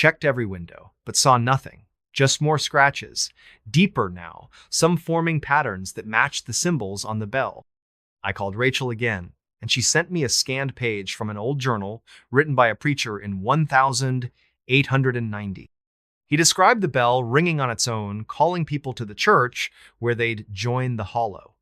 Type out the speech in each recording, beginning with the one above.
checked every window, but saw nothing. Just more scratches, deeper now, some forming patterns that matched the symbols on the bell. I called Rachel again, and she sent me a scanned page from an old journal written by a preacher in 1890. He described the bell ringing on its own, calling people to the church where they'd join the hollow.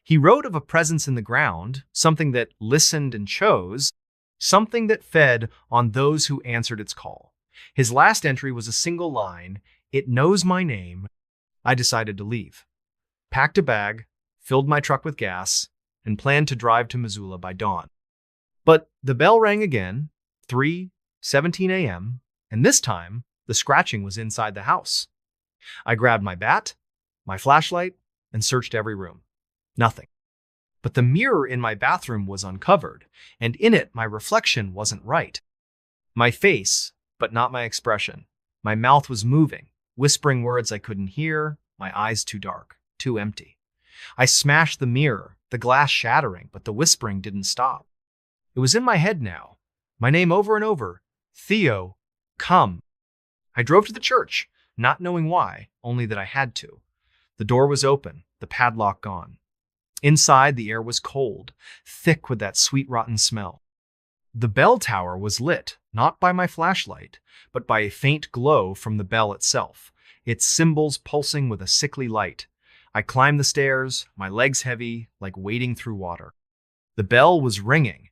He wrote of a presence in the ground, something that listened and chose, something that fed on those who answered its call. His last entry was a single line, "It knows my name." I decided to leave, packed a bag, filled my truck with gas, and planned to drive to Missoula by dawn. But the bell rang again, 3:17 a.m., and this time, the scratching was inside the house. I grabbed my bat, my flashlight, and searched every room. Nothing. But the mirror in my bathroom was uncovered, and in it my reflection wasn't right. My face, but not my expression. My mouth was moving, whispering words I couldn't hear, my eyes too dark, too empty. I smashed the mirror, the glass shattering, but the whispering didn't stop. It was in my head now, my name over and over, Theo, come. I drove to the church, not knowing why, only that I had to. The door was open, the padlock gone. Inside, the air was cold, thick with that sweet rotten smell. The bell tower was lit, not by my flashlight, but by a faint glow from the bell itself, its symbols pulsing with a sickly light. I climbed the stairs, my legs heavy, like wading through water. The bell was ringing,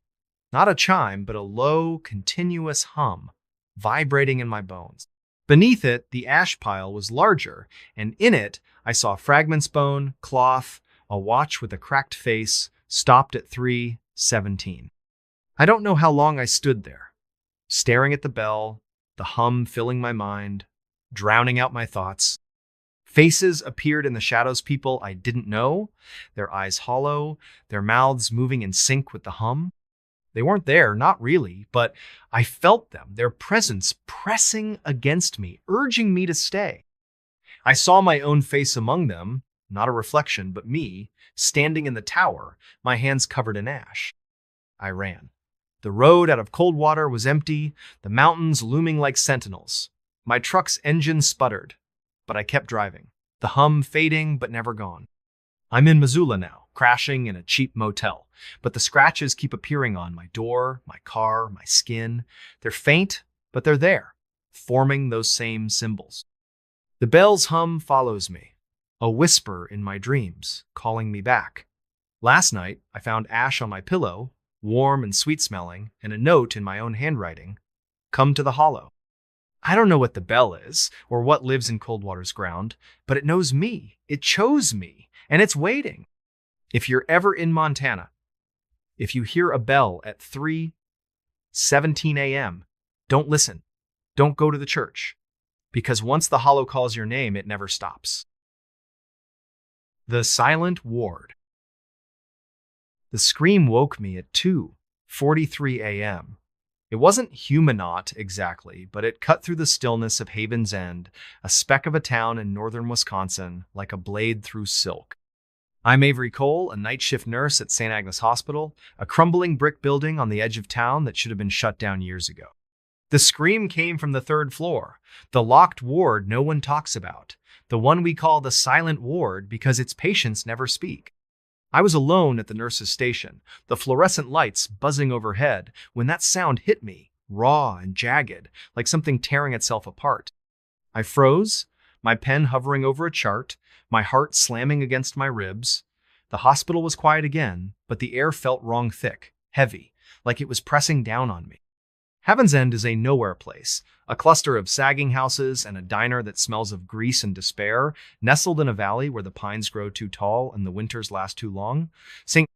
not a chime, but a low, continuous hum, vibrating in my bones. Beneath it, the ash pile was larger, and in it, I saw fragments bone, cloth, a watch with a cracked face, stopped at 3:17. I don't know how long I stood there, staring at the bell, the hum filling my mind, drowning out my thoughts. Faces appeared in the shadows, people I didn't know, their eyes hollow, their mouths moving in sync with the hum. They weren't there, not really, but I felt them, their presence pressing against me, urging me to stay. I saw my own face among them, not a reflection, but me, standing in the tower, my hands covered in ash. I ran. The road out of Coldwater was empty, the mountains looming like sentinels. My truck's engine sputtered, but I kept driving, the hum fading but never gone. I'm in Missoula now, crashing in a cheap motel, but the scratches keep appearing on my door, my car, my skin. They're faint, but they're there, forming those same symbols. The bell's hum follows me, a whisper in my dreams, calling me back. Last night, I found ash on my pillow, warm and sweet-smelling, and a note in my own handwriting, "Come to the hollow." I don't know what the bell is, or what lives in Coldwater's ground, but it knows me, it chose me, and it's waiting. If you're ever in Montana, if you hear a bell at 3:17 a.m., don't listen, don't go to the church, because once the hollow calls your name, it never stops. The Silent Ward. The scream woke me at 2:43 a.m. It wasn't Humanot exactly, but it cut through the stillness of Haven's End, a speck of a town in northern Wisconsin, like a blade through silk. I'm Avery Cole, a night shift nurse at St. Agnes Hospital, a crumbling brick building on the edge of town that should have been shut down years ago. The scream came from the third floor, the locked ward no one talks about, the one we call the Silent Ward because its patients never speak. I was alone at the nurse's station, the fluorescent lights buzzing overhead, when that sound hit me, raw and jagged, like something tearing itself apart. I froze, my pen hovering over a chart, my heart slamming against my ribs. The hospital was quiet again, but the air felt wrong thick, heavy, like it was pressing down on me. Haven's End is a nowhere place, a cluster of sagging houses and a diner that smells of grease and despair, nestled in a valley where the pines grow too tall and the winters last too long. St.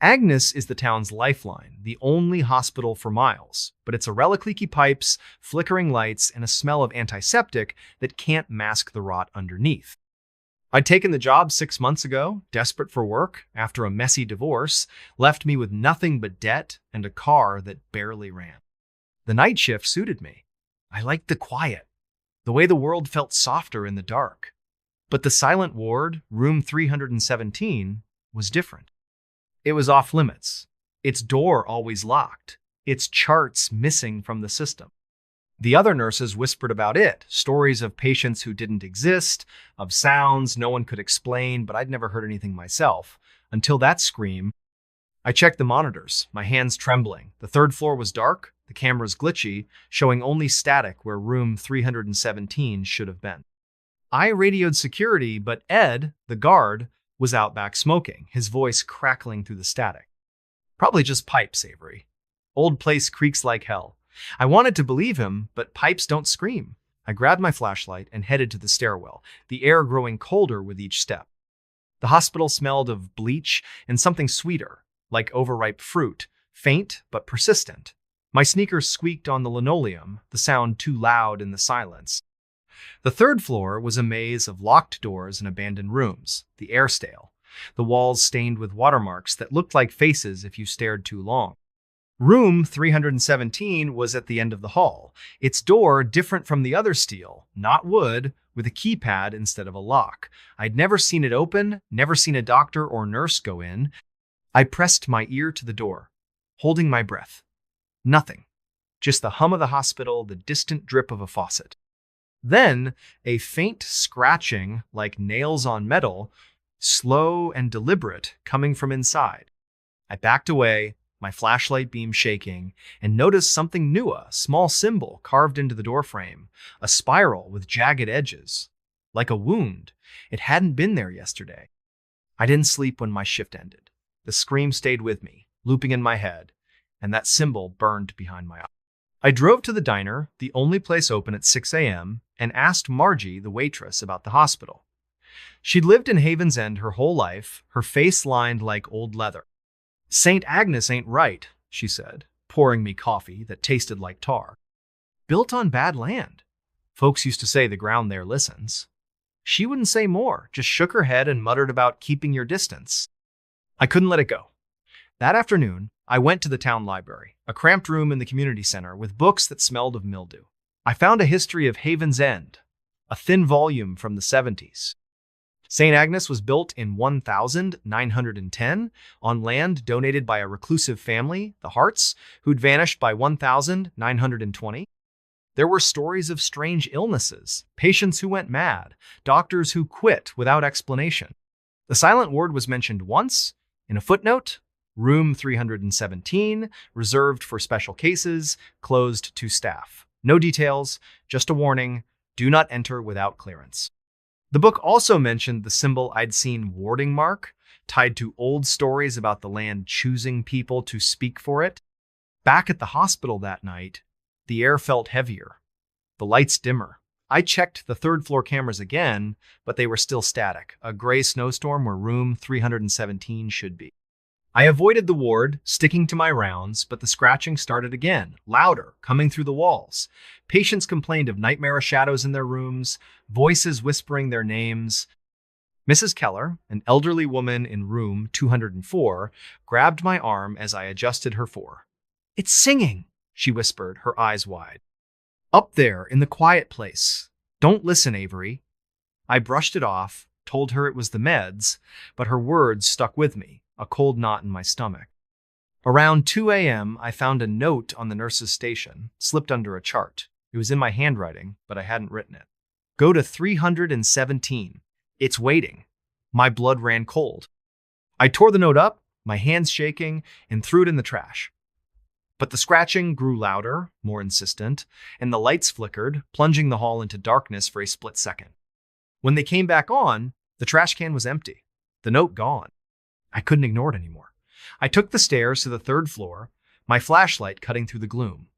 Agnes is the town's lifeline, the only hospital for miles, but it's a relic leaky pipes, flickering lights, and a smell of antiseptic that can't mask the rot underneath. I'd taken the job 6 months ago, desperate for work, after a messy divorce, left me with nothing but debt and a car that barely ran. The night shift suited me. I liked the quiet, the way the world felt softer in the dark. But the Silent Ward, room 317, was different. It was off limits, its door always locked, its charts missing from the system. The other nurses whispered about it, stories of patients who didn't exist, of sounds no one could explain, but I'd never heard anything myself. Until that scream, I checked the monitors, my hands trembling. The third floor was dark, the cameras glitchy, showing only static where room 317 should have been. I radioed security, but Ed, the guard, was out back smoking, his voice crackling through the static. Probably just pipes, Avery. Old place creaks like hell. I wanted to believe him, but pipes don't scream. I grabbed my flashlight and headed to the stairwell, the air growing colder with each step. The hospital smelled of bleach and something sweeter, like overripe fruit, faint but persistent. My sneakers squeaked on the linoleum, the sound too loud in the silence. The third floor was a maze of locked doors and abandoned rooms, the air stale, the walls stained with watermarks that looked like faces if you stared too long. Room 317 was at the end of the hall, its door different from the other steel, not wood, with a keypad instead of a lock. I'd never seen it open, never seen a doctor or nurse go in. I pressed my ear to the door, holding my breath. Nothing. Just the hum of the hospital, the distant drip of a faucet. Then, a faint scratching, like nails on metal, slow and deliberate, coming from inside. I backed away, my flashlight beam shaking, and noticed something new, a small symbol carved into the doorframe, a spiral with jagged edges. Like a wound. It hadn't been there yesterday. I didn't sleep when my shift ended. The scream stayed with me, looping in my head, and that symbol burned behind my eye. I drove to the diner, the only place open at 6 a.m., and asked Margie, the waitress, about the hospital. She'd lived in Haven's End her whole life, her face lined like old leather. "St. Agnes ain't right," she said, pouring me coffee that tasted like tar. "Built on bad land. Folks used to say the ground there listens." She wouldn't say more, just shook her head and muttered about keeping your distance. I couldn't let it go. That afternoon, I went to the town library, a cramped room in the community center with books that smelled of mildew. I found a history of Haven's End, a thin volume from the 70s. St. Agnes was built in 1910 on land donated by a reclusive family, the Harts, who'd vanished by 1920. There were stories of strange illnesses, patients who went mad, doctors who quit without explanation. The silent ward was mentioned once, in a footnote, room 317, reserved for special cases, closed to staff. No details, just a warning, do not enter without clearance. The book also mentioned the symbol I'd seen warding mark, tied to old stories about the land choosing people to speak for it. Back at the hospital that night, the air felt heavier, the lights dimmer. I checked the third floor cameras again, but they were still static, a gray snowstorm where room 317 should be. I avoided the ward, sticking to my rounds, but the scratching started again, louder, coming through the walls. Patients complained of nightmare shadows in their rooms, voices whispering their names. Mrs. Keller, an elderly woman in room 204, grabbed my arm as I adjusted her for. "It's singing," she whispered, her eyes wide. "Up there, in the quiet place. Don't listen, Avery." I brushed it off, told her it was the meds, but her words stuck with me, a cold knot in my stomach. Around 2 a.m., I found a note on the nurse's station, slipped under a chart. It was in my handwriting, but I hadn't written it. "Go to 317. It's waiting." My blood ran cold. I tore the note up, my hands shaking, and threw it in the trash. But the scratching grew louder, more insistent, and the lights flickered, plunging the hall into darkness for a split second. When they came back on, the trash can was empty, the note gone. I couldn't ignore it anymore. I took the stairs to the third floor, my flashlight cutting through the gloom.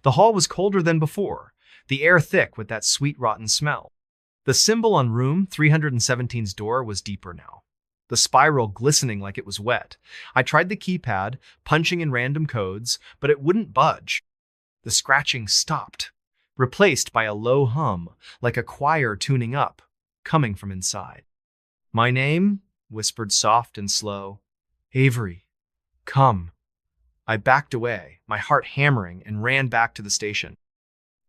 The hall was colder than before, the air thick with that sweet rotten smell. The symbol on room 317's door was deeper now, the spiral glistening like it was wet. I tried the keypad, punching in random codes, but it wouldn't budge. The scratching stopped, replaced by a low hum, like a choir tuning up, coming from inside. "My name?" whispered soft and slow. "Avery, come." I backed away, my heart hammering, and ran back to the station.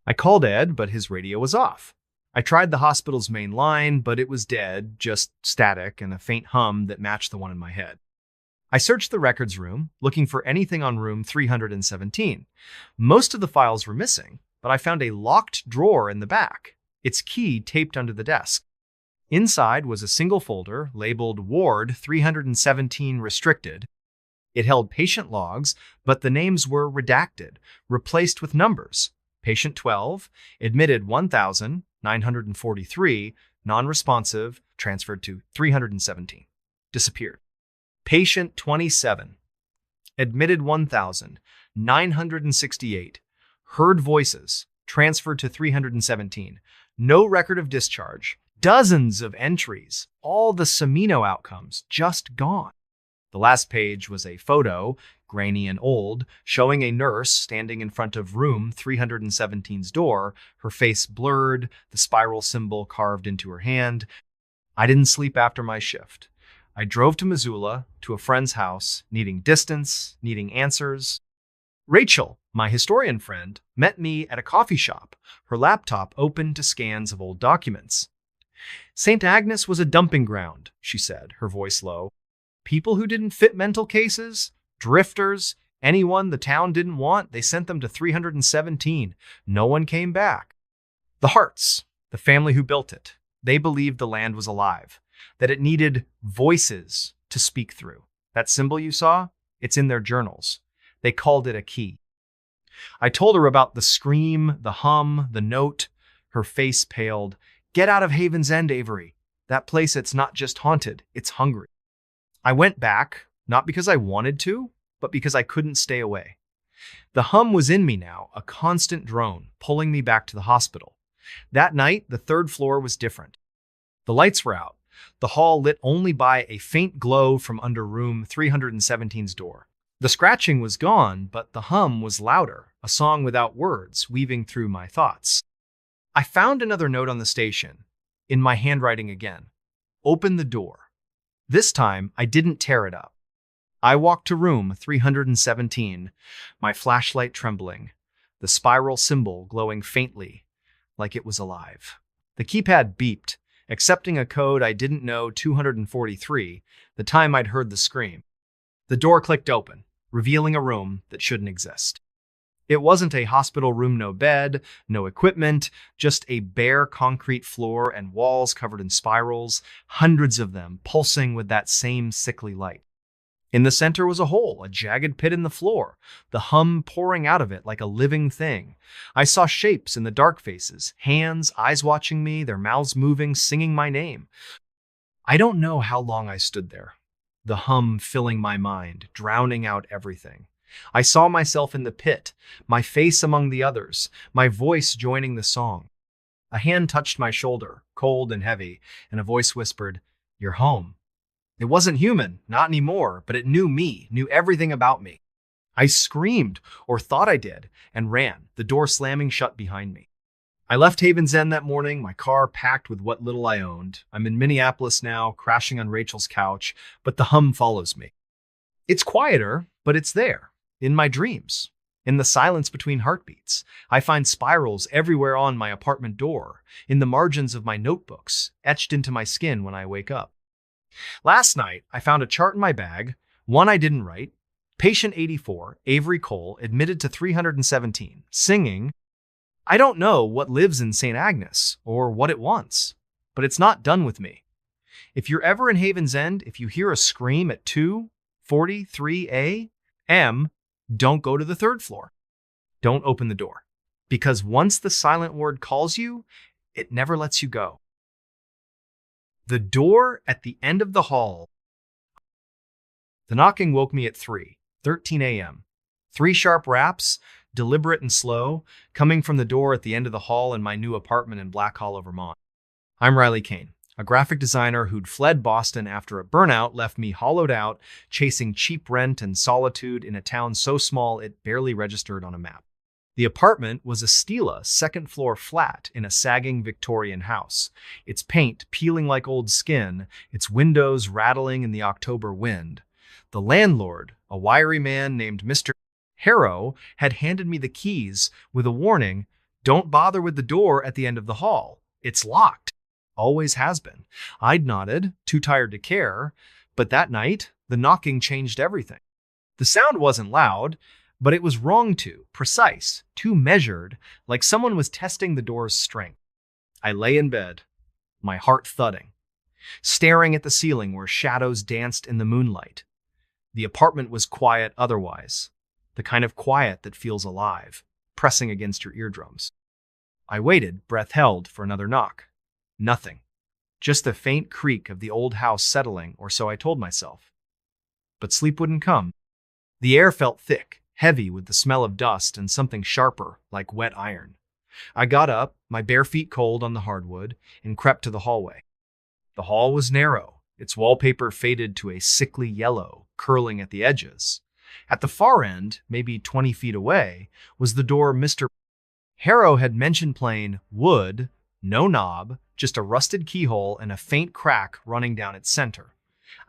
I called Ed, but his radio was off. I tried the hospital's main line, but it was dead, just static and a faint hum that matched the one in my head. I searched the records room, looking for anything on room 317. Most of the files were missing, but I found a locked drawer in the back, its key taped under the desk. Inside was a single folder labeled Ward 317 Restricted. It held patient logs, but the names were redacted, replaced with numbers. Patient 12, admitted 1,943, non-responsive, transferred to 317. Disappeared. Patient 27, admitted 1,968, heard voices, transferred to 317. No record of discharge. Dozens of entries, all the Semino outcomes, just gone. The last page was a photo, grainy and old, showing a nurse standing in front of room 317's door, her face blurred, the spiral symbol carved into her hand. I didn't sleep after my shift. I drove to Missoula, to a friend's house, needing distance, needing answers. Rachel, my historian friend, met me at a coffee shop, her laptop open to scans of old documents. St. Agnes was a dumping ground, she said, her voice low. People who didn't fit mental cases, drifters, anyone the town didn't want, they sent them to 317. No one came back. The Harts, the family who built it, they believed the land was alive, that it needed voices to speak through. That symbol you saw, it's in their journals. They called it a key. I told her about the scream, the hum, the note. Her face paled. Get out of Haven's End, Avery. That place, it's not just haunted, it's hungry. I went back, not because I wanted to, but because I couldn't stay away. The hum was in me now, a constant drone, pulling me back to the hospital. That night, the third floor was different. The lights were out, the hall lit only by a faint glow from under room 317's door. The scratching was gone, but the hum was louder, a song without words, weaving through my thoughts. I found another note on the station, in my handwriting again. Open the door. This time, I didn't tear it up. I walked to room 317, my flashlight trembling, the spiral symbol glowing faintly, like it was alive. The keypad beeped, accepting a code I didn't know 243, the time I'd heard the scream. The door clicked open, revealing a room that shouldn't exist. It wasn't a hospital room, no bed, no equipment, just a bare concrete floor and walls covered in spirals, hundreds of them pulsing with that same sickly light. In the center was a hole, a jagged pit in the floor, the hum pouring out of it like a living thing. I saw shapes in the dark faces, hands, eyes watching me, their mouths moving, singing my name. I don't know how long I stood there, the hum filling my mind, drowning out everything. I saw myself in the pit, my face among the others, my voice joining the song. A hand touched my shoulder, cold and heavy, and a voice whispered, "You're home." It wasn't human, not anymore, but it knew me, knew everything about me. I screamed, or thought I did, and ran, the door slamming shut behind me. I left Haven's End that morning, my car packed with what little I owned. I'm in Minneapolis now, crashing on Rachel's couch, but the hum follows me. It's quieter, but it's there. In my dreams, in the silence between heartbeats, I find spirals everywhere on my apartment door, in the margins of my notebooks, etched into my skin when I wake up. Last night, I found a chart in my bag, one I didn't write. Patient 84, Avery Cole, admitted to 317, singing, "I don't know what lives in St. Agnes, or what it wants, but it's not done with me." If you're ever in Haven's End, if you hear a scream at 2:43 a.m., don't go to the third floor. Don't open the door. Because once the silent word calls you, it never lets you go. The door at the end of the hall. The knocking woke me at 3:13 a.m. 3 sharp raps, deliberate and slow, coming from the door at the end of the hall in my new apartment in Black Hollow, Vermont. I'm Riley Kane, a graphic designer who'd fled Boston after a burnout left me hollowed out, chasing cheap rent and solitude in a town so small it barely registered on a map. The apartment was a Stila second-floor flat in a sagging Victorian house, its paint peeling like old skin, its windows rattling in the October wind. The landlord, a wiry man named Mr. Harrow, had handed me the keys with a warning, "Don't bother with the door at the end of the hall. It's locked. Always has been." I'd nodded, too tired to care, but that night, the knocking changed everything. The sound wasn't loud, But it was wrong too, precise, too measured, like someone was testing the door's strength. I lay in bed, my heart thudding, staring at the ceiling where shadows danced in the moonlight. The apartment was quiet otherwise, the kind of quiet that feels alive, pressing against your eardrums. I waited, breath held, for another knock. Nothing. Just the faint creak of the old house settling, or so I told myself. But sleep wouldn't come. The air felt thick, heavy with the smell of dust and something sharper, like wet iron. I got up, my bare feet cold on the hardwood, and crept to the hallway. The hall was narrow, its wallpaper faded to a sickly yellow, curling at the edges. At the far end, maybe 20 feet away, was the door Mr. Harrow had mentioned plain wood, no knob, just a rusted keyhole and a faint crack running down its center.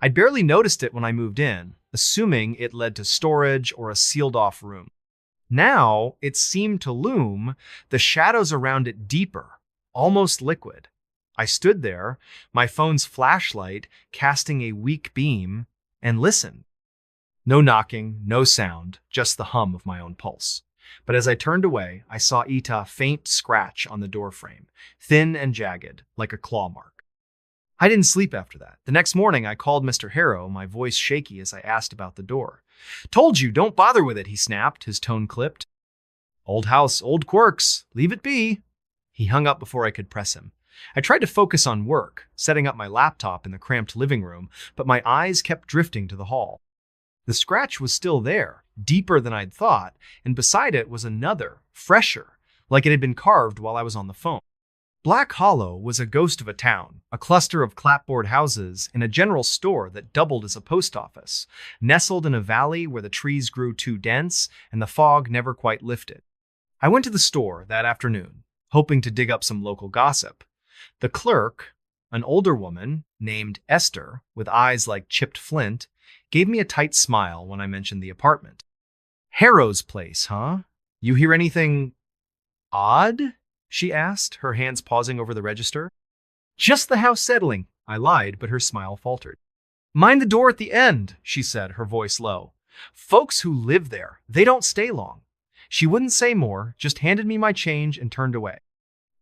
I'd barely noticed it when I moved in, assuming it led to storage or a sealed-off room. Now, it seemed to loom, the shadows around it deeper, almost liquid. I stood there, my phone's flashlight casting a weak beam, and listened. No knocking, no sound, just the hum of my own pulse. But as I turned away, I saw Ita faint scratch on the doorframe, thin and jagged, like a claw mark. I didn't sleep after that. The next morning, I called Mr. Harrow, my voice shaky as I asked about the door. "Told you, don't bother with it," he snapped, his tone clipped. "Old house, old quirks. Leave it be." He hung up before I could press him. I tried to focus on work, setting up my laptop in the cramped living room, but my eyes kept drifting to the hall. The scratch was still there, deeper than I'd thought, and beside it was another, fresher, like it had been carved while I was on the phone. Black Hollow was a ghost of a town, a cluster of clapboard houses and a general store that doubled as a post office, nestled in a valley where the trees grew too dense and the fog never quite lifted. I went to the store that afternoon, hoping to dig up some local gossip. The clerk, an older woman named Esther, with eyes like chipped flint, gave me a tight smile when I mentioned the apartment. "Harrow's place, huh? You hear anything odd?" she asked, her hands pausing over the register. "Just the house settling," I lied, but her smile faltered. "Mind the door at the end," she said, her voice low. "Folks who live there, they don't stay long." She wouldn't say more, just handed me my change and turned away.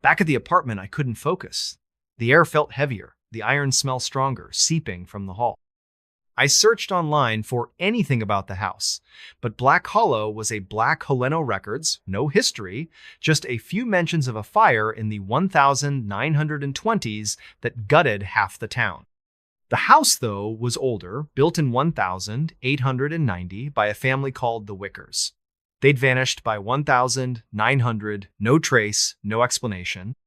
Back at the apartment, I couldn't focus. The air felt heavier, the iron smell stronger, seeping from the hall. I searched online for anything about the house, but Black Hollow was a black Heleno records, no history, just a few mentions of a fire in the 1920s that gutted half the town. The house, though, was older, built in 1890 by a family called the Wickers. They'd vanished by 1900, no trace, no explanation.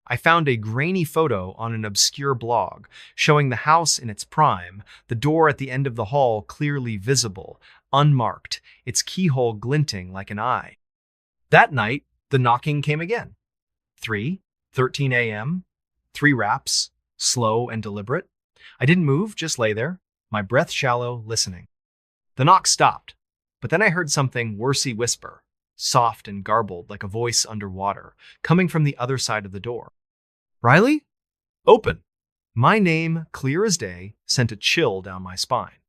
I found a grainy photo on an obscure blog showing the house in its prime, the door at the end of the hall clearly visible, unmarked, its keyhole glinting like an eye. That night, the knocking came again. 3:13 a.m., 3 raps, slow and deliberate. I didn't move, just lay there, my breath shallow, listening. The knock stopped, but then I heard something worsey whisper, soft and garbled like a voice underwater, coming from the other side of the door. "Riley? Open." My name, clear as day, sent a chill down my spine.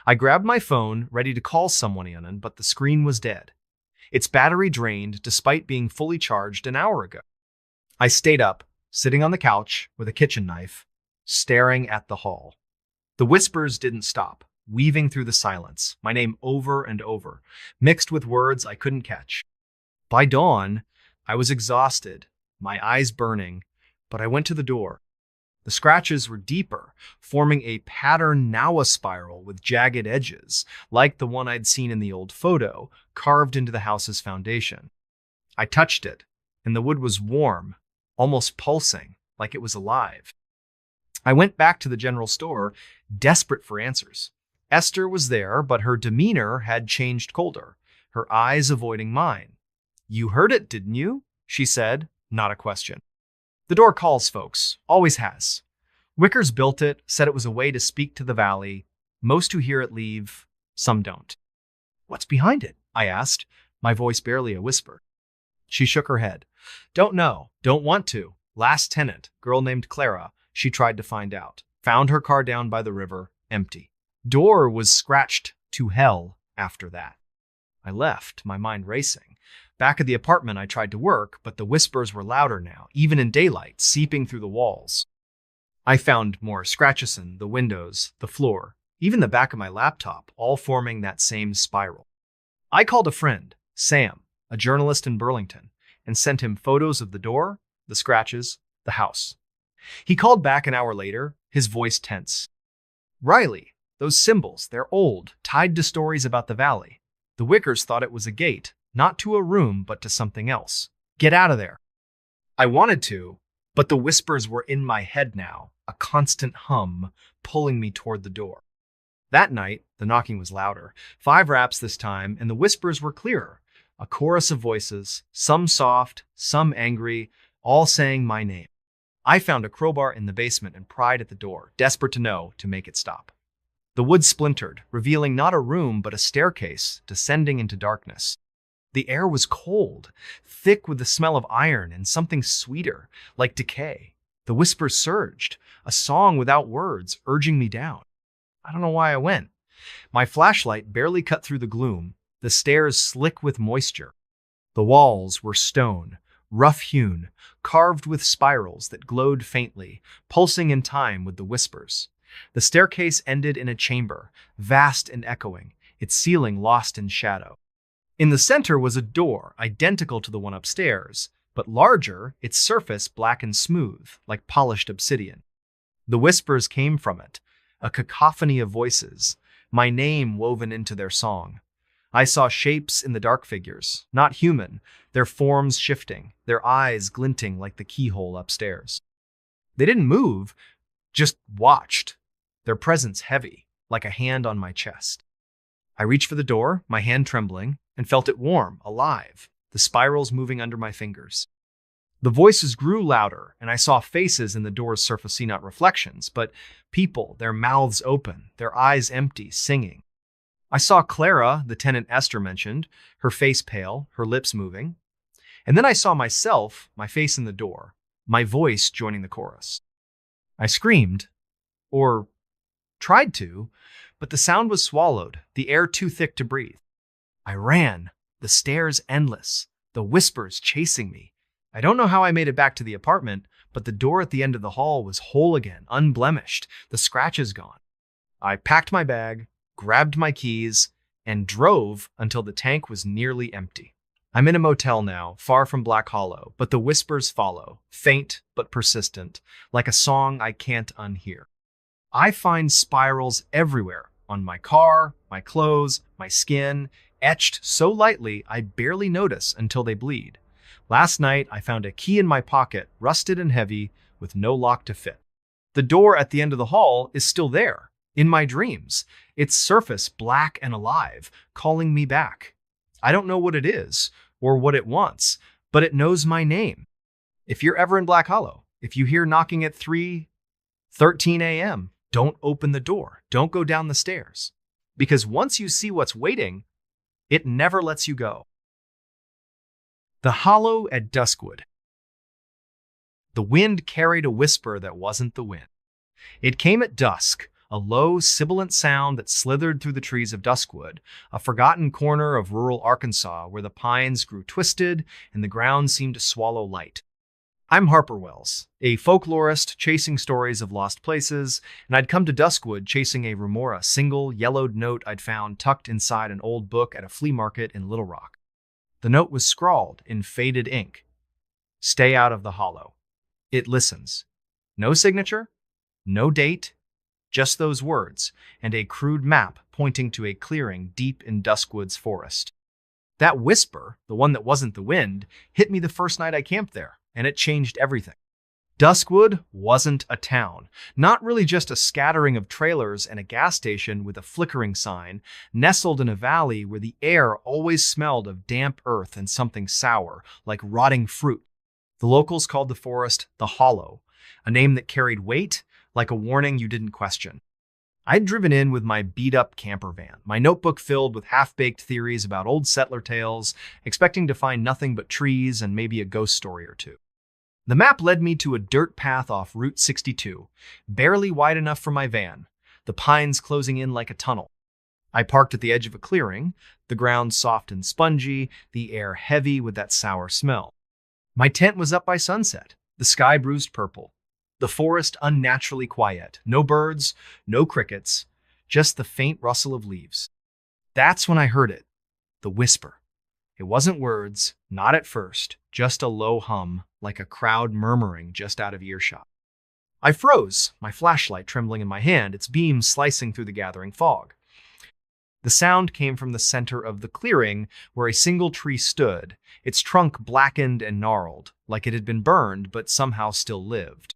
I grabbed my phone, ready to call someone in, but the screen was dead. Its battery drained despite being fully charged an hour ago. I stayed up, sitting on the couch with a kitchen knife, staring at the hall. The whispers didn't stop, weaving through the silence, my name over and over, mixed with words I couldn't catch. By dawn, I was exhausted, my eyes burning, but I went to the door. The scratches were deeper, forming a pattern Nawa spiral with jagged edges, like the one I'd seen in the old photo, carved into the house's foundation. I touched it, and the wood was warm, almost pulsing, like it was alive. I went back to the general store, desperate for answers. Esther was there, but her demeanor had changed colder, her eyes avoiding mine. "You heard it, didn't you?" she said, not a question. "The door calls, folks. Always has. Wickers built it, said it was a way to speak to the valley. Most who hear it leave, some don't." "What's behind it?" I asked, my voice barely a whisper. She shook her head. "Don't know. Don't want to. Last tenant, girl named Clara, she tried to find out. Found her car down by the river, empty. Door was scratched to hell after that." I left, my mind racing. Back at the apartment, I tried to work, but the whispers were louder now, even in daylight, seeping through the walls. I found more scratches in the windows, the floor, even the back of my laptop, all forming that same spiral. I called a friend, Sam, a journalist in Burlington, and sent him photos of the door, the scratches, the house. He called back an hour later, his voice tense. "Riley, those symbols, they're old, tied to stories about the valley. The Wickers thought it was a gate, not to a room, but to something else. Get out of there." I wanted to, but the whispers were in my head now, a constant hum pulling me toward the door. That night, the knocking was louder. 5 raps this time, and the whispers were clearer. A chorus of voices, some soft, some angry, all saying my name. I found a crowbar in the basement and pried at the door, desperate to make it stop. The wood splintered, revealing not a room but a staircase descending into darkness. The air was cold, thick with the smell of iron and something sweeter, like decay. The whispers surged, a song without words, urging me down. I don't know why I went. My flashlight barely cut through the gloom, the stairs slick with moisture. The walls were stone, rough-hewn, carved with spirals that glowed faintly, pulsing in time with the whispers. The staircase ended in a chamber, vast and echoing, its ceiling lost in shadow. In the center was a door, identical to the one upstairs, but larger, its surface black and smooth, like polished obsidian. The whispers came from it, a cacophony of voices, my name woven into their song. I saw shapes in the dark figures, not human, their forms shifting, their eyes glinting like the keyhole upstairs. They didn't move, just watched, their presence heavy, like a hand on my chest. I reached for the door, my hand trembling, and felt it warm, alive, the spirals moving under my fingers. The voices grew louder, and I saw faces in the door's surface, not reflections, but people, their mouths open, their eyes empty, singing. I saw Clara, the tenant Esther mentioned, her face pale, her lips moving. And then I saw myself, my face in the door, my voice joining the chorus. I screamed, or tried to, but the sound was swallowed, the air too thick to breathe. I ran, the stairs endless, the whispers chasing me. I don't know how I made it back to the apartment, but the door at the end of the hall was whole again, unblemished, the scratches gone. I packed my bag, grabbed my keys, and drove until the tank was nearly empty. I'm in a motel now, far from Black Hollow, but the whispers follow, faint but persistent, like a song I can't unhear. I find spirals everywhere, on my car, my clothes, my skin, etched so lightly I barely notice until they bleed. Last night, I found a key in my pocket, rusted and heavy, with no lock to fit. The door at the end of the hall is still there, in my dreams, its surface black and alive, calling me back. I don't know what it is, or what it wants, but it knows my name. If you're ever in Black Hollow, if you hear knocking at 3:13 a.m., don't open the door, don't go down the stairs. Because once you see what's waiting, it never lets you go. The Hollow at Duskwood. The wind carried a whisper that wasn't the wind. It came at dusk, a low, sibilant sound that slithered through the trees of Duskwood, a forgotten corner of rural Arkansas where the pines grew twisted and the ground seemed to swallow light. I'm Harper Wells, a folklorist chasing stories of lost places, and I'd come to Duskwood chasing a remora, single yellowed note I'd found tucked inside an old book at a flea market in Little Rock. The note was scrawled in faded ink. Stay out of the hollow. It listens. No signature, no date, just those words, and a crude map pointing to a clearing deep in Duskwood's forest. That whisper, the one that wasn't the wind, hit me the first night I camped there, and it changed everything. Duskwood wasn't a town, not really just a scattering of trailers and a gas station with a flickering sign, nestled in a valley where the air always smelled of damp earth and something sour, like rotting fruit. The locals called the forest the Hollow, a name that carried weight, like a warning you didn't question. I'd driven in with my beat-up camper van, my notebook filled with half-baked theories about old settler tales, expecting to find nothing but trees and maybe a ghost story or two. The map led me to a dirt path off Route 62, barely wide enough for my van, the pines closing in like a tunnel. I parked at the edge of a clearing, the ground soft and spongy, the air heavy with that sour smell. My tent was up by sunset, the sky bruised purple, the forest unnaturally quiet, no birds, no crickets, just the faint rustle of leaves. That's when I heard it, the whisper. It wasn't words, not at first, just a low hum, like a crowd murmuring just out of earshot. I froze, my flashlight trembling in my hand, its beam slicing through the gathering fog. The sound came from the center of the clearing where a single tree stood, its trunk blackened and gnarled, like it had been burned but somehow still lived.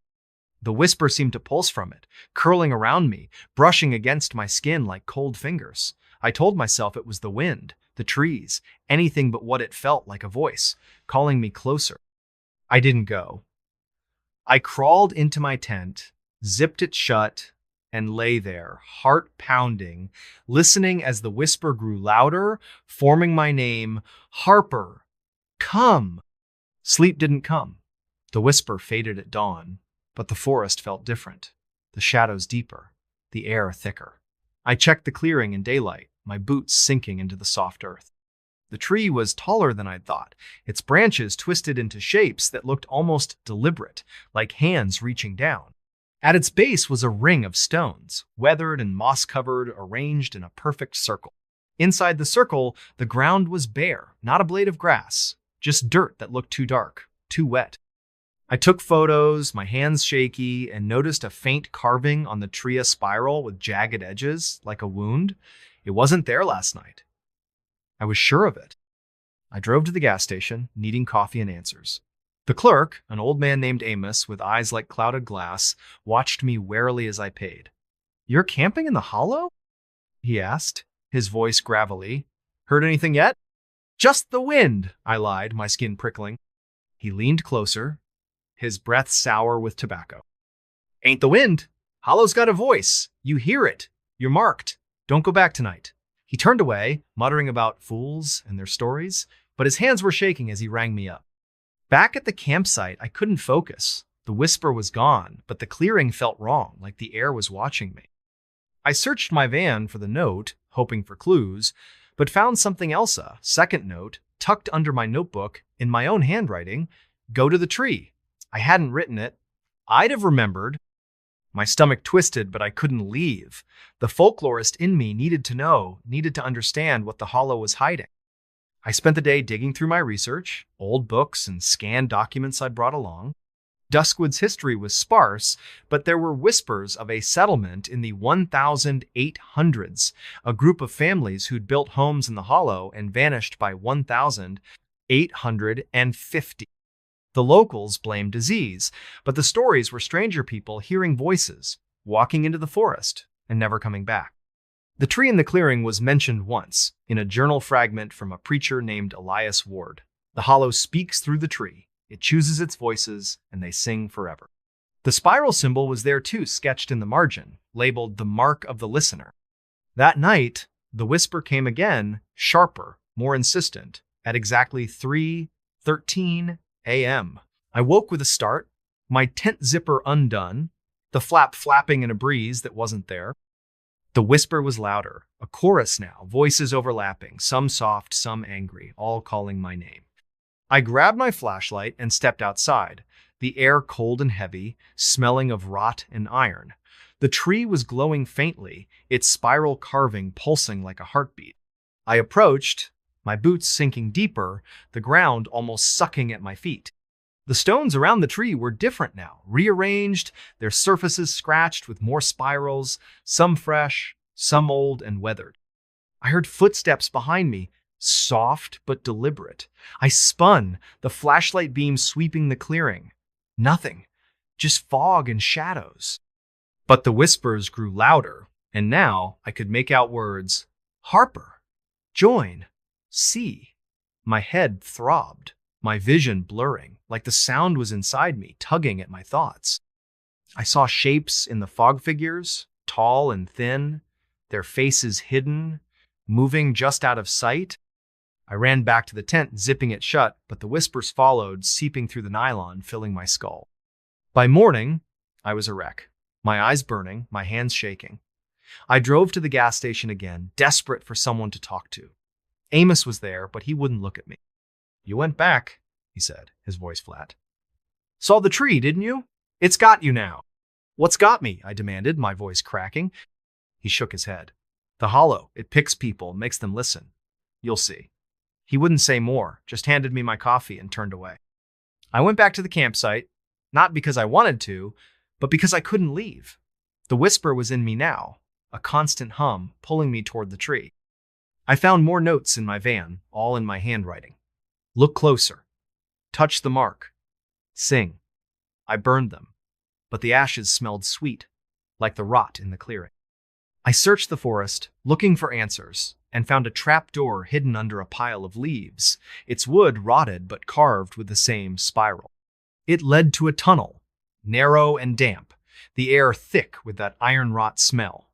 The whisper seemed to pulse from it, curling around me, brushing against my skin like cold fingers. I told myself it was the wind, the trees, anything but what it felt like a voice, calling me closer. I didn't go. I crawled into my tent, zipped it shut, and lay there, heart pounding, listening as the whisper grew louder, forming my name, Harper, come. Sleep didn't come. The whisper faded at dawn, but the forest felt different, the shadows deeper, the air thicker. I checked the clearing in daylight, my boots sinking into the soft earth. The tree was taller than I'd thought, its branches twisted into shapes that looked almost deliberate, like hands reaching down. At its base was a ring of stones, weathered and moss-covered, arranged in a perfect circle. Inside the circle, the ground was bare, not a blade of grass, just dirt that looked too dark, too wet. I took photos, my hands shaky, and noticed a faint carving on the tria spiral with jagged edges, like a wound. It wasn't there last night. I was sure of it. I drove to the gas station, needing coffee and answers. The clerk, an old man named Amos with eyes like clouded glass, watched me warily as I paid. "You're camping in the hollow?" he asked, his voice gravelly. "Heard anything yet?" "Just the wind," I lied, my skin prickling. He leaned closer, his breath sour with tobacco. "Ain't the wind. Hollow's got a voice. You hear it. You're marked. Don't go back tonight." He turned away, muttering about fools and their stories, but his hands were shaking as he rang me up. Back at the campsite, I couldn't focus. The whisper was gone, but the clearing felt wrong, like the air was watching me. I searched my van for the note, hoping for clues, but found something else, a second note, tucked under my notebook, in my own handwriting, "Go to the tree." I hadn't written it. I'd have remembered. My stomach twisted, but I couldn't leave. The folklorist in me needed to know, needed to understand what the hollow was hiding. I spent the day digging through my research, old books and scanned documents I'd brought along. Duskwood's history was sparse, but there were whispers of a settlement in the 1800s, a group of families who'd built homes in the hollow and vanished by 1850. The locals blamed disease, but the stories were stranger people hearing voices, walking into the forest, and never coming back. The tree in the clearing was mentioned once, in a journal fragment from a preacher named Elias Ward. The hollow speaks through the tree, it chooses its voices, and they sing forever. The spiral symbol was there too, sketched in the margin, labeled the mark of the listener. That night, the whisper came again, sharper, more insistent, at exactly 3:13 a.m. I woke with a start, my tent zipper undone, the flap flapping in a breeze that wasn't there. The whisper was louder, a chorus now, voices overlapping, some soft, some angry, all calling my name. I grabbed my flashlight and stepped outside, the air cold and heavy, smelling of rot and iron. The tree was glowing faintly, its spiral carving pulsing like a heartbeat. I approached, my boots sinking deeper, the ground almost sucking at my feet. The stones around the tree were different now, rearranged, their surfaces scratched with more spirals, some fresh, some old and weathered. I heard footsteps behind me, soft but deliberate. I spun, the flashlight beam sweeping the clearing. Nothing, just fog and shadows. But the whispers grew louder, and now I could make out words. "Harper, join, see." My head throbbed, my vision blurring, like the sound was inside me, tugging at my thoughts. I saw shapes in the fog figures, tall and thin, their faces hidden, moving just out of sight. I ran back to the tent, zipping it shut, but the whispers followed, seeping through the nylon, filling my skull. By morning, I was a wreck, my eyes burning, my hands shaking. I drove to the gas station again, desperate for someone to talk to. Amos was there, but he wouldn't look at me. "You went back," he said, his voice flat. "Saw the tree, didn't you? It's got you now." "What's got me?" I demanded, my voice cracking. He shook his head. "The hollow. It picks people, makes them listen. You'll see." He wouldn't say more, just handed me my coffee and turned away. I went back to the campsite, not because I wanted to, but because I couldn't leave. The whisper was in me now, a constant hum pulling me toward the tree. I found more notes in my van, all in my handwriting. Look closer. Touch the mark. Sing. I burned them, but the ashes smelled sweet, like the rot in the clearing. I searched the forest, looking for answers, and found a trap door hidden under a pile of leaves, its wood rotted but carved with the same spiral. It led to a tunnel, narrow and damp, the air thick with that iron rot smell.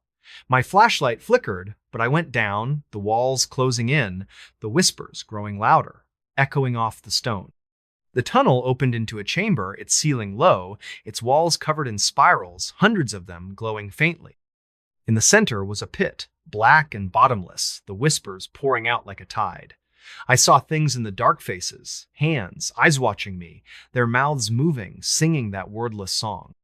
My flashlight flickered, but I went down, the walls closing in, the whispers growing louder, echoing off the stone. The tunnel opened into a chamber, its ceiling low, its walls covered in spirals, hundreds of them glowing faintly. In the center was a pit, black and bottomless, the whispers pouring out like a tide. I saw things in the dark faces, hands, eyes watching me, their mouths moving, singing that wordless song.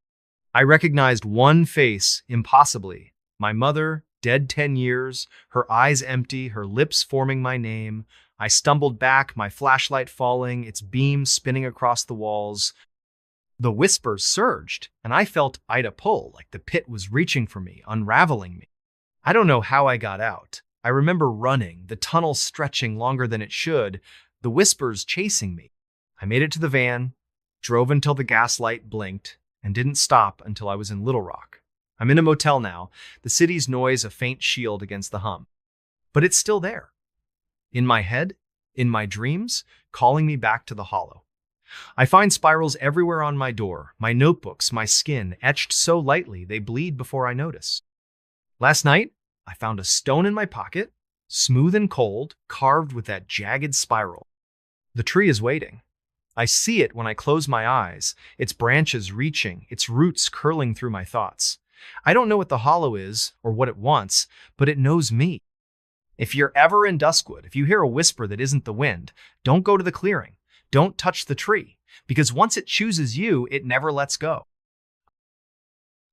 I recognized one face impossibly, my mother, dead 10 years, her eyes empty, her lips forming my name. I stumbled back, my flashlight falling, its beam spinning across the walls. The whispers surged, and I felt Ida pull, like the pit was reaching for me, unraveling me. I don't know how I got out. I remember running, the tunnel stretching longer than it should, the whispers chasing me. I made it to the van, drove until the gas light blinked, and didn't stop until I was in Little Rock. I'm in a motel now, the city's noise a faint shield against the hum. But it's still there. In my head, in my dreams, calling me back to the hollow. I find spirals everywhere on my door, my notebooks, my skin, etched so lightly they bleed before I notice. Last night, I found a stone in my pocket, smooth and cold, carved with that jagged spiral. The tree is waiting. I see it when I close my eyes, its branches reaching, its roots curling through my thoughts. I don't know what the hollow is or what it wants, but it knows me. If you're ever in Duskwood, if you hear a whisper that isn't the wind, don't go to the clearing. Don't touch the tree, because once it chooses you, it never lets go.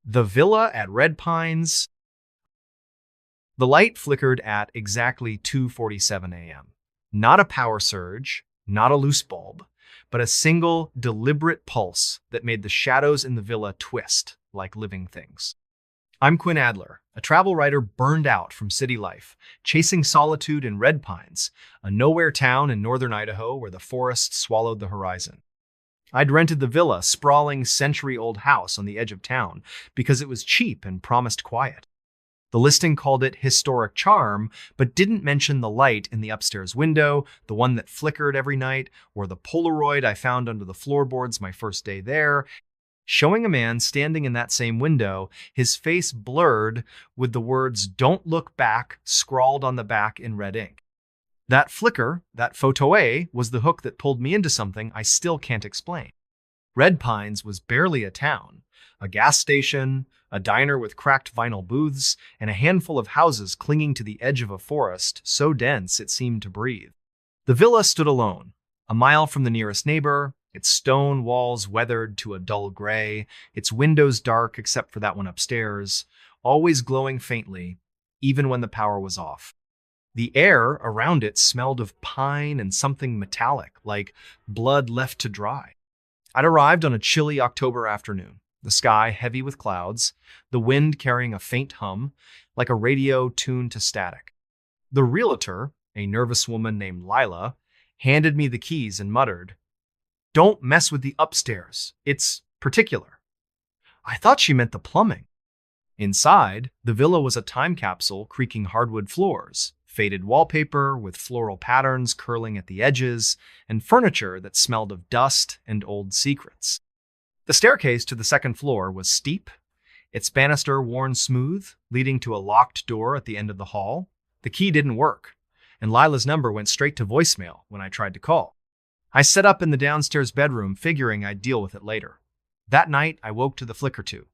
The villa at Red Pines. The light flickered at exactly 2:47 a.m. Not a power surge, not a loose bulb, but a single, deliberate pulse that made the shadows in the villa twist like living things. I'm Quinn Adler, a travel writer burned out from city life, chasing solitude in Red Pines, a nowhere town in northern Idaho where the forest swallowed the horizon. I'd rented the villa, sprawling century-old house on the edge of town, because it was cheap and promised quiet. The listing called it historic charm, but didn't mention the light in the upstairs window, the one that flickered every night, or the Polaroid I found under the floorboards my first day there, showing a man standing in that same window, his face blurred with the words "Don't look back" scrawled on the back in red ink. That flicker, that photo-A, was the hook that pulled me into something I still can't explain. Red Pines was barely a town. A gas station, a diner with cracked vinyl booths, and a handful of houses clinging to the edge of a forest so dense it seemed to breathe. The villa stood alone, a mile from the nearest neighbor, its stone walls weathered to a dull gray, its windows dark except for that one upstairs, always glowing faintly, even when the power was off. The air around it smelled of pine and something metallic, like blood left to dry. I'd arrived on a chilly October afternoon, the sky heavy with clouds, the wind carrying a faint hum, like a radio tuned to static. The realtor, a nervous woman named Lila, handed me the keys and muttered, "Don't mess with the upstairs. It's particular." I thought she meant the plumbing. Inside, the villa was a time capsule creaking hardwood floors, faded wallpaper with floral patterns curling at the edges, and furniture that smelled of dust and old secrets. The staircase to the second floor was steep, its banister worn smooth, leading to a locked door at the end of the hall. The key didn't work, and Lila's number went straight to voicemail when I tried to call. I set up in the downstairs bedroom, figuring I'd deal with it later. That night, I woke to the flicker to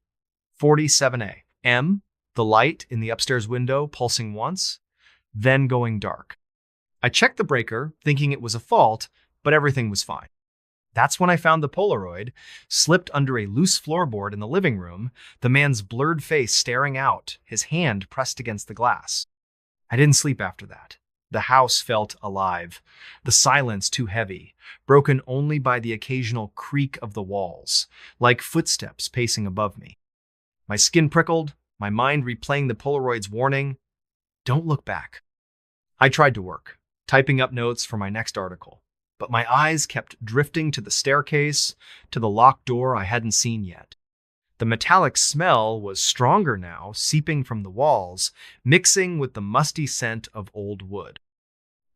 47 a.m., the light in the upstairs window pulsing once, then going dark. I checked the breaker, thinking it was a fault, but everything was fine. That's when I found the Polaroid, slipped under a loose floorboard in the living room, the man's blurred face staring out, his hand pressed against the glass. I didn't sleep after that. The house felt alive, the silence too heavy, broken only by the occasional creak of the walls, like footsteps pacing above me. My skin prickled, my mind replaying the Polaroid's warning, "Don't look back." I tried to work, typing up notes for my next article, but my eyes kept drifting to the staircase, to the locked door I hadn't seen yet. The metallic smell was stronger now, seeping from the walls, mixing with the musty scent of old wood.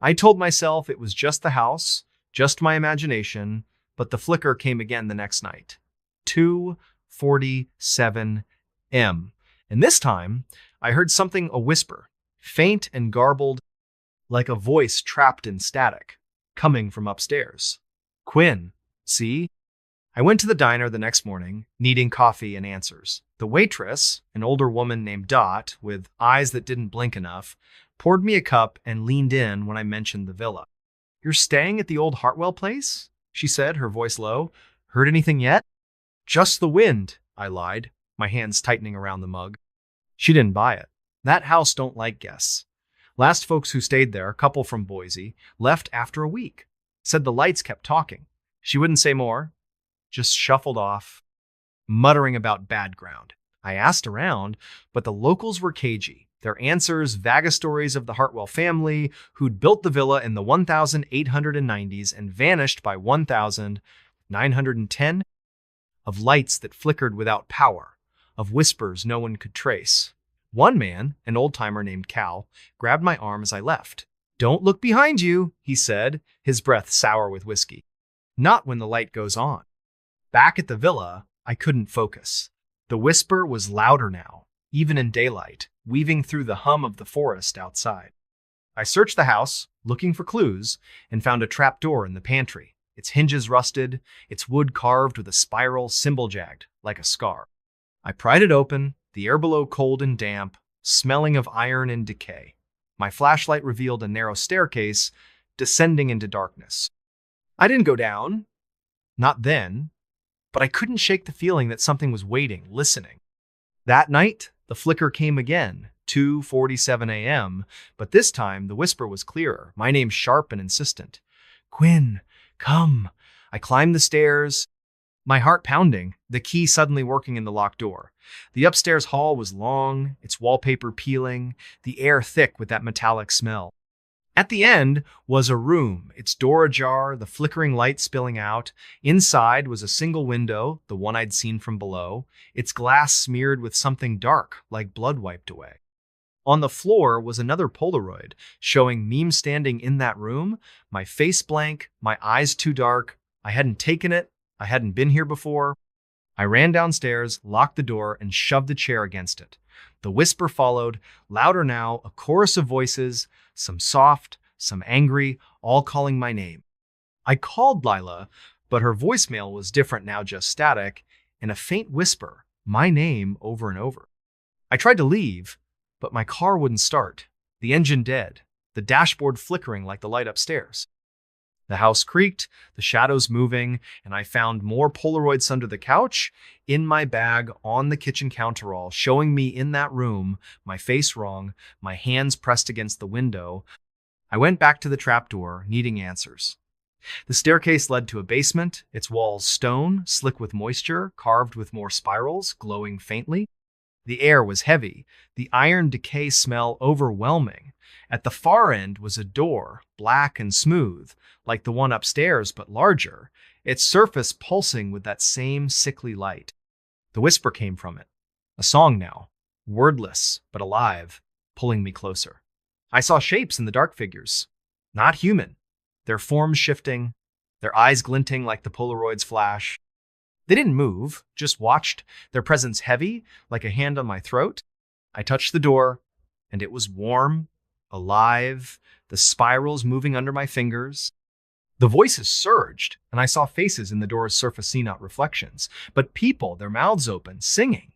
I told myself it was just the house, just my imagination, but the flicker came again the next night. 2:47 m. And this time, I heard something a whisper, faint and garbled, like a voice trapped in static, coming from upstairs. "Quinn, see?" I went to the diner the next morning, needing coffee and answers. The waitress, an older woman named Dot, with eyes that didn't blink enough, poured me a cup and leaned in when I mentioned the villa. "You're staying at the old Hartwell place?" she said, her voice low. "Heard anything yet?" "Just the wind," I lied, my hands tightening around the mug. She didn't buy it. That house don't like guests. Last folks who stayed there, a couple from Boise, left after a week. Said the lights kept talking. She wouldn't say more, just shuffled off, muttering about bad ground. I asked around, but the locals were cagey. Their answers, vague stories of the Hartwell family, who'd built the villa in the 1890s and vanished by 1910, of lights that flickered without power, of whispers no one could trace. One man, an old-timer named Cal, grabbed my arm as I left. "Don't look behind you," he said, his breath sour with whiskey. "Not when the light goes on." Back at the villa, I couldn't focus. The whisper was louder now, even in daylight, weaving through the hum of the forest outside. I searched the house, looking for clues, and found a trap door in the pantry, its hinges rusted, its wood carved with a spiral symbol jagged, like a scar. I pried it open, the air below cold and damp, smelling of iron and decay. My flashlight revealed a narrow staircase, descending into darkness. I didn't go down, not then, but I couldn't shake the feeling that something was waiting, listening. That night, the flicker came again, 2:47 a.m., but this time the whisper was clearer, my name sharp and insistent. "Quinn, come." I climbed the stairs, my heart pounding, the key suddenly working in the locked door. The upstairs hall was long, its wallpaper peeling, the air thick with that metallic smell. At the end was a room, its door ajar, the flickering light spilling out. Inside was a single window, the one I'd seen from below, its glass smeared with something dark, like blood wiped away. On the floor was another Polaroid, showing me standing in that room, my face blank, my eyes too dark. I hadn't taken it, I hadn't been here before. I ran downstairs, locked the door, and shoved the chair against it. The whisper followed, louder now, a chorus of voices, some soft, some angry, all calling my name. I called Lila, but her voicemail was different now, just static, and a faint whisper, my name over and over. I tried to leave, but my car wouldn't start, the engine dead, the dashboard flickering like the light upstairs. The house creaked, the shadows moving, and I found more Polaroids under the couch, in my bag, on the kitchen counterall, showing me in that room, my face wrong, my hands pressed against the window. I went back to the trapdoor, needing answers. The staircase led to a basement, its walls stone, slick with moisture, carved with more spirals, glowing faintly. The air was heavy, the iron decay smell overwhelming. At the far end was a door, black and smooth, like the one upstairs but larger, its surface pulsing with that same sickly light. The whisper came from it, a song now, wordless but alive, pulling me closer. I saw shapes in the dark figures, not human, their forms shifting, their eyes glinting like the Polaroid's flash. They didn't move, just watched, their presence heavy, like a hand on my throat. I touched the door, and it was warm, alive, the spirals moving under my fingers. The voices surged, and I saw faces in the door's surface, not reflections, but people, their mouths open, singing.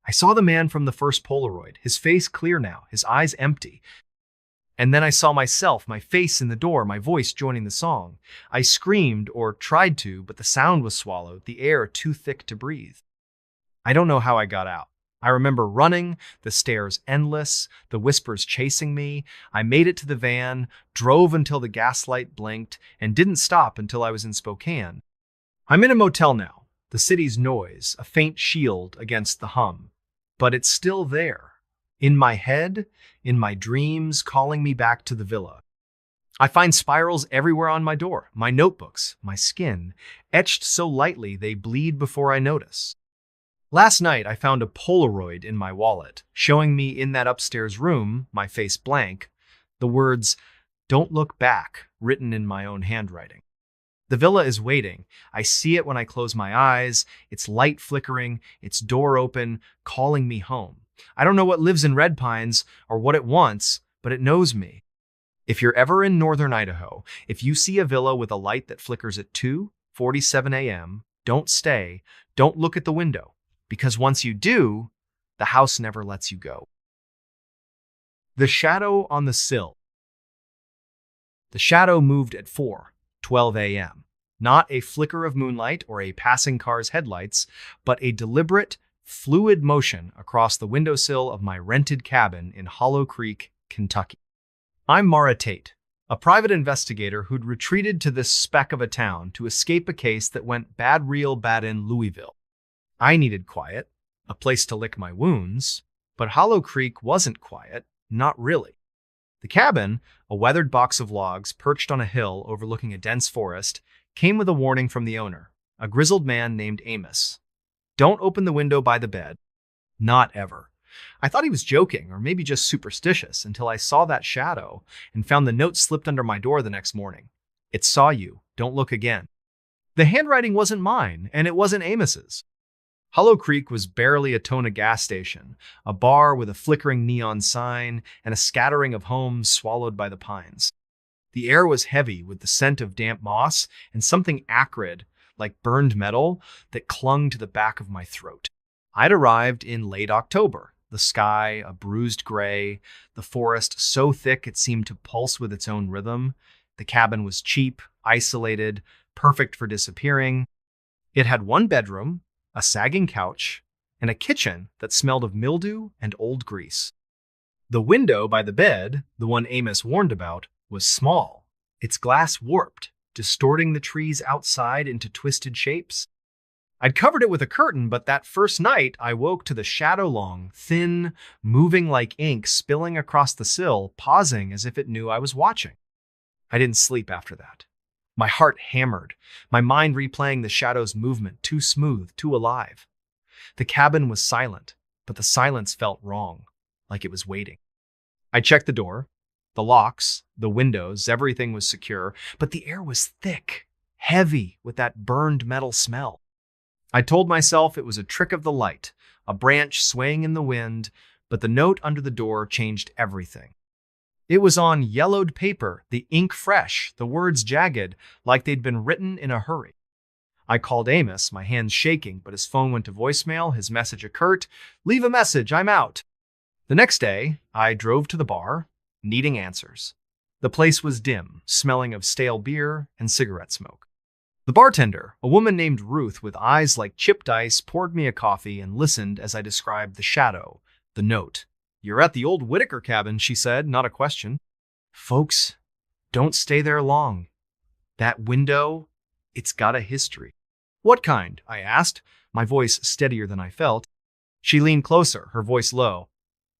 I saw the man from the first Polaroid, his face clear now, his eyes empty. And then I saw myself, my face in the door, my voice joining the song. I screamed, or tried to, but the sound was swallowed, the air too thick to breathe. I don't know how I got out. I remember running, the stairs endless, the whispers chasing me. I made it to the van, drove until the gaslight blinked, and didn't stop until I was in Spokane. I'm in a motel now, the city's noise, a faint shield against the hum. But it's still there, in my head, in my dreams, calling me back to the villa. I find spirals everywhere on my door, my notebooks, my skin, etched so lightly they bleed before I notice. Last night, I found a Polaroid in my wallet, showing me in that upstairs room, my face blank, the words, "Don't look back," written in my own handwriting. The villa is waiting. I see it when I close my eyes, its light flickering, its door open, calling me home. I don't know what lives in Red Pines or what it wants, but it knows me. If you're ever in northern Idaho, if you see a villa with a light that flickers at 2:47 a.m., don't stay, don't look at the window, because once you do, the house never lets you go. The shadow on the sill. The shadow moved at 4:12 a.m. Not a flicker of moonlight or a passing car's headlights, but a deliberate, fluid motion across the windowsill of my rented cabin in Hollow Creek, Kentucky. I'm Mara Tate, a private investigator who'd retreated to this speck of a town to escape a case that went bad real bad in Louisville. I needed quiet, a place to lick my wounds, but Hollow Creek wasn't quiet, not really. The cabin, a weathered box of logs perched on a hill overlooking a dense forest, came with a warning from the owner, a grizzled man named Amos. Don't open the window by the bed. Not ever. I thought he was joking, or maybe just superstitious, until I saw that shadow and found the note slipped under my door the next morning. It saw you. Don't look again. The handwriting wasn't mine, and it wasn't Amos's. Hollow Creek was barely a Tona gas station, a bar with a flickering neon sign, and a scattering of homes swallowed by the pines. The air was heavy with the scent of damp moss and something acrid, like burned metal, that clung to the back of my throat. I'd arrived in late October, the sky a bruised gray, the forest so thick it seemed to pulse with its own rhythm. The cabin was cheap, isolated, perfect for disappearing. It had one bedroom, a sagging couch, and a kitchen that smelled of mildew and old grease. The window by the bed, the one Amos warned about, was small, its glass warped, distorting the trees outside into twisted shapes. I'd covered it with a curtain, but that first night I woke to the shadow-long, thin, moving like ink spilling across the sill, pausing as if it knew I was watching. I didn't sleep after that. My heart hammered, my mind replaying the shadow's movement, too smooth, too alive. The cabin was silent, but the silence felt wrong, like it was waiting. I checked the door, the locks, the windows, everything was secure, but the air was thick, heavy with that burned metal smell. I told myself it was a trick of the light, a branch swaying in the wind, but the note under the door changed everything. It was on yellowed paper, the ink fresh, the words jagged, like they'd been written in a hurry. I called Amos, my hands shaking, but his phone went to voicemail, his message a curt, "Leave a message, I'm out." The next day, I drove to the bar, needing answers. The place was dim, smelling of stale beer and cigarette smoke. The bartender, a woman named Ruth with eyes like chipped ice, poured me a coffee and listened as I described the shadow, the note. "You're at the old Whitaker cabin," she said, not a question. "Folks, don't stay there long. That window, it's got a history." "What kind?" I asked, my voice steadier than I felt. She leaned closer, her voice low.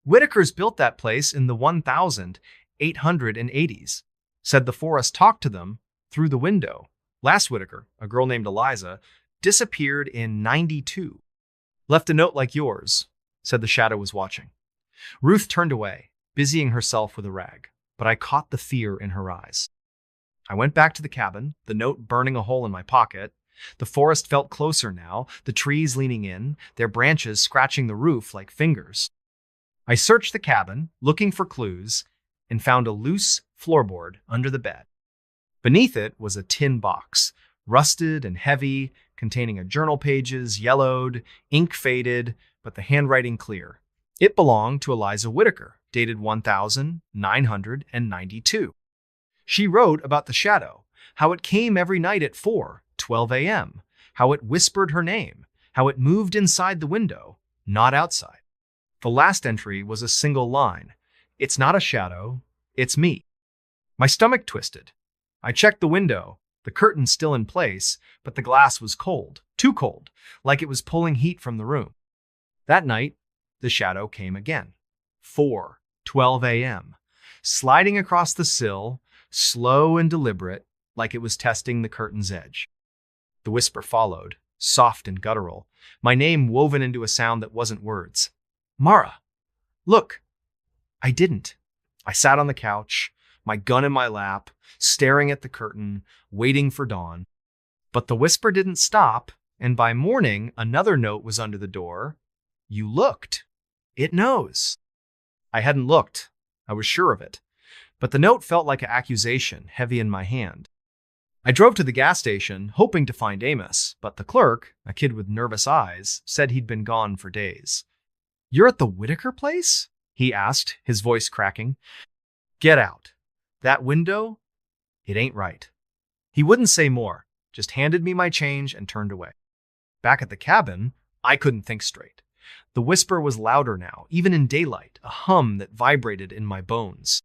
"Whitakers built that place in the 1880s. Said the forest talked to them through the window. Last Whitaker, a girl named Eliza, disappeared in 92. Left a note like yours," said the shadow was watching. Ruth turned away, busying herself with a rag, but I caught the fear in her eyes. I went back to the cabin, the note burning a hole in my pocket. The forest felt closer now, the trees leaning in, their branches scratching the roof like fingers. I searched the cabin, looking for clues, and found a loose floorboard under the bed. Beneath it was a tin box, rusted and heavy, containing a journal pages, yellowed, ink faded, but the handwriting clear. It belonged to Eliza Whitaker, dated 1992. She wrote about the shadow, how it came every night at 4:12 a.m., how it whispered her name, how it moved inside the window, not outside. The last entry was a single line. It's not a shadow, it's me. My stomach twisted. I checked the window, the curtain still in place, but the glass was cold, too cold, like it was pulling heat from the room. That night, the shadow came again. 4:12 a.m., sliding across the sill, slow and deliberate, like it was testing the curtain's edge. The whisper followed, soft and guttural, my name woven into a sound that wasn't words. Mara, look. I didn't. I sat on the couch, my gun in my lap, staring at the curtain, waiting for dawn. But the whisper didn't stop, and by morning, another note was under the door. You looked. It knows. I hadn't looked. I was sure of it. But the note felt like an accusation, heavy in my hand. I drove to the gas station, hoping to find Amos, but the clerk, a kid with nervous eyes, said he'd been gone for days. You're at the Whitaker place? He asked, his voice cracking. Get out. That window? It ain't right. He wouldn't say more, just handed me my change and turned away. Back at the cabin, I couldn't think straight. The whisper was louder now, even in daylight, a hum that vibrated in my bones.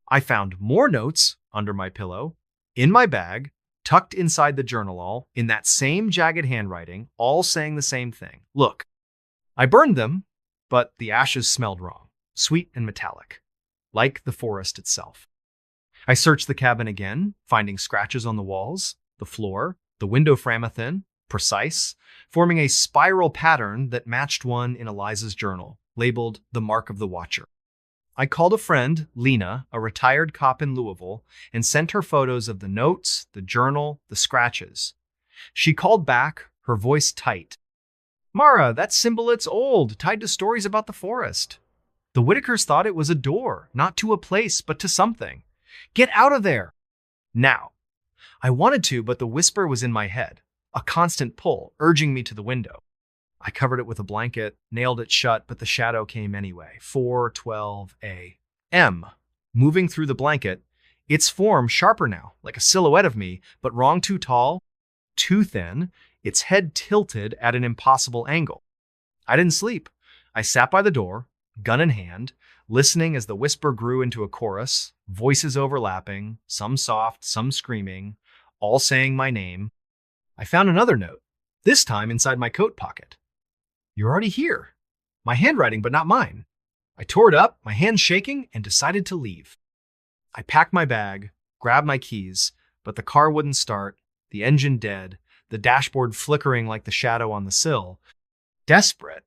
I found more notes under my pillow, in my bag, tucked inside the journal, in that same jagged handwriting, all saying the same thing. Look. I burned them, but the ashes smelled wrong, sweet and metallic, like the forest itself. I searched the cabin again, finding scratches on the walls, the floor, the window frame thin, precise, forming a spiral pattern that matched one in Eliza's journal, labeled The Mark of the Watcher. I called a friend, Lena, a retired cop in Louisville, and sent her photos of the notes, the journal, the scratches. She called back, her voice tight. Mara, that symbol, it's old, tied to stories about the forest. The Whitakers thought it was a door, not to a place, but to something. Get out of there! Now. I wanted to, but the whisper was in my head, a constant pull, urging me to the window. I covered it with a blanket, nailed it shut, but the shadow came anyway. 4:12 a.m. Moving through the blanket, its form sharper now, like a silhouette of me, but wrong too tall, too thin, its head tilted at an impossible angle. I didn't sleep. I sat by the door, gun in hand, listening as the whisper grew into a chorus, voices overlapping, some soft, some screaming, all saying my name. I found another note, this time inside my coat pocket. You're already here. My handwriting, but not mine. I tore it up, my hands shaking, and decided to leave. I packed my bag, grabbed my keys, but the car wouldn't start, the engine dead, the dashboard flickering like the shadow on the sill. Desperate,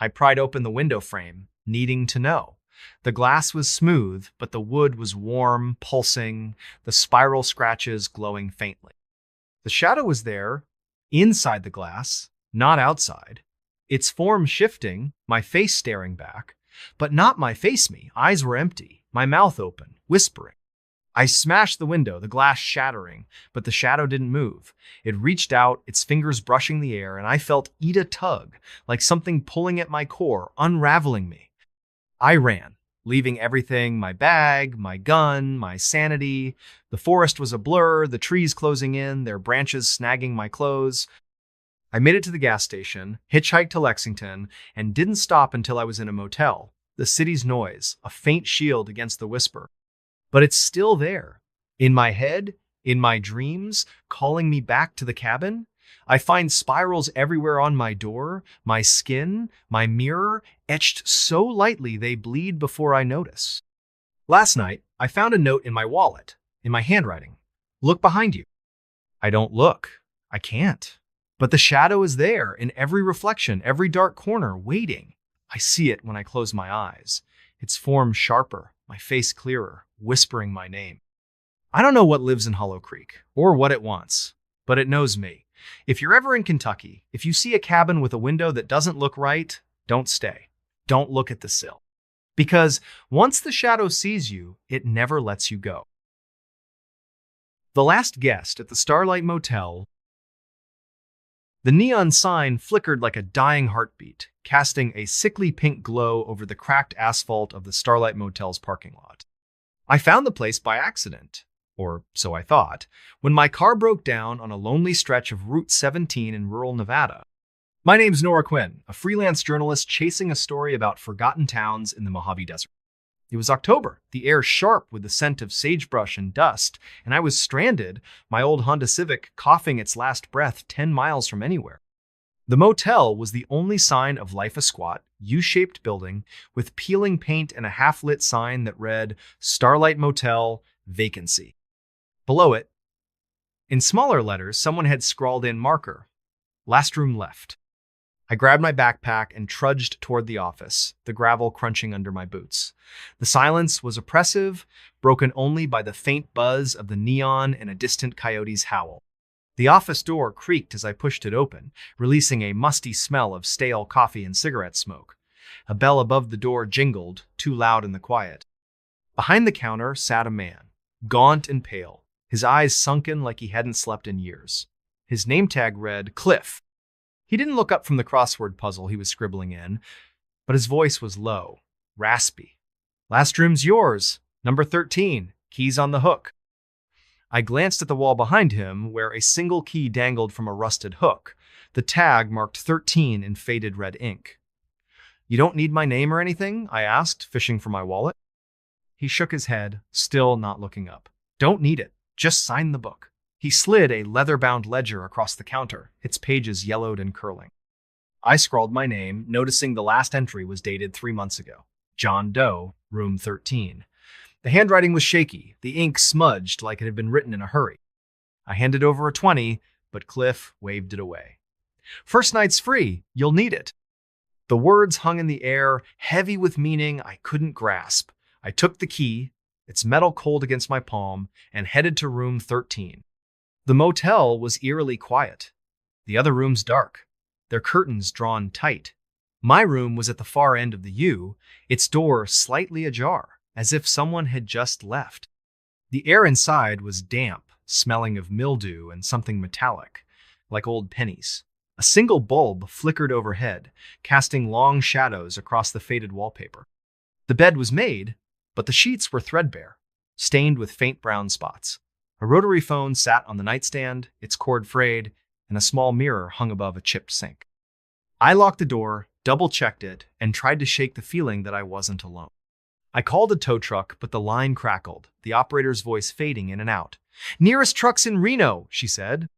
I pried open the window frame, needing to know. The glass was smooth, but the wood was warm, pulsing, the spiral scratches glowing faintly. The shadow was there, inside the glass, not outside. Its form shifting, my face staring back, but not my face me. Eyes were empty, my mouth open, whispering. I smashed the window, the glass shattering, but the shadow didn't move. It reached out, its fingers brushing the air, and I felt Ida tug, like something pulling at my core, unraveling me. I ran, leaving everything, my bag, my gun, my sanity. The forest was a blur, the trees closing in, their branches snagging my clothes. I made it to the gas station, hitchhiked to Lexington, and didn't stop until I was in a motel. The city's noise, a faint shield against the whisper. But it's still there. In my head, in my dreams, calling me back to the cabin. I find spirals everywhere on my door, my skin, my mirror, etched so lightly they bleed before I notice. Last night, I found a note in my wallet, in my handwriting. Look behind you. I don't look. I can't. But the shadow is there, in every reflection, every dark corner, waiting. I see it when I close my eyes. Its form sharper, my face clearer, whispering my name. I don't know what lives in Hollow Creek, or what it wants, but it knows me. If you're ever in Kentucky, if you see a cabin with a window that doesn't look right, don't stay. Don't look at the sill. Because once the shadow sees you, it never lets you go. The last guest at the Starlight Motel The neon sign flickered like a dying heartbeat, casting a sickly pink glow over the cracked asphalt of the Starlight Motel's parking lot. I found the place by accident, or so I thought, when my car broke down on a lonely stretch of Route 17 in rural Nevada. My name's Nora Quinn, a freelance journalist chasing a story about forgotten towns in the Mojave Desert. It was October, the air sharp with the scent of sagebrush and dust, and I was stranded, my old Honda Civic coughing its last breath 10 miles from anywhere. The motel was the only sign of life, a squat, U-shaped building with peeling paint and a half-lit sign that read Starlight Motel, Vacancy. Below it, in smaller letters, someone had scrawled in marker, last room left. I grabbed my backpack and trudged toward the office, the gravel crunching under my boots. The silence was oppressive, broken only by the faint buzz of the neon and a distant coyote's howl. The office door creaked as I pushed it open, releasing a musty smell of stale coffee and cigarette smoke. A bell above the door jingled, too loud in the quiet. Behind the counter sat a man, gaunt and pale, his eyes sunken like he hadn't slept in years. His name tag read Cliff. He didn't look up from the crossword puzzle he was scribbling in, but his voice was low, raspy. Last room's yours, number 13, keys on the hook. I glanced at the wall behind him, where a single key dangled from a rusted hook, the tag marked 13 in faded red ink. You don't need my name or anything? I asked, fishing for my wallet. He shook his head, still not looking up. Don't need it. Just sign the book. He slid a leather-bound ledger across the counter, its pages yellowed and curling. I scrawled my name, noticing the last entry was dated 3 months ago. John Doe, room 13. The handwriting was shaky, the ink smudged like it had been written in a hurry. I handed over a 20, but Cliff waved it away. First night's free, you'll need it. The words hung in the air, heavy with meaning I couldn't grasp. I took the key, its metal cold against my palm, and headed to room 13. The motel was eerily quiet. The other rooms dark, their curtains drawn tight. My room was at the far end of the U, its door slightly ajar, as if someone had just left. The air inside was damp, smelling of mildew and something metallic, like old pennies. A single bulb flickered overhead, casting long shadows across the faded wallpaper. The bed was made, but the sheets were threadbare, stained with faint brown spots. A rotary phone sat on the nightstand, its cord frayed, and a small mirror hung above a chipped sink. I locked the door, double-checked it, and tried to shake the feeling that I wasn't alone. I called a tow truck, but the line crackled, the operator's voice fading in and out. Nearest truck's in Reno, she said.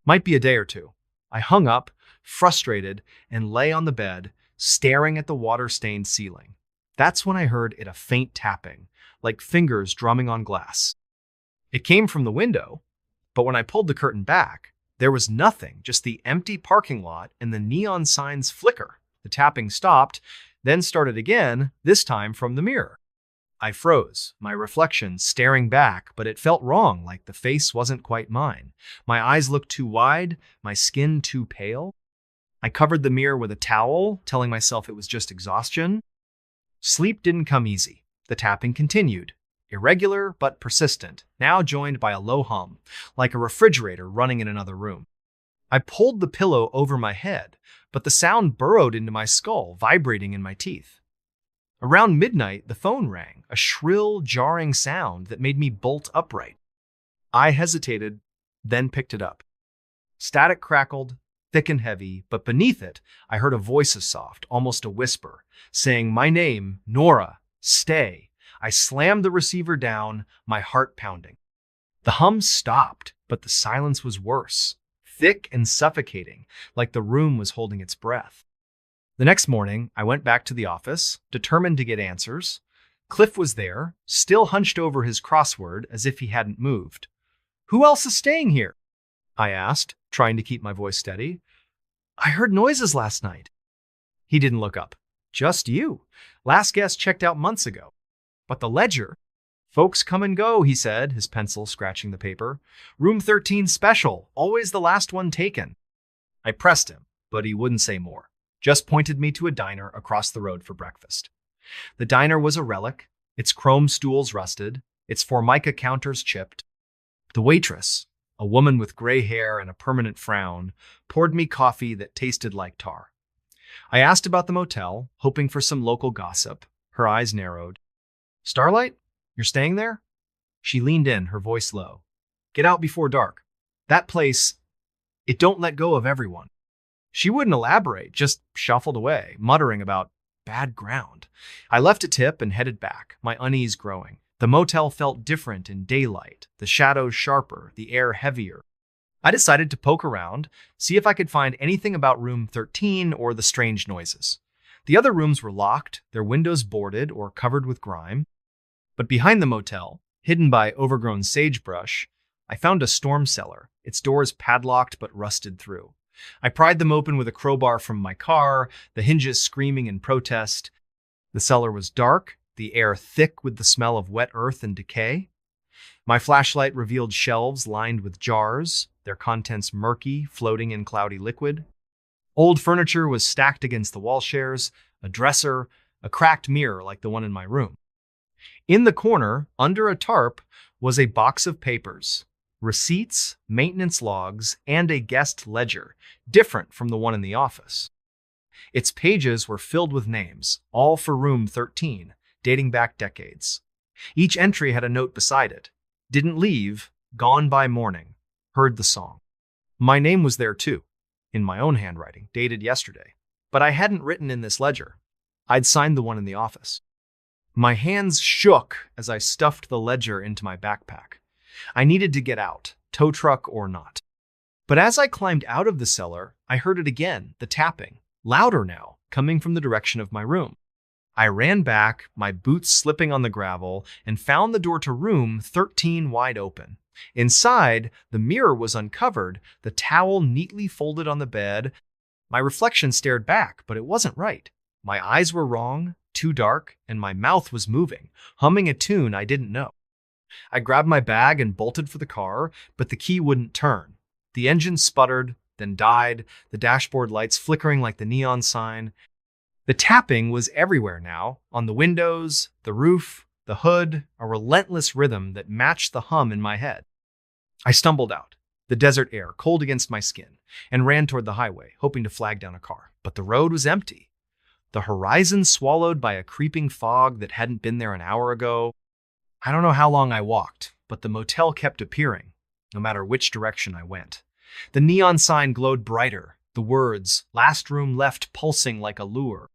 Might be a day or two. I hung up, frustrated, and lay on the bed, staring at the water-stained ceiling. That's when I heard a faint tapping, like fingers drumming on glass. It came from the window, but when I pulled the curtain back, there was nothing, just the empty parking lot and the neon signs flicker. The tapping stopped, then started again, this time from the mirror. I froze, my reflection staring back, but it felt wrong, like the face wasn't quite mine. My eyes looked too wide, my skin too pale. I covered the mirror with a towel, telling myself it was just exhaustion. Sleep didn't come easy. The tapping continued. Irregular but persistent, now joined by a low hum, like a refrigerator running in another room. I pulled the pillow over my head, but the sound burrowed into my skull, vibrating in my teeth. Around midnight, the phone rang, a shrill, jarring sound that made me bolt upright. I hesitated, then picked it up. Static crackled, thick and heavy, but beneath it, I heard a voice as soft, almost a whisper, saying my name, Nora, stay. I slammed the receiver down, my heart pounding. The hum stopped, but the silence was worse, thick and suffocating, like the room was holding its breath. The next morning, I went back to the office, determined to get answers. Cliff was there, still hunched over his crossword as if he hadn't moved. Who else is staying here? I asked, trying to keep my voice steady. I heard noises last night. He didn't look up. Just you. Last guest checked out months ago. But the ledger? Folks come and go, he said, his pencil scratching the paper. Room 13 special, always the last one taken. I pressed him, but he wouldn't say more, just pointed me to a diner across the road for breakfast. The diner was a relic, its chrome stools rusted, its formica counters chipped. The waitress, A woman with gray hair and a permanent frown poured me coffee that tasted like tar. I asked about the motel, hoping for some local gossip. Her eyes narrowed. "Starlight? You're staying there?" She leaned in, her voice low. "Get out before dark. That place, it don't let go of everyone." She wouldn't elaborate, just shuffled away, muttering about bad ground. I left a tip and headed back, my unease growing. The motel felt different in daylight, the shadows sharper, the air heavier. I decided to poke around, see if I could find anything about room 13 or the strange noises. The other rooms were locked, their windows boarded or covered with grime. But behind the motel, hidden by overgrown sagebrush, I found a storm cellar, its doors padlocked but rusted through. I pried them open with a crowbar from my car, the hinges screaming in protest. The cellar was dark, the air thick with the smell of wet earth and decay. My flashlight revealed shelves lined with jars, their contents murky, floating in cloudy liquid. Old furniture was stacked against the wall shares, a dresser, a cracked mirror like the one in my room. In the corner, under a tarp, was a box of papers, receipts, maintenance logs, and a guest ledger, different from the one in the office. Its pages were filled with names, all for room 13, dating back decades. Each entry had a note beside it. Didn't leave, gone by morning, heard the song. My name was there too, in my own handwriting, dated yesterday. But I hadn't written in this ledger. I'd signed the one in the office. My hands shook as I stuffed the ledger into my backpack. I needed to get out, tow truck or not. But as I climbed out of the cellar, I heard it again, the tapping, louder now, coming from the direction of my room. I ran back, my boots slipping on the gravel, and found the door to room 13 wide open. Inside, the mirror was uncovered, the towel neatly folded on the bed. My reflection stared back, but it wasn't right. My eyes were wrong, too dark, and my mouth was moving, humming a tune I didn't know. I grabbed my bag and bolted for the car, but the key wouldn't turn. The engine sputtered, then died, the dashboard lights flickering like the neon sign. The tapping was everywhere now, on the windows, the roof, the hood, a relentless rhythm that matched the hum in my head. I stumbled out, the desert air cold against my skin, and ran toward the highway, hoping to flag down a car. But the road was empty. The horizon swallowed by a creeping fog that hadn't been there an hour ago. I don't know how long I walked, but the motel kept appearing, no matter which direction I went. The neon sign glowed brighter, the words, "Last room left," pulsing like a lure.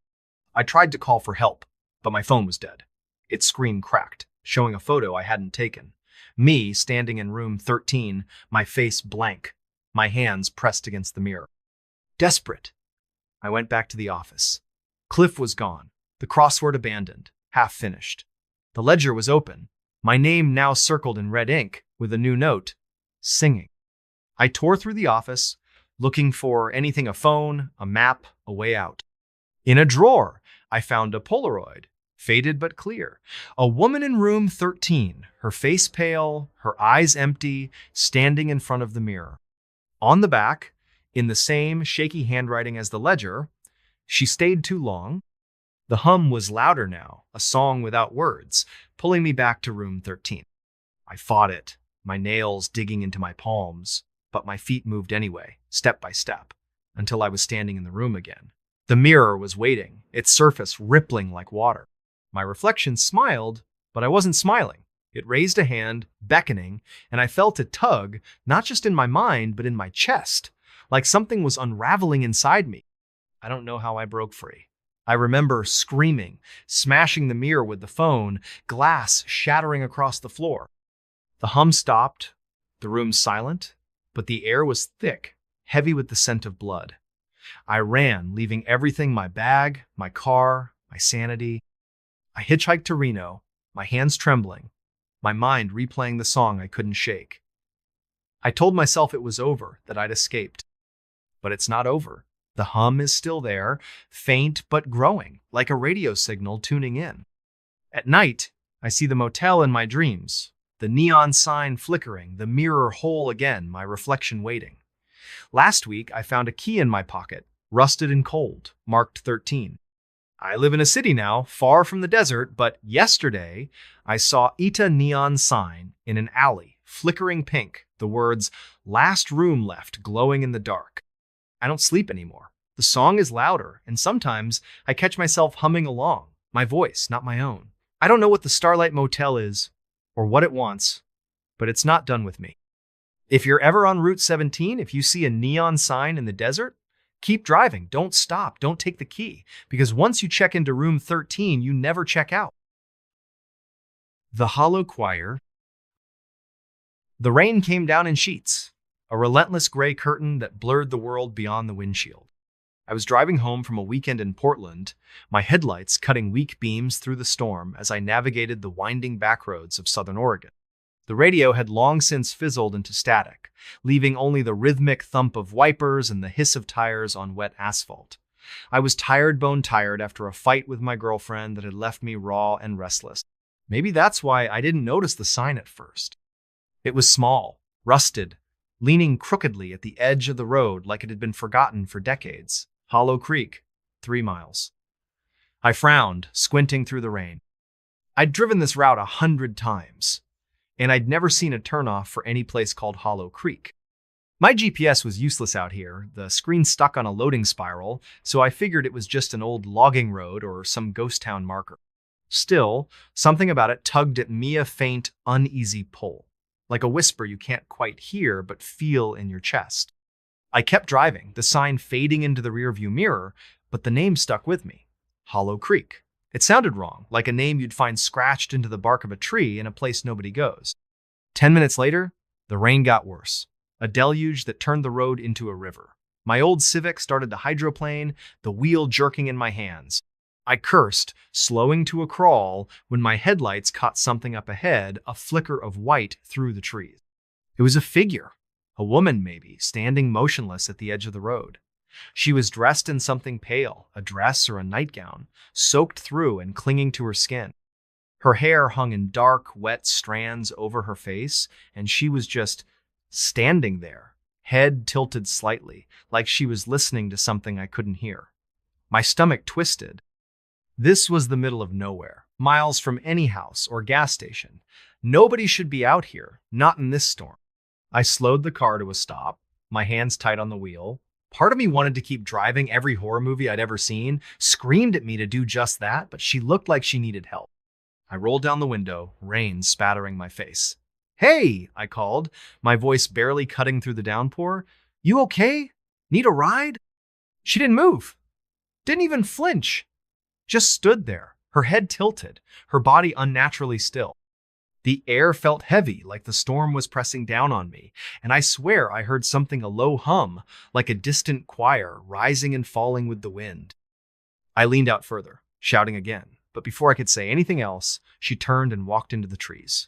I tried to call for help, but my phone was dead. Its screen cracked, showing a photo I hadn't taken. Me standing in room 13, my face blank, my hands pressed against the mirror. Desperate, I went back to the office. Cliff was gone, the crossword abandoned, half finished. The ledger was open, my name now circled in red ink with a new note, singing. I tore through the office, looking for anything, a phone, a map, a way out. In a drawer, I found a Polaroid, faded but clear. A woman in room 13, her face pale, her eyes empty, standing in front of the mirror. On the back, in the same shaky handwriting as the ledger, "She stayed too long." The hum was louder now, a song without words, pulling me back to room 13. I fought it, my nails digging into my palms, but my feet moved anyway, step by step, until I was standing in the room again. The mirror was waiting, its surface rippling like water. My reflection smiled, but I wasn't smiling. It raised a hand, beckoning, and I felt a tug, not just in my mind, but in my chest, like something was unraveling inside me. I don't know how I broke free. I remember screaming, smashing the mirror with the phone, glass shattering across the floor. The hum stopped, the room silent, but the air was thick, heavy with the scent of blood. I ran, leaving everything, my bag, my car, my sanity. I hitchhiked to Reno, my hands trembling, my mind replaying the song I couldn't shake. I told myself it was over, that I'd escaped. But it's not over. The hum is still there, faint but growing, like a radio signal tuning in. At night, I see the motel in my dreams, the neon sign flickering, the mirror whole again, my reflection waiting. Last week, I found a key in my pocket, rusted and cold, marked 13. I live in a city now, far from the desert, but yesterday, I saw Ita neon sign in an alley, flickering pink, The words, "last room left," glowing in the dark. I don't sleep anymore. The song is louder, and sometimes I catch myself humming along, my voice, not my own. I don't know what the Starlight Motel is, or what it wants, but it's not done with me. If you're ever on Route 17, if you see a neon sign in the desert, keep driving. Don't stop. Don't take the key, because once you check into room 13, you never check out. The Hollow Choir. The rain came down in sheets, a relentless gray curtain that blurred the world beyond the windshield. I was driving home from a weekend in Portland, my headlights cutting weak beams through the storm as I navigated the winding backroads of Southern Oregon. The radio had long since fizzled into static, leaving only the rhythmic thump of wipers and the hiss of tires on wet asphalt. I was tired, bone tired after a fight with my girlfriend that had left me raw and restless. Maybe that's why I didn't notice the sign at first. It was small, rusted, leaning crookedly at the edge of the road like it had been forgotten for decades. Hollow Creek, 3 miles. I frowned, squinting through the rain. I'd driven this route 100 times, and I'd never seen a turnoff for any place called Hollow Creek. My GPS was useless out here, the screen stuck on a loading spiral, so I figured it was just an old logging road or some ghost town marker. Still, something about it tugged at me, a faint, uneasy pull, like a whisper you can't quite hear but feel in your chest. I kept driving, the sign fading into the rearview mirror, but the name stuck with me. Hollow Creek. It sounded wrong, like a name you'd find scratched into the bark of a tree in a place nobody goes. 10 minutes later, the rain got worse. A deluge that turned the road into a river. My old Civic started to hydroplane, the wheel jerking in my hands. I cursed, slowing to a crawl, when my headlights caught something up ahead, a flicker of white through the trees. It was a figure. A woman, maybe, standing motionless at the edge of the road. She was dressed in something pale, a dress or a nightgown, soaked through and clinging to her skin. Her hair hung in dark, wet strands over her face, and she was just standing there, head tilted slightly, like she was listening to something I couldn't hear. My stomach twisted. This was the middle of nowhere, miles from any house or gas station. Nobody should be out here, not in this storm. I slowed the car to a stop, my hands tight on the wheel. Part of me wanted to keep driving every horror movie I'd ever seen, screamed at me to do just that, but she looked like she needed help. I rolled down the window, rain spattering my face. "Hey," I called, my voice barely cutting through the downpour. "You okay? Need a ride?" She didn't move. Didn't even flinch. Just stood there, her head tilted, her body unnaturally still. The air felt heavy, like the storm was pressing down on me, and I swear I heard something, a low hum, like a distant choir, rising and falling with the wind. I leaned out further, shouting again, but before I could say anything else, she turned and walked into the trees.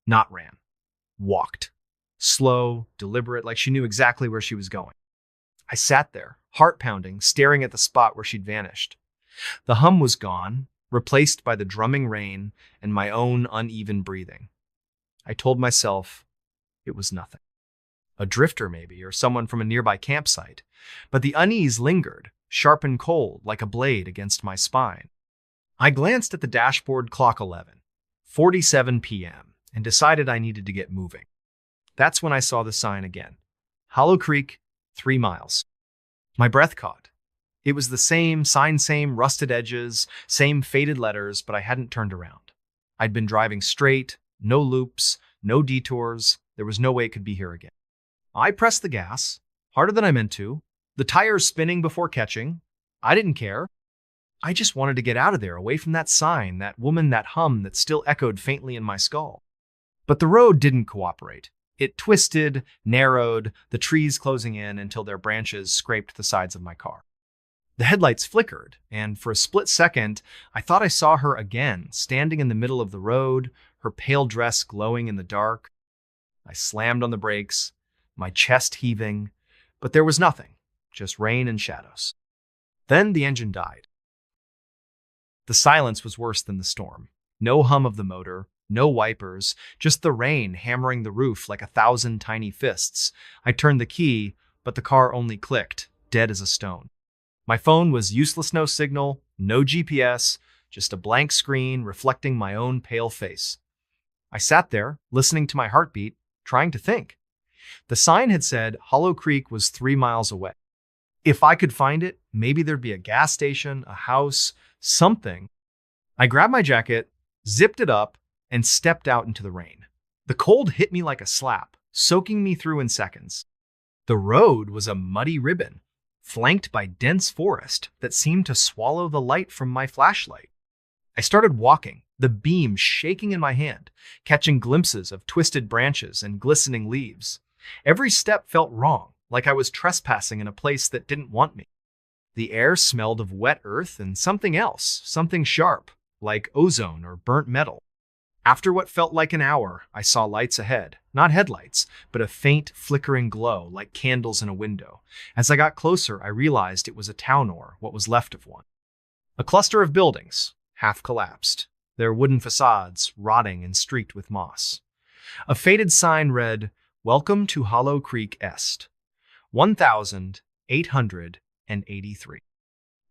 Not ran. Walked. Slow, deliberate, like she knew exactly where she was going. I sat there, heart pounding, staring at the spot where she'd vanished. The hum was gone, replaced by the drumming rain and my own uneven breathing. I told myself it was nothing. A drifter maybe, or someone from a nearby campsite. But the unease lingered, sharp and cold, like a blade against my spine. I glanced at the dashboard clock, 11:47 p.m., and decided I needed to get moving. That's when I saw the sign again. Hollow Creek, 3 miles. My breath caught. It was the same sign, same rusted edges, same faded letters, but I hadn't turned around. I'd been driving straight, no loops, no detours. There was no way it could be here again. I pressed the gas, harder than I meant to, the tires spinning before catching. I didn't care. I just wanted to get out of there, away from that sign, that woman, that hum that still echoed faintly in my skull. But the road didn't cooperate. It twisted, narrowed, the trees closing in until their branches scraped the sides of my car. The headlights flickered, and for a split second, I thought I saw her again, standing in the middle of the road, her pale dress glowing in the dark. I slammed on the brakes, my chest heaving, but there was nothing, just rain and shadows. Then the engine died. The silence was worse than the storm. No hum of the motor, no wipers, just the rain hammering the roof like 1,000 tiny fists. I turned the key, but the car only clicked, dead as a stone. My phone was useless, no signal, no GPS, just a blank screen reflecting my own pale face. I sat there, listening to my heartbeat, trying to think. The sign had said Hollow Creek was 3 miles away. If I could find it, maybe there'd be a gas station, a house, something. I grabbed my jacket, zipped it up, and stepped out into the rain. The cold hit me like a slap, soaking me through in seconds. The road was a muddy ribbon, flanked by dense forest that seemed to swallow the light from my flashlight. I started walking, the beam shaking in my hand, catching glimpses of twisted branches and glistening leaves. Every step felt wrong, like I was trespassing in a place that didn't want me. The air smelled of wet earth and something else, something sharp, like ozone or burnt metal. After what felt like an hour, I saw lights ahead. Not headlights, but a faint, flickering glow like candles in a window. As I got closer, I realized it was a town or what was left of one. A cluster of buildings, half collapsed, their wooden facades rotting and streaked with moss. A faded sign read, "Welcome to Hollow Creek Est, 1883."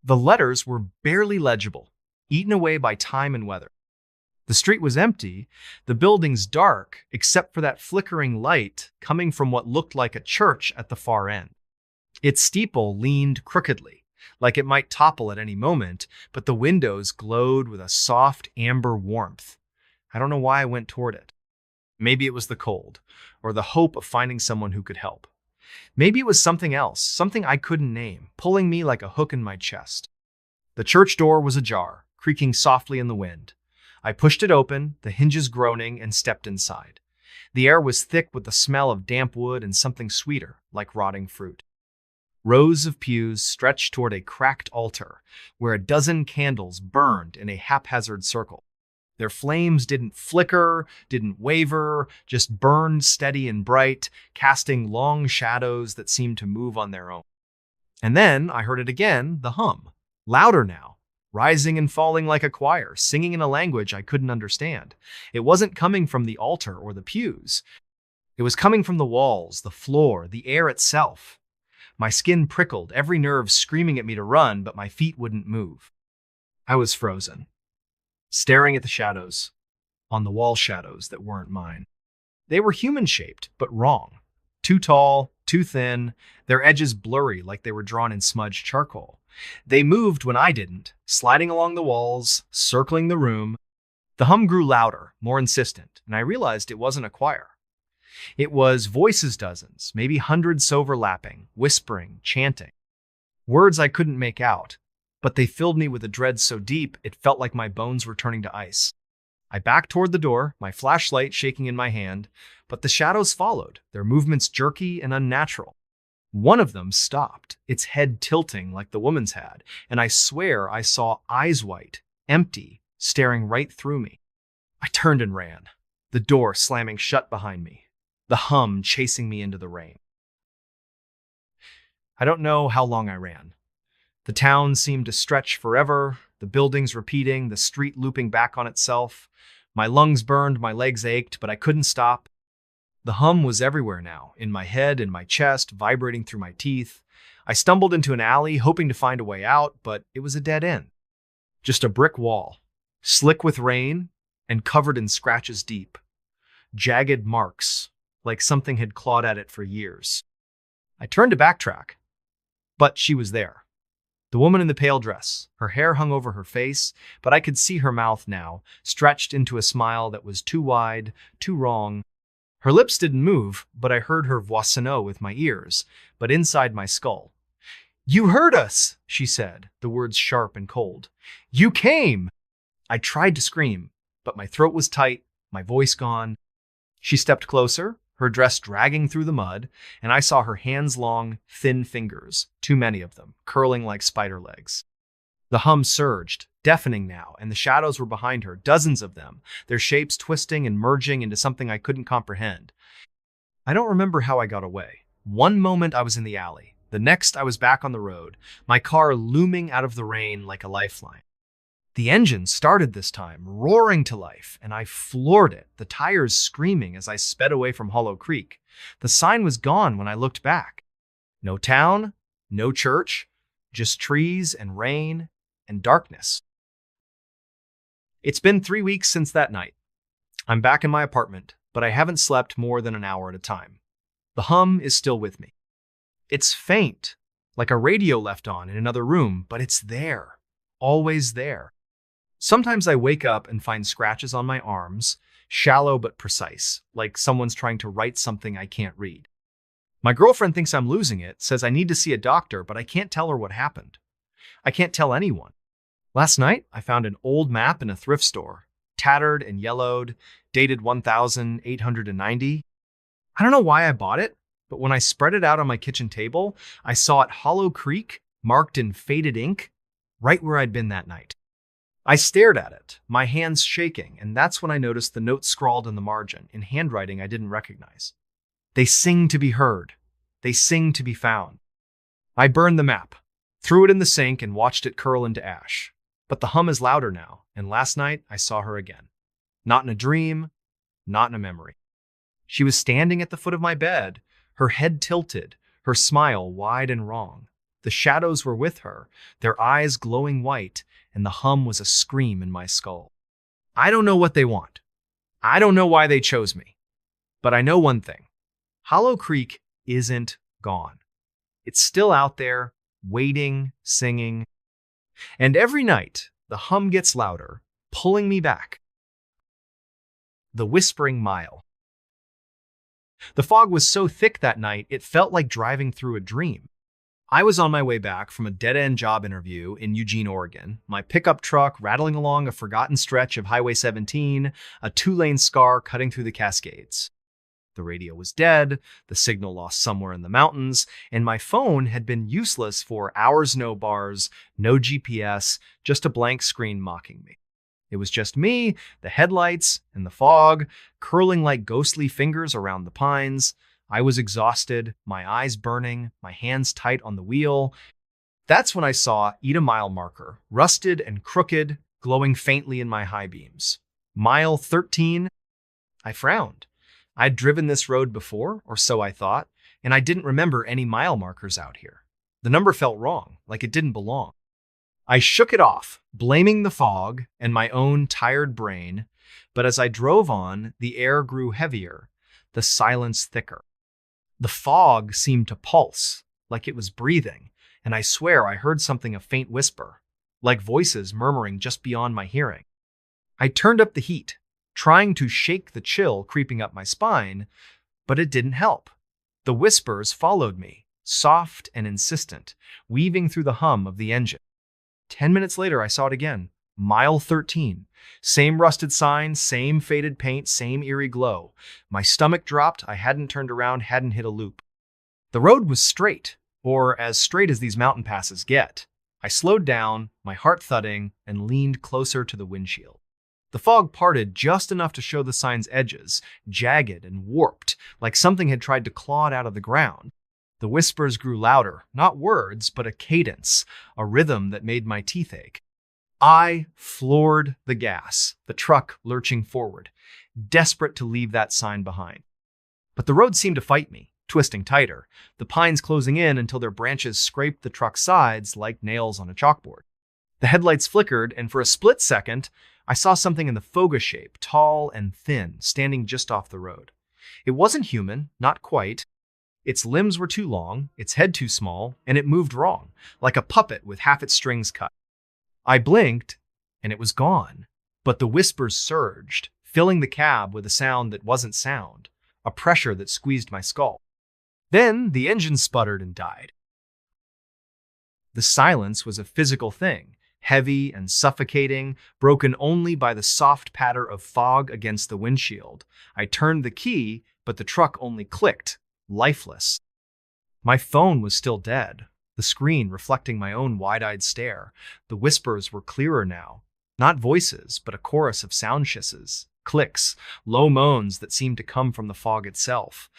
The letters were barely legible, eaten away by time and weather. The street was empty, the buildings dark, except for that flickering light coming from what looked like a church at the far end. Its steeple leaned crookedly, like it might topple at any moment, but the windows glowed with a soft amber warmth. I don't know why I went toward it. Maybe it was the cold, or the hope of finding someone who could help. Maybe it was something else, something I couldn't name, pulling me like a hook in my chest. The church door was ajar, creaking softly in the wind. I pushed it open, the hinges groaning, and stepped inside. The air was thick with the smell of damp wood and something sweeter, like rotting fruit. Rows of pews stretched toward a cracked altar, where a dozen candles burned in a haphazard circle. Their flames didn't flicker, didn't waver, just burned steady and bright, casting long shadows that seemed to move on their own. And then I heard it again, the hum, louder now, rising and falling like a choir, singing in a language I couldn't understand. It wasn't coming from the altar or the pews. It was coming from the walls, the floor, the air itself. My skin prickled, every nerve screaming at me to run, but my feet wouldn't move. I was frozen, staring at the shadows, on the wall shadows that weren't mine. They were human-shaped, but wrong. Too tall, too thin, their edges blurry like they were drawn in smudged charcoal. They moved when I didn't, sliding along the walls, circling the room. The hum grew louder, more insistent, and I realized it wasn't a choir. It was voices dozens, maybe hundreds overlapping, whispering, chanting. Words I couldn't make out, but they filled me with a dread so deep it felt like my bones were turning to ice. I backed toward the door, my flashlight shaking in my hand, but the shadows followed, their movements jerky and unnatural. One of them stopped, its head tilting like the woman's had, and I swear I saw eyes white, empty, staring right through me. I turned and ran, the door slamming shut behind me, the hum chasing me into the rain. I don't know how long I ran. The town seemed to stretch forever, the buildings repeating, the street looping back on itself. My lungs burned, my legs ached, but I couldn't stop. The hum was everywhere now, in my head, in my chest, vibrating through my teeth. I stumbled into an alley, hoping to find a way out, but it was a dead end. Just a brick wall, slick with rain and covered in scratches deep. Jagged marks, like something had clawed at it for years. I turned to backtrack, but she was there. The woman in the pale dress. Her hair hung over her face, but I could see her mouth now, stretched into a smile that was too wide, too wrong. Her lips didn't move, but I heard her voix sonneau with my ears, but inside my skull. "You heard us," she said, the words sharp and cold. "You came!" I tried to scream, but my throat was tight, my voice gone. She stepped closer, her dress dragging through the mud, and I saw her hands-long, thin fingers, too many of them, curling like spider legs. The hum surged, deafening now, and the shadows were behind her, dozens of them, their shapes twisting and merging into something I couldn't comprehend. I don't remember how I got away. One moment I was in the alley, the next I was back on the road, my car looming out of the rain like a lifeline. The engine started this time, roaring to life, and I floored it, the tires screaming as I sped away from Hollow Creek. The sign was gone when I looked back. No town, no church, just trees and rain and darkness. It's been 3 weeks since that night. I'm back in my apartment, but I haven't slept more than an hour at a time. The hum is still with me. It's faint, like a radio left on in another room, but it's there, always there. Sometimes I wake up and find scratches on my arms, shallow but precise, like someone's trying to write something I can't read. My girlfriend thinks I'm losing it, says I need to see a doctor, but I can't tell her what happened. I can't tell anyone. Last night, I found an old map in a thrift store, tattered and yellowed, dated 1890. I don't know why I bought it, but when I spread it out on my kitchen table, I saw it Hollow Creek, marked in faded ink, right where I'd been that night. I stared at it, my hands shaking, and that's when I noticed the note scrawled in the margin, in handwriting I didn't recognize. They sing to be heard. They sing to be found. I burned the map, threw it in the sink, and watched it curl into ash. But the hum is louder now, and last night I saw her again. Not in a dream, not in a memory. She was standing at the foot of my bed, her head tilted, her smile wide and wrong. The shadows were with her, their eyes glowing white, and the hum was a scream in my skull. I don't know what they want. I don't know why they chose me. But I know one thing. Hollow Creek isn't gone. It's still out there, waiting, singing. And every night, the hum gets louder, pulling me back. The Whispering Mile. The fog was so thick that night, it felt like driving through a dream. I was on my way back from a dead-end job interview in Eugene, Oregon, my pickup truck rattling along a forgotten stretch of Highway 17, a two-lane scar cutting through the Cascades. The radio was dead, the signal lost somewhere in the mountains, and my phone had been useless for hours, no bars, no GPS, just a blank screen mocking me. It was just me, the headlights, and the fog, curling like ghostly fingers around the pines. I was exhausted, my eyes burning, my hands tight on the wheel. That's when I saw Eat a Mile marker, rusted and crooked, glowing faintly in my high beams. Mile 13. I frowned. I'd driven this road before, or so I thought, and I didn't remember any mile markers out here. The number felt wrong, like it didn't belong. I shook it off, blaming the fog and my own tired brain, but as I drove on, the air grew heavier, the silence thicker. The fog seemed to pulse, like it was breathing, and I swear I heard something a faint whisper, like voices murmuring just beyond my hearing. I turned up the heat, trying to shake the chill creeping up my spine, but it didn't help. The whispers followed me, soft and insistent, weaving through the hum of the engine. 10 minutes later, I saw it again. Mile 13. Same rusted sign, same faded paint, same eerie glow. My stomach dropped. I hadn't turned around, hadn't hit a loop. The road was straight, or as straight as these mountain passes get. I slowed down, my heart thudding, and leaned closer to the windshield. The fog parted just enough to show the sign's edges, jagged and warped, like something had tried to claw it out of the ground. The whispers grew louder, not words, but a cadence, a rhythm that made my teeth ache. I floored the gas, the truck lurching forward, desperate to leave that sign behind. But the road seemed to fight me, twisting tighter, the pines closing in until their branches scraped the truck's sides like nails on a chalkboard. The headlights flickered, and for a split second, I saw something in the foga shape, tall and thin, standing just off the road. It wasn't human, not quite. Its limbs were too long, its head too small, and it moved wrong, like a puppet with half its strings cut. I blinked, and it was gone. But the whispers surged, filling the cab with a sound that wasn't sound, a pressure that squeezed my skull. Then the engine sputtered and died. The silence was a physical thing, heavy and suffocating, broken only by the soft patter of fog against the windshield. I turned the key, but the truck only clicked, lifeless. My phone was still dead, the screen reflecting my own wide-eyed stare. The whispers were clearer now, not voices, but a chorus of sound hisses, clicks, low moans that seemed to come from the fog itself.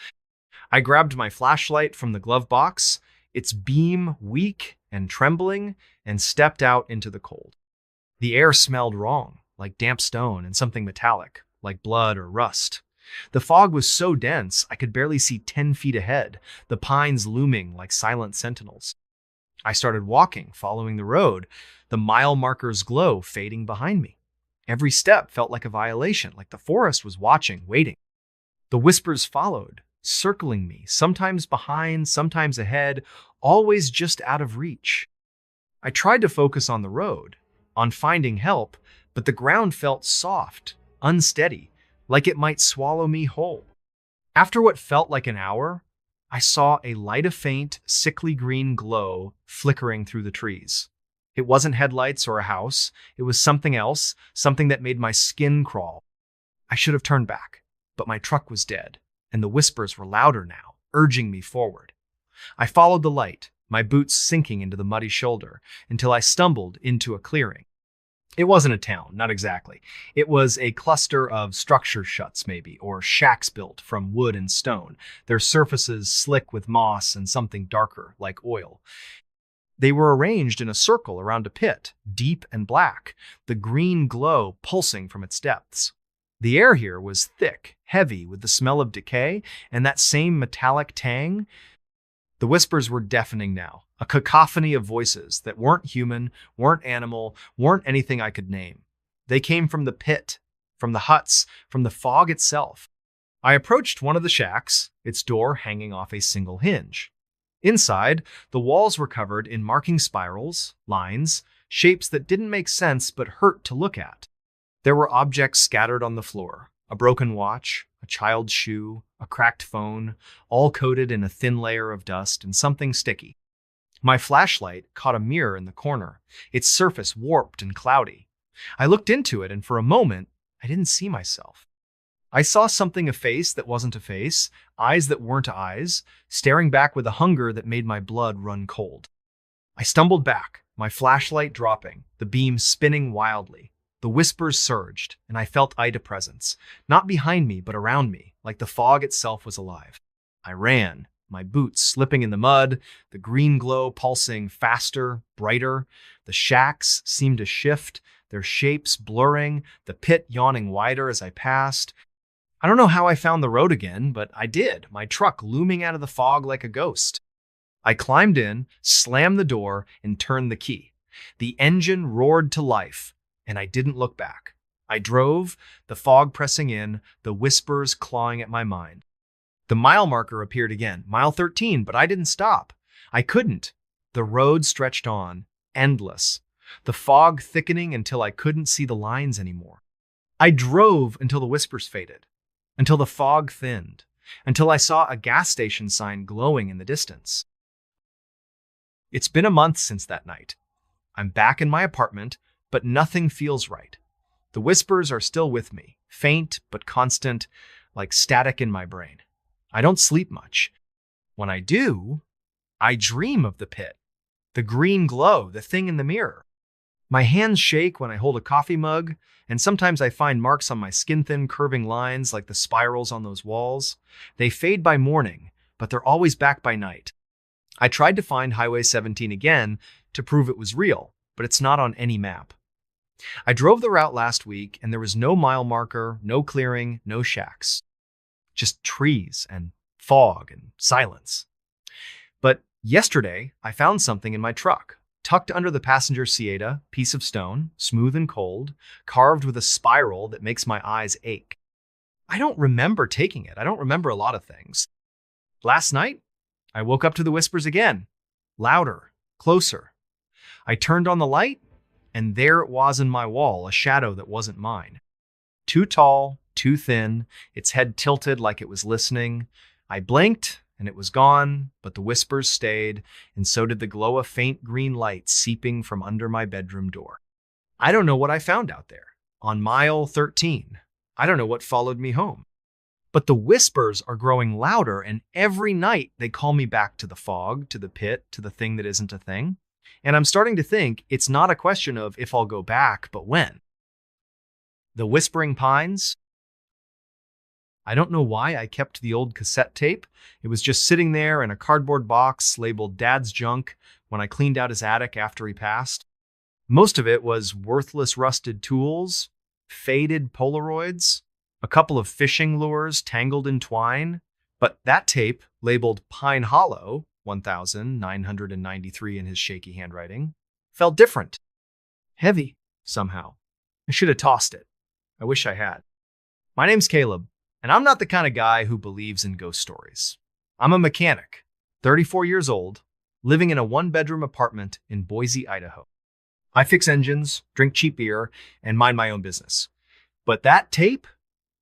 I grabbed my flashlight from the glove box, its beam weak and trembling, and stepped out into the cold. The air smelled wrong, like damp stone and something metallic, like blood or rust. The fog was so dense I could barely see 10 feet ahead, the pines looming like silent sentinels. I started walking, following the road, the mile marker's glow fading behind me. Every step felt like a violation, like the forest was watching, waiting. The whispers followed, circling me, sometimes behind, sometimes ahead, always just out of reach. I tried to focus on the road, on finding help, but the ground felt soft, unsteady, like it might swallow me whole. After what felt like an hour, I saw a light of faint, sickly green glow flickering through the trees. It wasn't headlights or a house. It was something else, something that made my skin crawl. I should have turned back, but my truck was dead, and the whispers were louder now, urging me forward. I followed the light, my boots sinking into the muddy shoulder, until I stumbled into a clearing. It wasn't a town, not exactly. It was a cluster of structure shuts, maybe, or shacks built from wood and stone, their surfaces slick with moss and something darker, like oil. They were arranged in a circle around a pit, deep and black, the green glow pulsing from its depths. The air here was thick, heavy, with the smell of decay and that same metallic tang. The whispers were deafening now, a cacophony of voices that weren't human, weren't animal, weren't anything I could name. They came from the pit, from the huts, from the fog itself. I approached one of the shacks, its door hanging off a single hinge. Inside, the walls were covered in marking spirals, lines, shapes that didn't make sense but hurt to look at. There were objects scattered on the floor, a broken watch, a child's shoe, a cracked phone, all coated in a thin layer of dust and something sticky. My flashlight caught a mirror in the corner, its surface warped and cloudy. I looked into it, and for a moment, I didn't see myself. I saw something, a face that wasn't a face, eyes that weren't eyes, staring back with a hunger that made my blood run cold. I stumbled back, my flashlight dropping, the beam spinning wildly. The whispers surged, and I felt Ida presence, not behind me, but around me, like the fog itself was alive. I ran, my boots slipping in the mud, the green glow pulsing faster, brighter. The shacks seemed to shift, their shapes blurring, the pit yawning wider as I passed. I don't know how I found the road again, but I did, my truck looming out of the fog like a ghost. I climbed in, slammed the door, and turned the key. The engine roared to life, and I didn't look back. I drove, the fog pressing in, the whispers clawing at my mind. The mile marker appeared again, mile 13, but I didn't stop. I couldn't. The road stretched on, endless, the fog thickening until I couldn't see the lines anymore. I drove until the whispers faded, until the fog thinned, until I saw a gas station sign glowing in the distance. It's been a month since that night. I'm back in my apartment, but nothing feels right. The whispers are still with me, faint but constant, like static in my brain. I don't sleep much. When I do, I dream of the pit, the green glow, the thing in the mirror. My hands shake when I hold a coffee mug, and sometimes I find marks on my skin-thin curving lines like the spirals on those walls. They fade by morning, but they're always back by night. I tried to find Highway 17 again to prove it was real, but it's not on any map. I drove the route last week, and there was no mile marker, no clearing, no shacks. Just trees and fog and silence. But yesterday, I found something in my truck, tucked under the passenger seat, a piece of stone, smooth and cold, carved with a spiral that makes my eyes ache. I don't remember taking it. I don't remember a lot of things. Last night, I woke up to the whispers again, louder, closer. I turned on the light, and there it was in my wall, a shadow that wasn't mine. Too tall, too thin, its head tilted like it was listening. I blinked, and it was gone, but the whispers stayed, and so did the glow of faint green light seeping from under my bedroom door. I don't know what I found out there, on mile 13. I don't know what followed me home. But the whispers are growing louder, and every night they call me back to the fog, to the pit, to the thing that isn't a thing. And I'm starting to think it's not a question of if I'll go back, but when. The Whispering Pines. I don't know why I kept the old cassette tape. It was just sitting there in a cardboard box labeled Dad's Junk when I cleaned out his attic after he passed. Most of it was worthless rusted tools, faded Polaroids, a couple of fishing lures tangled in twine. But that tape, labeled Pine Hollow, 1993 in his shaky handwriting, felt different. Heavy, somehow. I should have tossed it. I wish I had. My name's Caleb. And I'm not the kind of guy who believes in ghost stories. I'm a mechanic, 34 years old, living in a one-bedroom apartment in Boise, Idaho. I fix engines, drink cheap beer, and mind my own business. But that tape,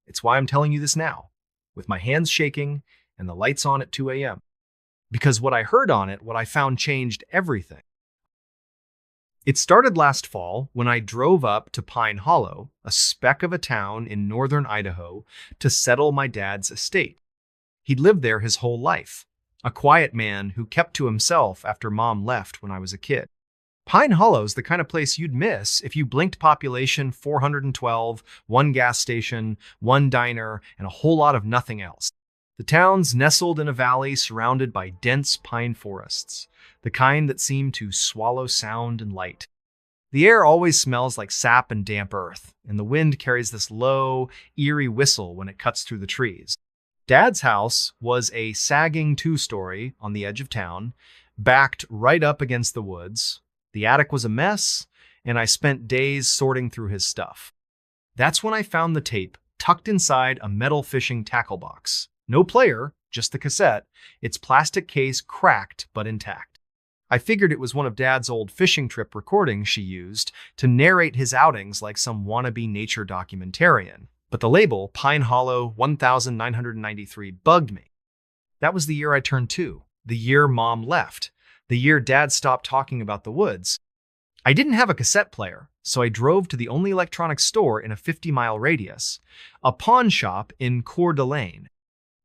it's why I'm telling you this now, with my hands shaking and the lights on at 2 a.m. Because what I heard on it, what I found changed everything. It started last fall when I drove up to Pine Hollow, a speck of a town in northern Idaho, to settle my dad's estate. He'd lived there his whole life, a quiet man who kept to himself after Mom left when I was a kid. Pine Hollow's the kind of place you'd miss if you blinked population 412, one gas station, one diner, and a whole lot of nothing else. The town's nestled in a valley surrounded by dense pine forests, the kind that seem to swallow sound and light. The air always smells like sap and damp earth, and the wind carries this low, eerie whistle when it cuts through the trees. Dad's house was a sagging two-story on the edge of town, backed right up against the woods. The attic was a mess, and I spent days sorting through his stuff. That's when I found the tape tucked inside a metal fishing tackle box. No player, just the cassette, its plastic case cracked but intact. I figured it was one of Dad's old fishing trip recordings she used to narrate his outings like some wannabe nature documentarian. But the label, Pine Hollow 1993, bugged me. That was the year I turned 2, the year Mom left, the year Dad stopped talking about the woods. I didn't have a cassette player, so I drove to the only electronics store in a 50-mile radius, a pawn shop in Coeur d'Alene.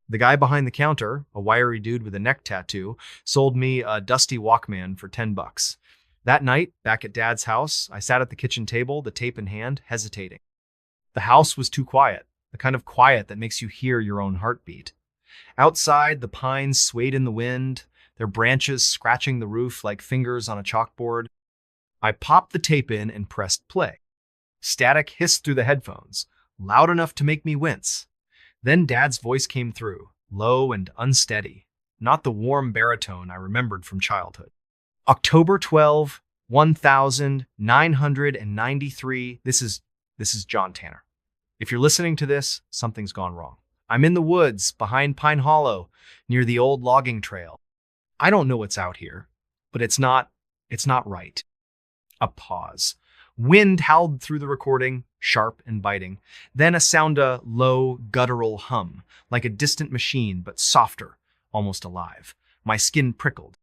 The guy behind the counter, a wiry dude with a neck tattoo, sold me a dusty Walkman for $10. That night, back at Dad's house, I sat at the kitchen table, the tape in hand, hesitating. The house was too quiet, the kind of quiet that makes you hear your own heartbeat. Outside, the pines swayed in the wind, their branches scratching the roof like fingers on a chalkboard. I popped the tape in and pressed play. Static hissed through the headphones, loud enough to make me wince. Then Dad's voice came through, low and unsteady, not the warm baritone I remembered from childhood. October 12, 1993. This is John Tanner. If you're listening to this, something's gone wrong. I'm in the woods behind Pine Hollow, near the old logging trail. I don't know what's out here, but it's not right. A pause. Wind howled through the recording, sharp and biting. Then a low, guttural hum, like a distant machine, but softer, almost alive. My skin prickled.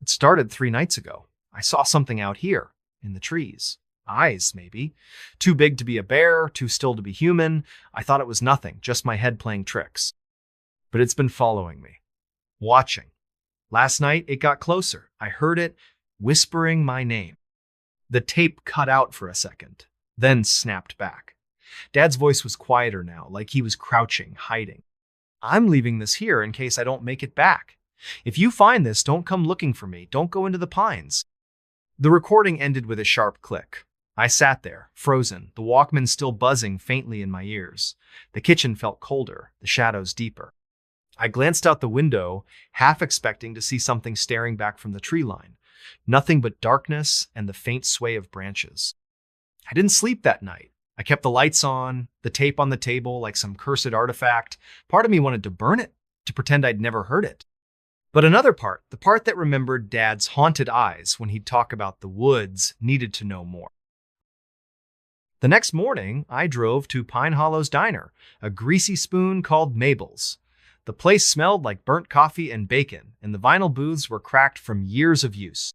It started 3 nights ago. I saw something out here, in the trees. Eyes, maybe. Too big to be a bear, too still to be human. I thought it was nothing, just my head playing tricks. But it's been following me. Watching. Last night, it got closer. I heard it whispering my name. The tape cut out for a second, then snapped back. Dad's voice was quieter now, like he was crouching, hiding. I'm leaving this here in case I don't make it back. If you find this, don't come looking for me. Don't go into the pines. The recording ended with a sharp click. I sat there, frozen, the Walkman still buzzing faintly in my ears. The kitchen felt colder, the shadows deeper. I glanced out the window, half expecting to see something staring back from the tree line. Nothing but darkness and the faint sway of branches. I didn't sleep that night. I kept the lights on, the tape on the table like some cursed artifact. Part of me wanted to burn it, to pretend I'd never heard it. But another part, the part that remembered Dad's haunted eyes when he'd talk about the woods, needed to know more. The next morning, I drove to Pine Hollow's diner, a greasy spoon called Mabel's. The place smelled like burnt coffee and bacon, and the vinyl booths were cracked from years of use.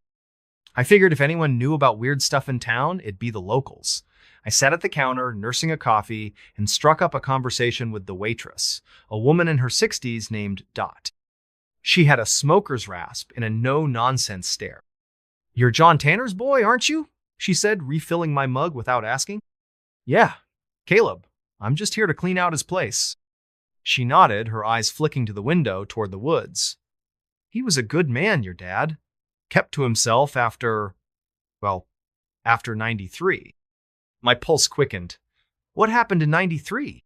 I figured if anyone knew about weird stuff in town, it'd be the locals. I sat at the counter, nursing a coffee, and struck up a conversation with the waitress, a woman in her 60s named Dot. She had a smoker's rasp and a no-nonsense stare. "You're John Tanner's boy, aren't you?" she said, refilling my mug without asking. "Yeah, Caleb. I'm just here to clean out his place." She nodded, her eyes flicking to the window toward the woods. "He was a good man, your dad. Kept to himself after 93. My pulse quickened. What happened in 93?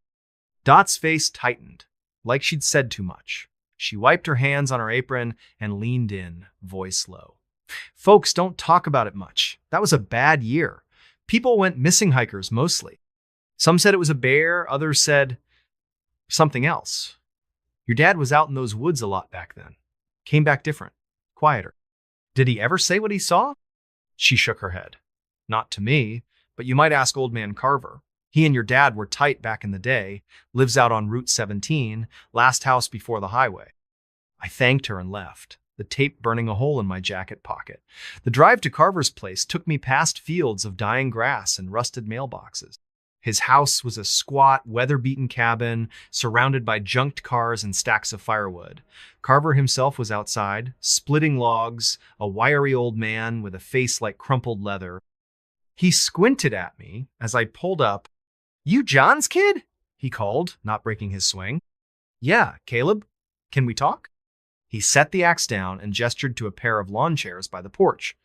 Dot's face tightened, like she'd said too much. She wiped her hands on her apron and leaned in, voice low. "Folks don't talk about it much. That was a bad year. People went missing, hikers mostly. Some said it was a bear, others said..." Something else. Your dad was out in those woods a lot back then. Came back different, quieter. Did he ever say what he saw? She shook her head. Not to me, but you might ask old man Carver. He and your dad were tight back in the day, lives out on Route 17, last house before the highway. I thanked her and left, the tape burning a hole in my jacket pocket. The drive to Carver's place took me past fields of dying grass and rusted mailboxes. His house was a squat, weather-beaten cabin surrounded by junked cars and stacks of firewood. Carver himself was outside, splitting logs, a wiry old man with a face like crumpled leather. He squinted at me as I pulled up. "You John's kid?" he called, not breaking his swing. "Yeah, Caleb. Can we talk?" He set the axe down and gestured to a pair of lawn chairs by the porch.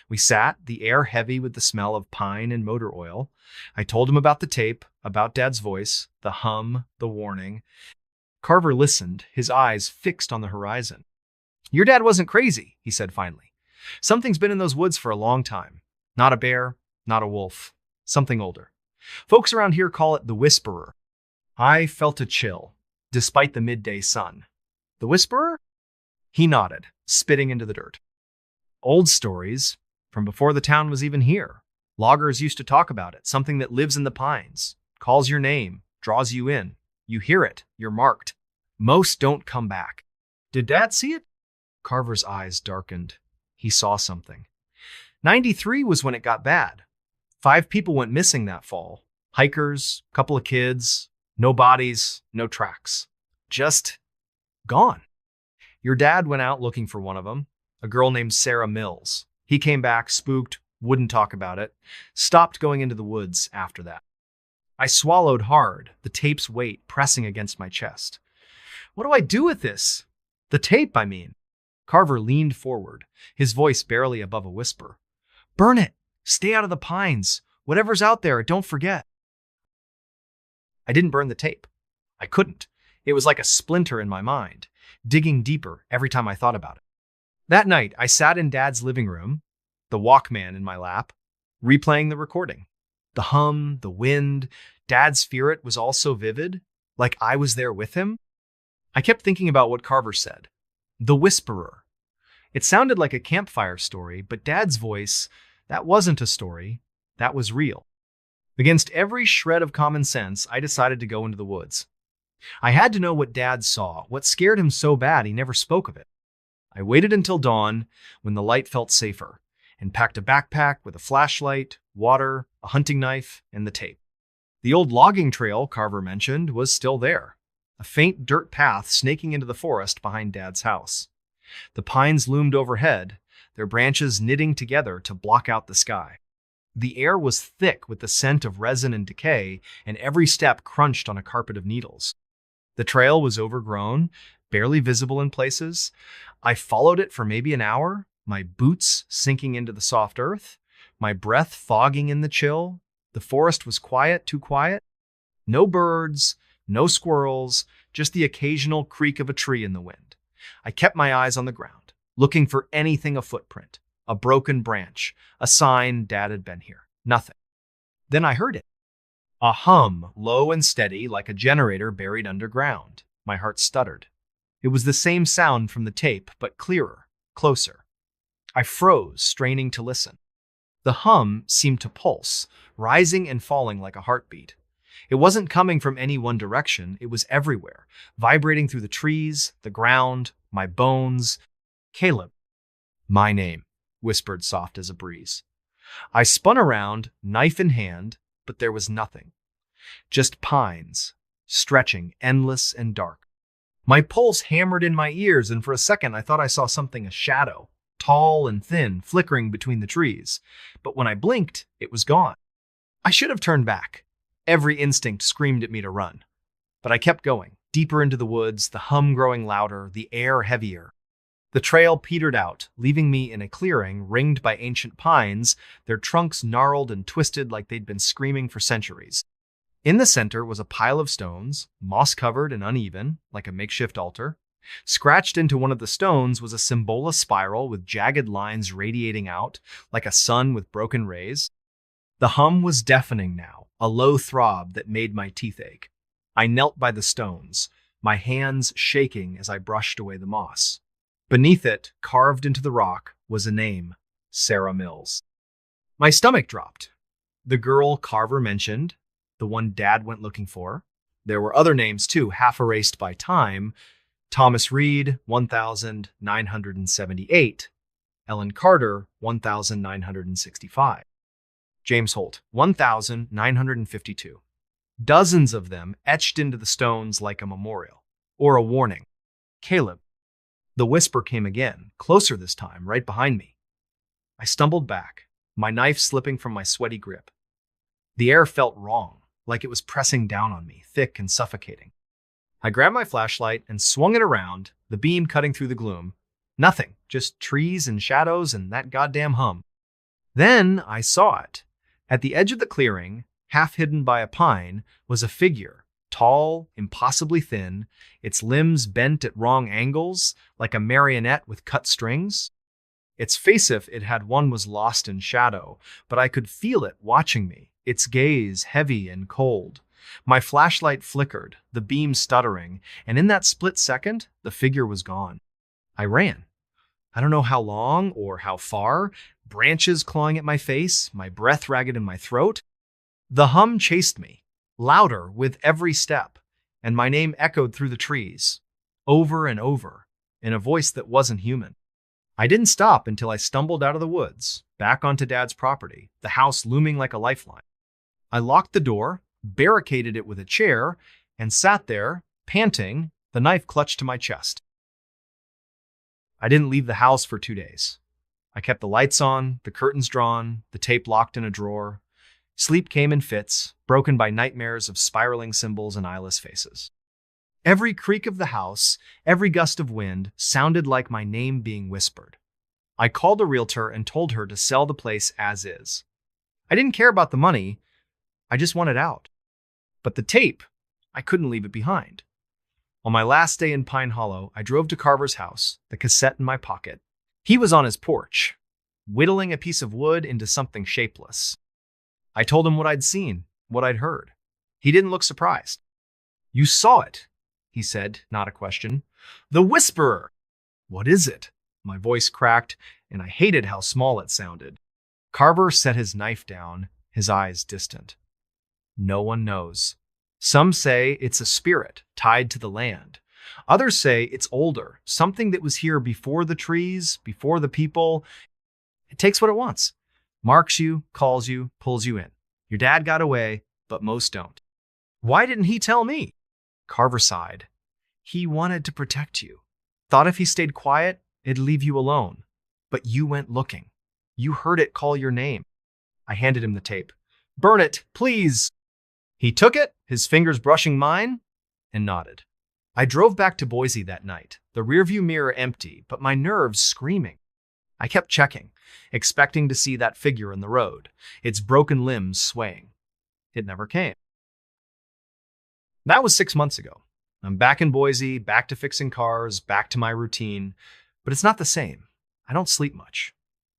We sat, the air heavy with the smell of pine and motor oil. I told him about the tape, about Dad's voice, the hum, the warning. Carver listened, his eyes fixed on the horizon. "Your dad wasn't crazy," he said finally. "Something's been in those woods for a long time. Not a bear, not a wolf. Something older. Folks around here call it the Whisperer." I felt a chill, despite the midday sun. "The Whisperer?" He nodded, spitting into the dirt. "Old stories, from before the town was even here. Loggers used to talk about it, something that lives in the pines, calls your name, draws you in. You hear it, you're marked. Most don't come back." "Did Dad see it?" Carver's eyes darkened. He saw something. 93 was when it got bad. 5 people went missing that fall. Hikers, couple of kids, no bodies, no tracks. Just gone. Your dad went out looking for one of them, a girl named Sarah Mills. He came back, spooked, wouldn't talk about it, stopped going into the woods after that. I swallowed hard, the tape's weight pressing against my chest. "What do I do with this? The tape, I mean." Carver leaned forward, his voice barely above a whisper. "Burn it! Stay out of the pines! Whatever's out there, don't forget." I didn't burn the tape. I couldn't. It was like a splinter in my mind, digging deeper every time I thought about it. That night, I sat in Dad's living room, the Walkman in my lap, replaying the recording. The hum, the wind, Dad's spirit was all so vivid, like I was there with him. I kept thinking about what Carver said. The Whisperer. It sounded like a campfire story, but Dad's voice, that wasn't a story, that was real. Against every shred of common sense, I decided to go into the woods. I had to know what Dad saw, what scared him so bad he never spoke of it. I waited until dawn, when the light felt safer, and packed a backpack with a flashlight, water, a hunting knife, and the tape. The old logging trail Carver mentioned was still there, a faint dirt path snaking into the forest behind Dad's house. The pines loomed overhead, their branches knitting together to block out the sky. The air was thick with the scent of resin and decay, and every step crunched on a carpet of needles. The trail was overgrown, barely visible in places. I followed it for maybe an hour, my boots sinking into the soft earth, my breath fogging in the chill. The forest was quiet, too quiet. No birds, no squirrels, just the occasional creak of a tree in the wind. I kept my eyes on the ground, looking for anything a footprint, a broken branch, a sign Dad had been here. Nothing. Then I heard it. A hum, low and steady, like a generator buried underground. My heart stuttered. It was the same sound from the tape, but clearer, closer. I froze, straining to listen. The hum seemed to pulse, rising and falling like a heartbeat. It wasn't coming from any one direction, it was everywhere, vibrating through the trees, the ground, my bones. "Caleb." "My name," whispered soft as a breeze. I spun around, knife in hand, but there was nothing. Just pines, stretching, endless and dark. My pulse hammered in my ears, and for a second I thought I saw something, a shadow, tall and thin, flickering between the trees. But when I blinked, it was gone. I should have turned back. Every instinct screamed at me to run. But I kept going, deeper into the woods, the hum growing louder, the air heavier. The trail petered out, leaving me in a clearing ringed by ancient pines, their trunks gnarled and twisted like they'd been screaming for centuries. In the center was a pile of stones, moss-covered and uneven, like a makeshift altar. Scratched into one of the stones was a Symbol spiral with jagged lines radiating out, like a sun with broken rays. The hum was deafening now, a low throb that made my teeth ache. I knelt by the stones, my hands shaking as I brushed away the moss. Beneath it, carved into the rock, was a name, Sarah Mills. My stomach dropped. The girl Carver mentioned, the one Dad went looking for. There were other names too, half erased by time. Thomas Reed, 1978. Ellen Carter, 1965. James Holt, 1952. Dozens of them etched into the stones like a memorial, or a warning. Caleb. The whisper came again, closer this time, right behind me. I stumbled back, my knife slipping from my sweaty grip. The air felt wrong, like it was pressing down on me, thick and suffocating. I grabbed my flashlight and swung it around, the beam cutting through the gloom. Nothing, just trees and shadows and that goddamn hum. Then I saw it. At the edge of the clearing, half hidden by a pine, was a figure, tall, impossibly thin, its limbs bent at wrong angles, like a marionette with cut strings. Its face, if it had one, was lost in shadow, but I could feel it watching me, its gaze heavy and cold. My flashlight flickered, the beam stuttering, and in that split second, the figure was gone. I ran. I don't know how long or how far, branches clawing at my face, my breath ragged in my throat. The hum chased me, louder with every step, and my name echoed through the trees, over and over, in a voice that wasn't human. I didn't stop until I stumbled out of the woods, back onto Dad's property, the house looming like a lifeline. I locked the door, barricaded it with a chair, and sat there, panting, the knife clutched to my chest. I didn't leave the house for 2 days. I kept the lights on, the curtains drawn, the tape locked in a drawer. Sleep came in fits, broken by nightmares of spiraling symbols and eyeless faces. Every creak of the house, every gust of wind, sounded like my name being whispered. I called a realtor and told her to sell the place as is. I didn't care about the money, I just wanted out. But the tape, I couldn't leave it behind. On my last day in Pine Hollow, I drove to Carver's house, the cassette in my pocket. He was on his porch, whittling a piece of wood into something shapeless. I told him what I'd seen, what I'd heard. He didn't look surprised. "You saw it," he said, not a question. "The Whisperer." "What is it?" My voice cracked, and I hated how small it sounded. Carver set his knife down, his eyes distant. "No one knows. Some say it's a spirit tied to the land. Others say it's older, something that was here before the trees, before the people. It takes what it wants. Marks you, calls you, pulls you in. Your dad got away, but most don't." "Why didn't he tell me?" Carver sighed. "He wanted to protect you. Thought if he stayed quiet, it'd leave you alone. But you went looking. You heard it call your name." I handed him the tape. "Burn it, please." He took it, his fingers brushing mine, and nodded. I drove back to Boise that night, the rearview mirror empty, but my nerves screaming. I kept checking, expecting to see that figure in the road, its broken limbs swaying. It never came. That was 6 months ago. I'm back in Boise, back to fixing cars, back to my routine, but it's not the same. I don't sleep much.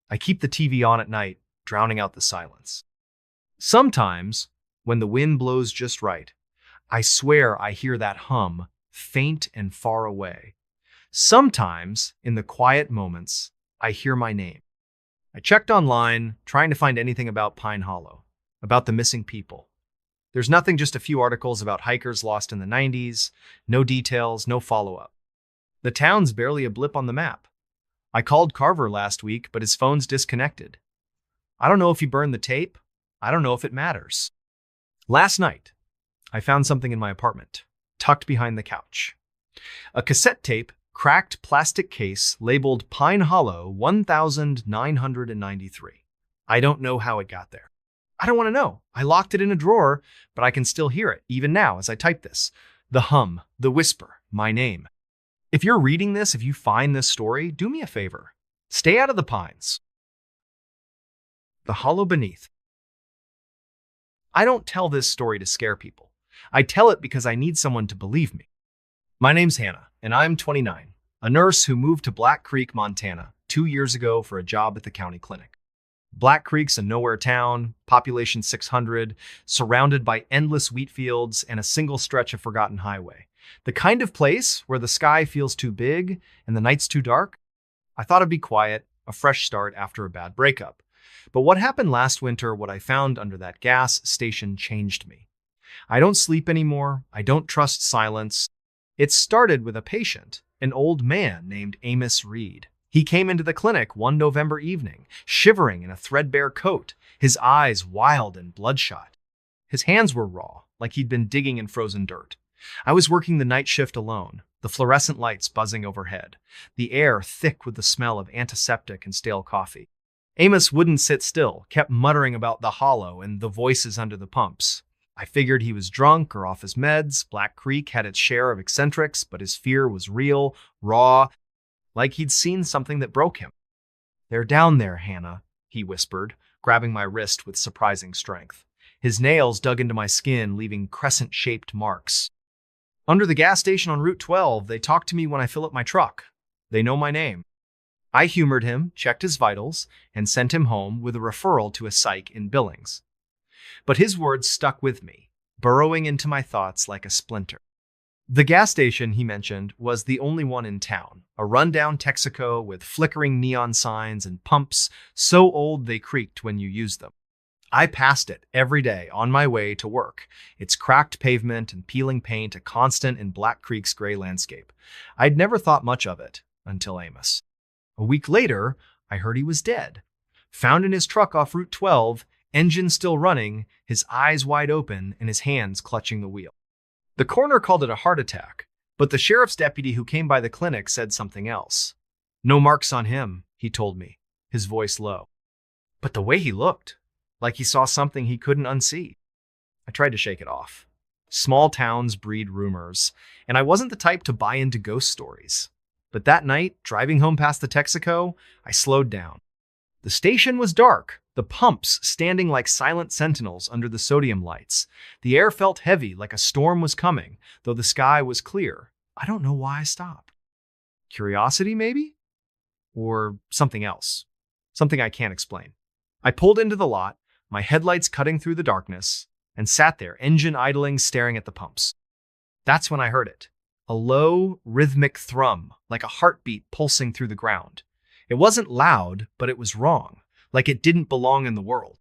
I keep the TV on at night, drowning out the silence. Sometimes, when the wind blows just right, I swear I hear that hum, faint and far away. Sometimes, in the quiet moments, I hear my name. I checked online, trying to find anything about Pine Hollow, about the missing people. There's nothing, just a few articles about hikers lost in the 90s, no details, no follow-up. The town's barely a blip on the map. I called Carver last week, but his phone's disconnected. I don't know if he burned the tape. I don't know if it matters. Last night, I found something in my apartment, tucked behind the couch. A cassette tape, cracked plastic case labeled Pine Hollow 1993. I don't know how it got there. I don't want to know. I locked it in a drawer, but I can still hear it, even now as I type this. The hum, the whisper, my name. If you're reading this, if you find this story, do me a favor. Stay out of the pines. The hollow beneath. I don't tell this story to scare people. I tell it because I need someone to believe me. My name's Hannah, and I'm 29, a nurse who moved to Black Creek, Montana, 2 years ago for a job at the county clinic. Black Creek's a nowhere town, population 600, surrounded by endless wheat fields and a single stretch of forgotten highway. The kind of place where the sky feels too big and the nights too dark. I thought it'd be quiet, a fresh start after a bad breakup. But what happened last winter, what I found under that gas station, changed me. I don't sleep anymore. I don't trust silence. It started with a patient, an old man named Amos Reed. He came into the clinic one November evening, shivering in a threadbare coat, his eyes wild and bloodshot. His hands were raw, like he'd been digging in frozen dirt. I was working the night shift alone, the fluorescent lights buzzing overhead, the air thick with the smell of antiseptic and stale coffee. Amos wouldn't sit still, kept muttering about the hollow and the voices under the pumps. I figured he was drunk or off his meds. Black Creek had its share of eccentrics, but his fear was real, raw, like he'd seen something that broke him. "They're down there, Hannah," he whispered, grabbing my wrist with surprising strength. His nails dug into my skin, leaving crescent-shaped marks. "Under the gas station on Route 12, they talk to me when I fill up my truck. They know my name." I humored him, checked his vitals, and sent him home with a referral to a psych in Billings. But his words stuck with me, burrowing into my thoughts like a splinter. The gas station, he mentioned, was the only one in town, a rundown Texaco with flickering neon signs and pumps so old they creaked when you used them. I passed it every day on my way to work, its cracked pavement and peeling paint a constant in Black Creek's gray landscape. I'd never thought much of it until Amos. A week later, I heard he was dead. Found in his truck off Route 12, engine still running, his eyes wide open and his hands clutching the wheel. The coroner called it a heart attack, but the sheriff's deputy who came by the clinic said something else. "No marks on him," he told me, his voice low. But the way he looked, like he saw something he couldn't unsee. I tried to shake it off. Small towns breed rumors, and I wasn't the type to buy into ghost stories. But that night, driving home past the Texaco, I slowed down. The station was dark, the pumps standing like silent sentinels under the sodium lights. The air felt heavy, like a storm was coming, though the sky was clear. I don't know why I stopped. Curiosity, maybe? Or something else. Something I can't explain. I pulled into the lot, my headlights cutting through the darkness, and sat there, engine idling, staring at the pumps. That's when I heard it. A low, rhythmic thrum, like a heartbeat pulsing through the ground. It wasn't loud, but it was wrong, like it didn't belong in the world.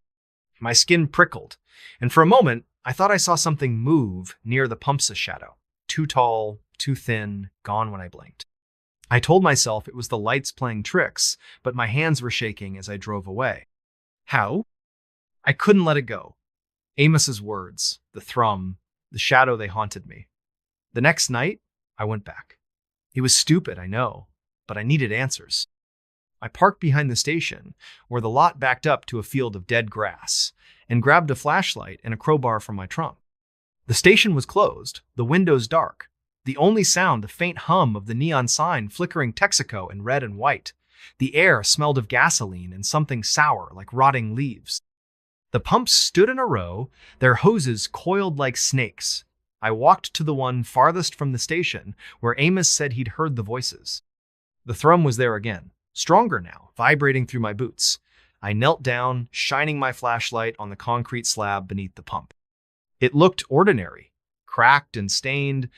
My skin prickled, and for a moment, I thought I saw something move near the pump's shadow. Too tall, too thin, gone when I blinked. I told myself it was the lights playing tricks, but my hands were shaking as I drove away. How? I couldn't let it go. Amos's words, the thrum, the shadow, they haunted me. The next night, I went back. It was stupid, I know, but I needed answers. I parked behind the station, where the lot backed up to a field of dead grass, and grabbed a flashlight and a crowbar from my trunk. The station was closed, the windows dark. The only sound, the faint hum of the neon sign flickering Texaco in red and white. The air smelled of gasoline and something sour like rotting leaves. The pumps stood in a row, their hoses coiled like snakes. I walked to the one farthest from the station, where Amos said he'd heard the voices. The thrum was there again. Stronger now, vibrating through my boots. I knelt down, shining my flashlight on the concrete slab beneath the pump. It looked ordinary, cracked and stained,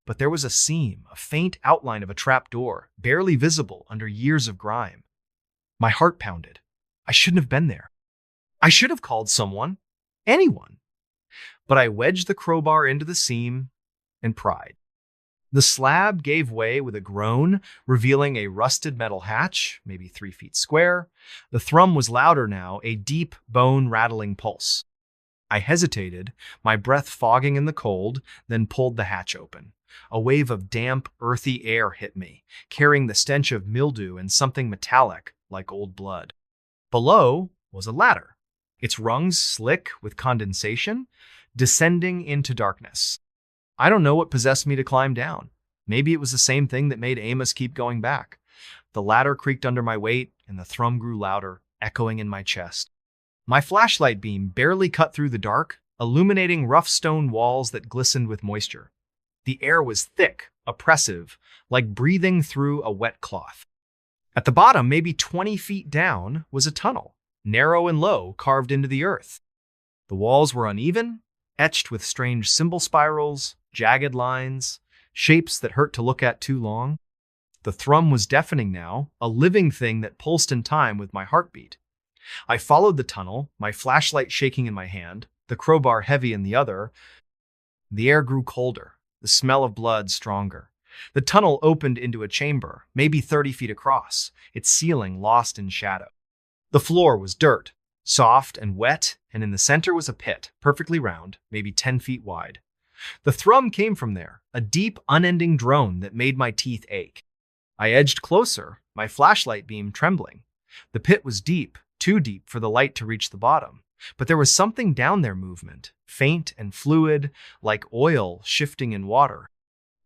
but there was a seam, a faint outline of a trap door, barely visible under years of grime. My heart pounded. I shouldn't have been there. I should have called someone, anyone. But I wedged the crowbar into the seam and pried. The slab gave way with a groan, revealing a rusted metal hatch, maybe 3 feet square. The thrum was louder now, a deep, bone-rattling pulse. I hesitated, my breath fogging in the cold, then pulled the hatch open. A wave of damp, earthy air hit me, carrying the stench of mildew and something metallic, like old blood. Below was a ladder, its rungs slick with condensation, descending into darkness. I don't know what possessed me to climb down. Maybe it was the same thing that made Amos keep going back. The ladder creaked under my weight, and the thrum grew louder, echoing in my chest. My flashlight beam barely cut through the dark, illuminating rough stone walls that glistened with moisture. The air was thick, oppressive, like breathing through a wet cloth. At the bottom, maybe 20 feet down, was a tunnel. narrow and low, carved into the earth. The walls were uneven, etched with strange symbol spirals, jagged lines, shapes that hurt to look at too long. The thrum was deafening now, a living thing that pulsed in time with my heartbeat. I followed the tunnel, my flashlight shaking in my hand, the crowbar heavy in the other. The air grew colder, the smell of blood stronger. The tunnel opened into a chamber, maybe 30 feet across, its ceiling lost in shadow. The floor was dirt, soft and wet, and in the center was a pit, perfectly round, maybe 10 feet wide. The thrum came from there, a deep, unending drone that made my teeth ache. I edged closer, my flashlight beam trembling. The pit was deep, too deep for the light to reach the bottom. But there was something down there movement, faint and fluid, like oil shifting in water.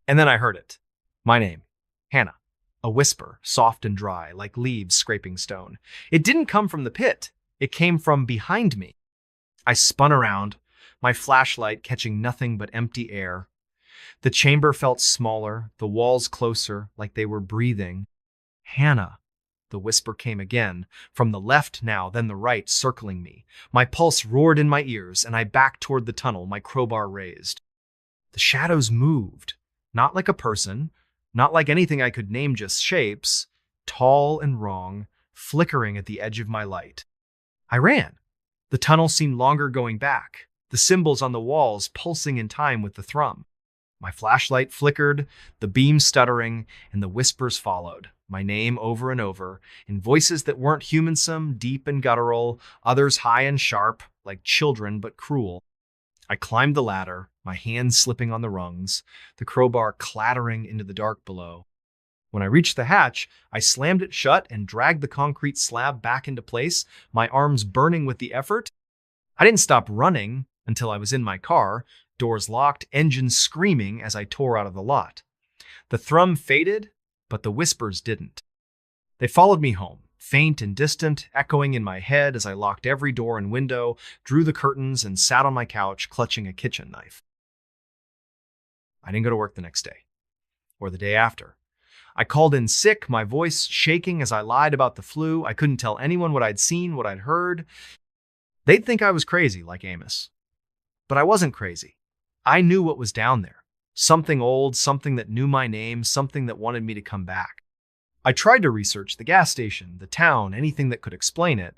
And then I heard it. My name, Hannah. A whisper, soft and dry, like leaves scraping stone. It didn't come from the pit. It came from behind me. I spun around, my flashlight catching nothing but empty air. The chamber felt smaller, the walls closer, like they were breathing. Hannah. The whisper came again, from the left now, then the right, circling me. My pulse roared in my ears, and I backed toward the tunnel, my crowbar raised. The shadows moved, not like a person, not like anything I could name, just shapes, tall and wrong, flickering at the edge of my light. I ran. The tunnel seemed longer going back, the symbols on the walls pulsing in time with the thrum. My flashlight flickered, the beam stuttering, and the whispers followed, my name over and over, in voices that weren't humansome, deep and guttural, others high and sharp, like children but cruel. I climbed the ladder, my hands slipping on the rungs, the crowbar clattering into the dark below. When I reached the hatch, I slammed it shut and dragged the concrete slab back into place, my arms burning with the effort. I didn't stop running until I was in my car, doors locked, engines screaming as I tore out of the lot. The thrum faded, but the whispers didn't. They followed me home, faint and distant, echoing in my head as I locked every door and window, drew the curtains, and sat on my couch clutching a kitchen knife. I didn't go to work the next day, or the day after. I called in sick, my voice shaking as I lied about the flu. I couldn't tell anyone what I'd seen, what I'd heard. They'd think I was crazy, like Amos. But I wasn't crazy. I knew what was down there. Something old, something that knew my name, something that wanted me to come back. I tried to research the gas station, the town, anything that could explain it.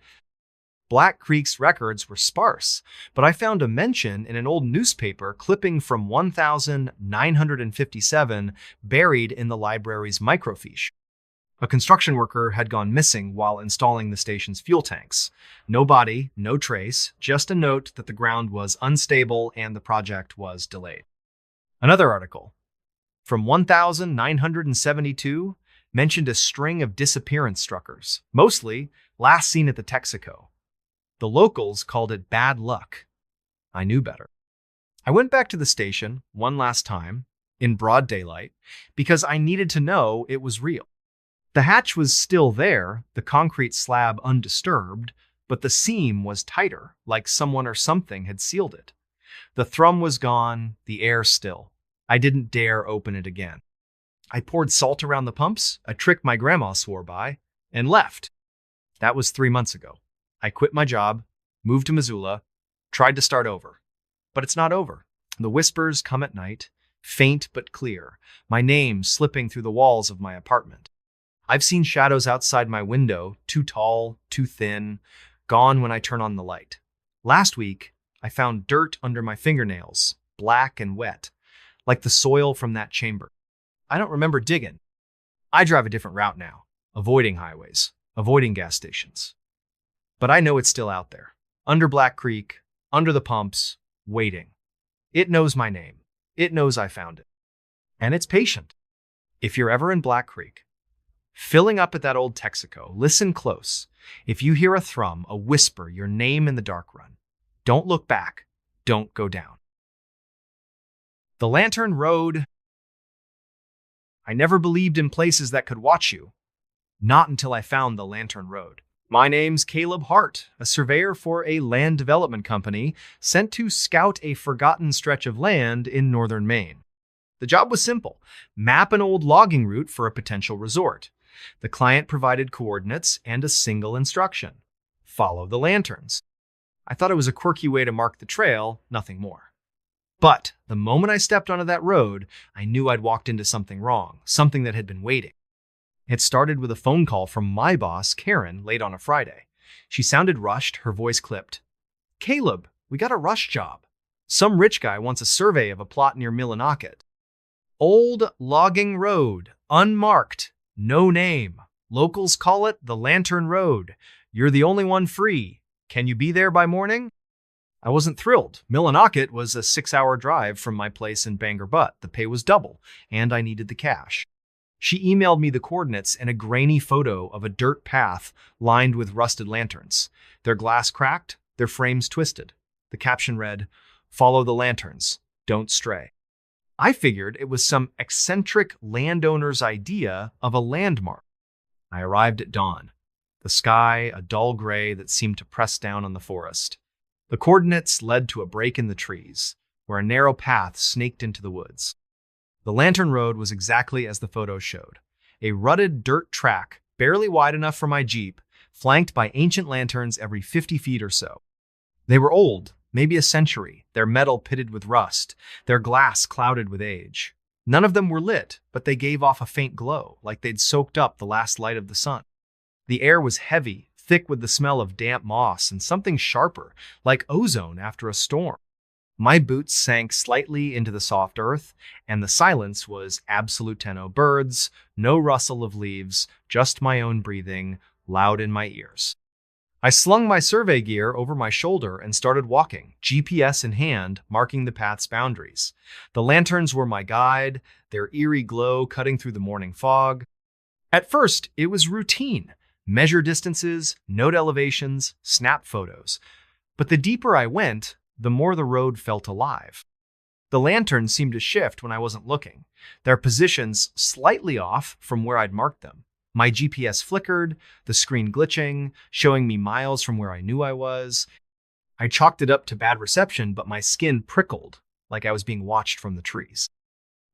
Black Creek's records were sparse, but I found a mention in an old newspaper clipping from 1957 buried in the library's microfiche. A construction worker had gone missing while installing the station's fuel tanks. No body, no trace, just a note that the ground was unstable and the project was delayed. Another article from 1972 mentioned a string of disappearance struckers, mostly last seen at the Texaco. The locals called it bad luck. I knew better. I went back to the station one last time, in broad daylight, because I needed to know it was real. The hatch was still there, the concrete slab undisturbed, but the seam was tighter, like someone or something had sealed it. The thrum was gone, the air still. I didn't dare open it again. I poured salt around the pumps, a trick my grandma swore by, and left. That was 3 months ago. I quit my job, moved to Missoula, tried to start over. But it's not over. The whispers come at night, faint but clear, my name slipping through the walls of my apartment. I've seen shadows outside my window, too tall, too thin, gone when I turn on the light. Last week, I found dirt under my fingernails, black and wet, like the soil from that chamber. I don't remember digging. I drive a different route now, avoiding highways, avoiding gas stations. But I know it's still out there, under Black Creek, under the pumps, waiting. It knows my name. It knows I found it. And it's patient. If you're ever in Black Creek, filling up at that old Texaco, listen close. If you hear a thrum, a whisper, your name in the dark run, don't look back. Don't go down. The Lantern Road. I never believed in places that could watch you. Not until I found the Lantern Road. My name's Caleb Hart, a surveyor for a land development company sent to scout a forgotten stretch of land in northern Maine. The job was simple: map an old logging route for a potential resort. The client provided coordinates and a single instruction: follow the lanterns. I thought it was a quirky way to mark the trail, nothing more. But the moment I stepped onto that road, I knew I'd walked into something wrong, something that had been waiting. It started with a phone call from my boss, Karen, late on a Friday. She sounded rushed, her voice clipped. "Caleb, we got a rush job. Some rich guy wants a survey of a plot near Millinocket. Old logging road, unmarked, no name. Locals call it the Lantern Road. You're the only one free. Can you be there by morning?" I wasn't thrilled. Millinocket was a 6-hour drive from my place in Bangor Butt. The pay was double, and I needed the cash. She emailed me the coordinates and a grainy photo of a dirt path lined with rusted lanterns. Their glass cracked, their frames twisted. The caption read, "Follow the lanterns, don't stray." I figured it was some eccentric landowner's idea of a landmark. I arrived at dawn. The sky, a dull gray that seemed to press down on the forest. The coordinates led to a break in the trees, where a narrow path snaked into the woods. The Lantern Road was exactly as the photo showed. A rutted dirt track, barely wide enough for my Jeep, flanked by ancient lanterns every 50 feet or so. They were old, maybe a century, their metal pitted with rust, their glass clouded with age. None of them were lit, but they gave off a faint glow, like they'd soaked up the last light of the sun. The air was heavy, thick with the smell of damp moss and something sharper, like ozone after a storm. My boots sank slightly into the soft earth, and the silence was absolute tenno birds, no rustle of leaves, just my own breathing, loud in my ears. I slung my survey gear over my shoulder and started walking, GPS in hand, marking the path's boundaries. The lanterns were my guide, their eerie glow cutting through the morning fog. At first, it was routine. Measure distances, note elevations, snap photos. But the deeper I went, the more the road felt alive. The lanterns seemed to shift when I wasn't looking, their positions slightly off from where I'd marked them. My GPS flickered, the screen glitching, showing me miles from where I knew I was. I chalked it up to bad reception, but my skin prickled, like I was being watched from the trees.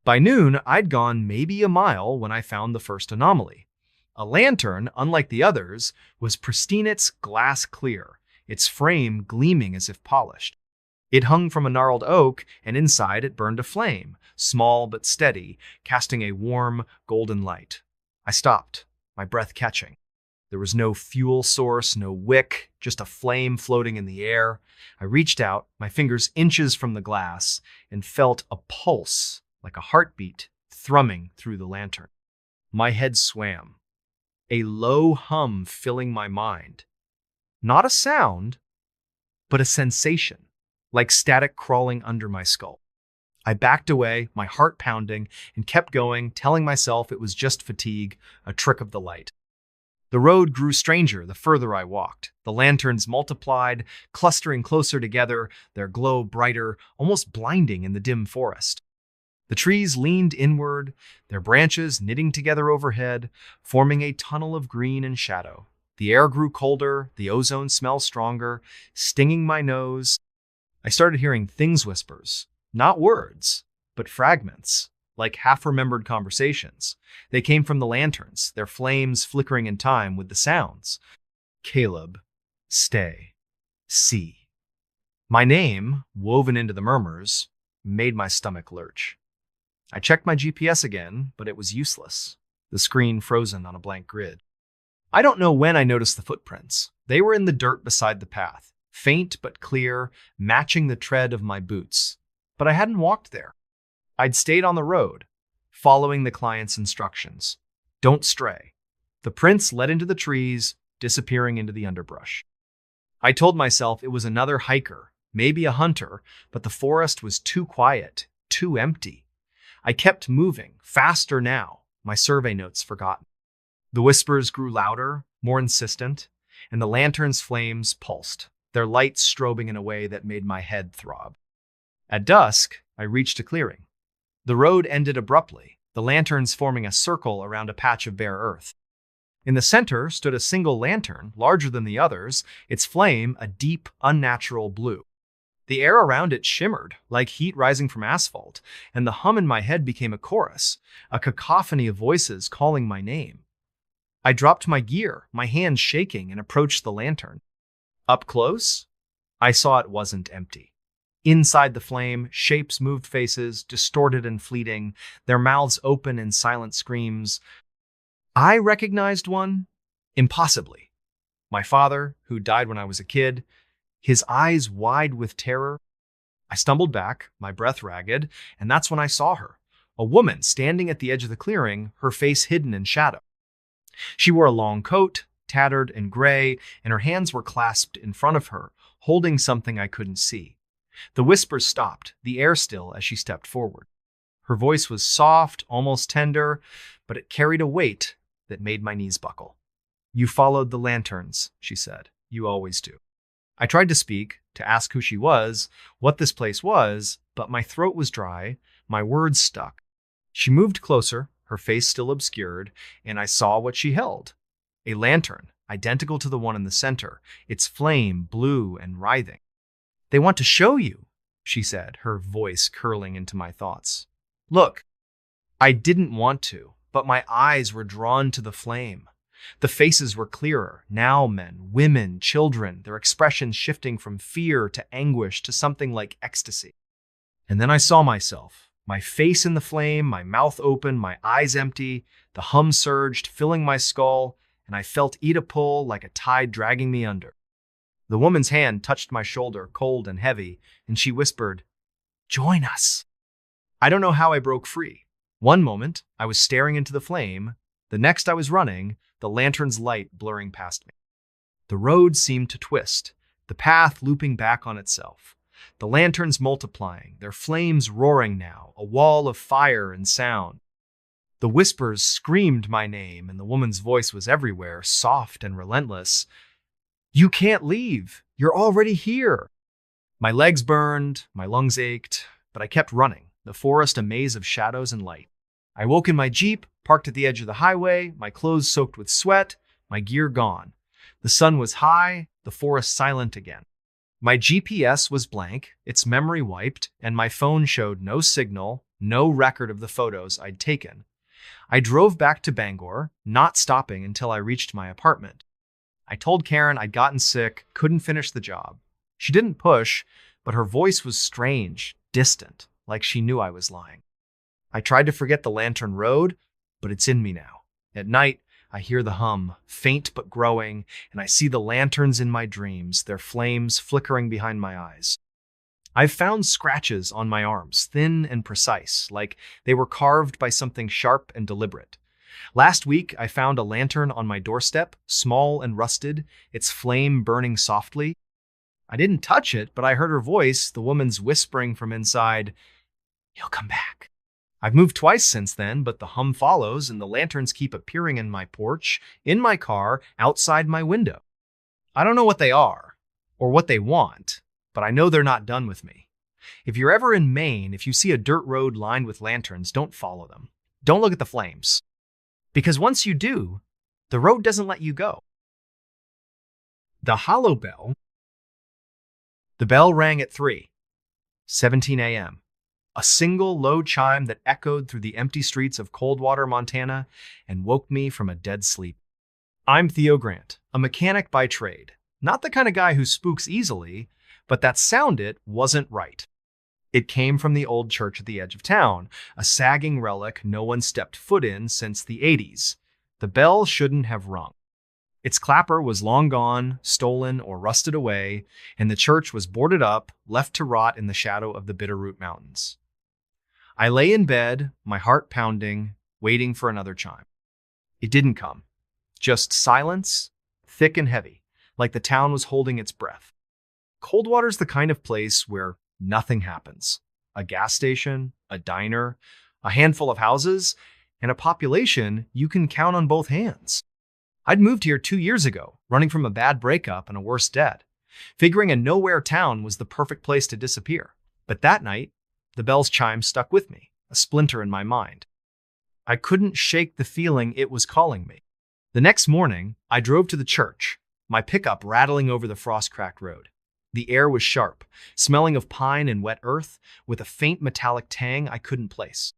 By noon, I'd gone maybe a mile when I found the first anomaly. A lantern, unlike the others, was pristine, its glass clear, its frame gleaming as if polished. It hung from a gnarled oak, and inside it burned a flame, small but steady, casting a warm, golden light. I stopped, my breath catching. There was no fuel source, no wick, just a flame floating in the air. I reached out, my fingers inches from the glass, and felt a pulse, like a heartbeat, thrumming through the lantern. My head swam, a low hum filling my mind. Not a sound, but a sensation, like static crawling under my skull. I backed away, my heart pounding, and kept going, telling myself it was just fatigue, a trick of the light. The road grew stranger the further I walked. The lanterns multiplied, clustering closer together, their glow brighter, almost blinding in the dim forest. The trees leaned inward, their branches knitting together overhead, forming a tunnel of green and shadow. The air grew colder, the ozone smell stronger, stinging my nose. I started hearing things whispers, not words, but fragments, like half-remembered conversations. They came from the lanterns, their flames flickering in time with the sounds. Caleb, stay, see. My name, woven into the murmurs, made my stomach lurch. I checked my GPS again, but it was useless, the screen frozen on a blank grid. I don't know when I noticed the footprints. They were in the dirt beside the path, faint but clear, matching the tread of my boots. But I hadn't walked there. I'd stayed on the road, following the client's instructions. Don't stray. The prints led into the trees, disappearing into the underbrush. I told myself it was another hiker, maybe a hunter, but the forest was too quiet, too empty. I kept moving, faster now, my survey notes forgotten. The whispers grew louder, more insistent, and the lantern's flames pulsed, their light strobing in a way that made my head throb. At dusk, I reached a clearing. The road ended abruptly, the lanterns forming a circle around a patch of bare earth. In the center stood a single lantern, larger than the others, its flame a deep, unnatural blue. The air around it shimmered, like heat rising from asphalt, and the hum in my head became a chorus, a cacophony of voices calling my name. I dropped my gear, my hands shaking, and approached the lantern. Up close, I saw it wasn't empty. Inside the flame, shapes moved faces, distorted and fleeting, their mouths open in silent screams. I recognized one impossibly. My father, who died when I was a kid, his eyes wide with terror. I stumbled back, my breath ragged, and that's when I saw her. A woman standing at the edge of the clearing, her face hidden in shadow. She wore a long coat, tattered and gray, and her hands were clasped in front of her, holding something I couldn't see. The whispers stopped, the air still, as she stepped forward. Her voice was soft, almost tender, but it carried a weight that made my knees buckle. "You followed the lanterns," she said. "You always do." I tried to speak, to ask who she was, what this place was, but my throat was dry, my words stuck. She moved closer, her face still obscured, and I saw what she held. A lantern, identical to the one in the center, its flame blue and writhing. "They want to show you," she said, her voice curling into my thoughts. "Look." I didn't want to, but my eyes were drawn to the flame. The faces were clearer, now men, women, children, their expressions shifting from fear to anguish to something like ecstasy. And then I saw myself, my face in the flame, my mouth open, my eyes empty, the hum surged, filling my skull, and I felt Ida pull like a tide dragging me under. The woman's hand touched my shoulder, cold and heavy, and she whispered, "Join us." I don't know how I broke free. One moment, I was staring into the flame. The next, I was running, the lantern's light blurring past me. The road seemed to twist, the path looping back on itself. The lanterns multiplying, their flames roaring now, a wall of fire and sound. The whispers screamed my name, and the woman's voice was everywhere, soft and relentless. "You can't leave. You're already here." My legs burned, my lungs ached, but I kept running, the forest a maze of shadows and light. I woke in my Jeep, parked at the edge of the highway, my clothes soaked with sweat, my gear gone. The sun was high, the forest silent again. My GPS was blank, its memory wiped, and my phone showed no signal, no record of the photos I'd taken. I drove back to Bangor, not stopping until I reached my apartment. I told Karen I'd gotten sick, couldn't finish the job. She didn't push, but her voice was strange, distant, like she knew I was lying. I tried to forget the lantern road, but it's in me now. At night, I hear the hum, faint but growing, and I see the lanterns in my dreams, their flames flickering behind my eyes. I've found scratches on my arms, thin and precise, like they were carved by something sharp and deliberate. Last week, I found a lantern on my doorstep, small and rusted, its flame burning softly. I didn't touch it, but I heard her voice, the woman's whispering from inside, "He'll come back." I've moved twice since then, but the hum follows and the lanterns keep appearing in my porch, in my car, outside my window. I don't know what they are or what they want, but I know they're not done with me. If you're ever in Maine, if you see a dirt road lined with lanterns, don't follow them. Don't look at the flames. Because once you do, the road doesn't let you go. The hollow bell. The bell rang at 3:17 a.m. A single low chime that echoed through the empty streets of Coldwater, Montana, and woke me from a dead sleep. I'm Theo Grant, a mechanic by trade. Not the kind of guy who spooks easily, but that sound it wasn't right. It came from the old church at the edge of town, a sagging relic no one stepped foot in since the 80s. The bell shouldn't have rung. Its clapper was long gone, stolen, or rusted away, and the church was boarded up, left to rot in the shadow of the Bitterroot Mountains. I lay in bed, my heart pounding, waiting for another chime. It didn't come. Just silence, thick and heavy, like the town was holding its breath. Coldwater's the kind of place where nothing happens. A gas station, a diner, a handful of houses, and a population you can count on both hands. I'd moved here 2 years ago, running from a bad breakup and a worse debt, figuring a nowhere town was the perfect place to disappear. But that night, the bell's chime stuck with me, a splinter in my mind. I couldn't shake the feeling it was calling me. The next morning, I drove to the church, my pickup rattling over the frost-cracked road. The air was sharp, smelling of pine and wet earth, with a faint metallic tang I couldn't place.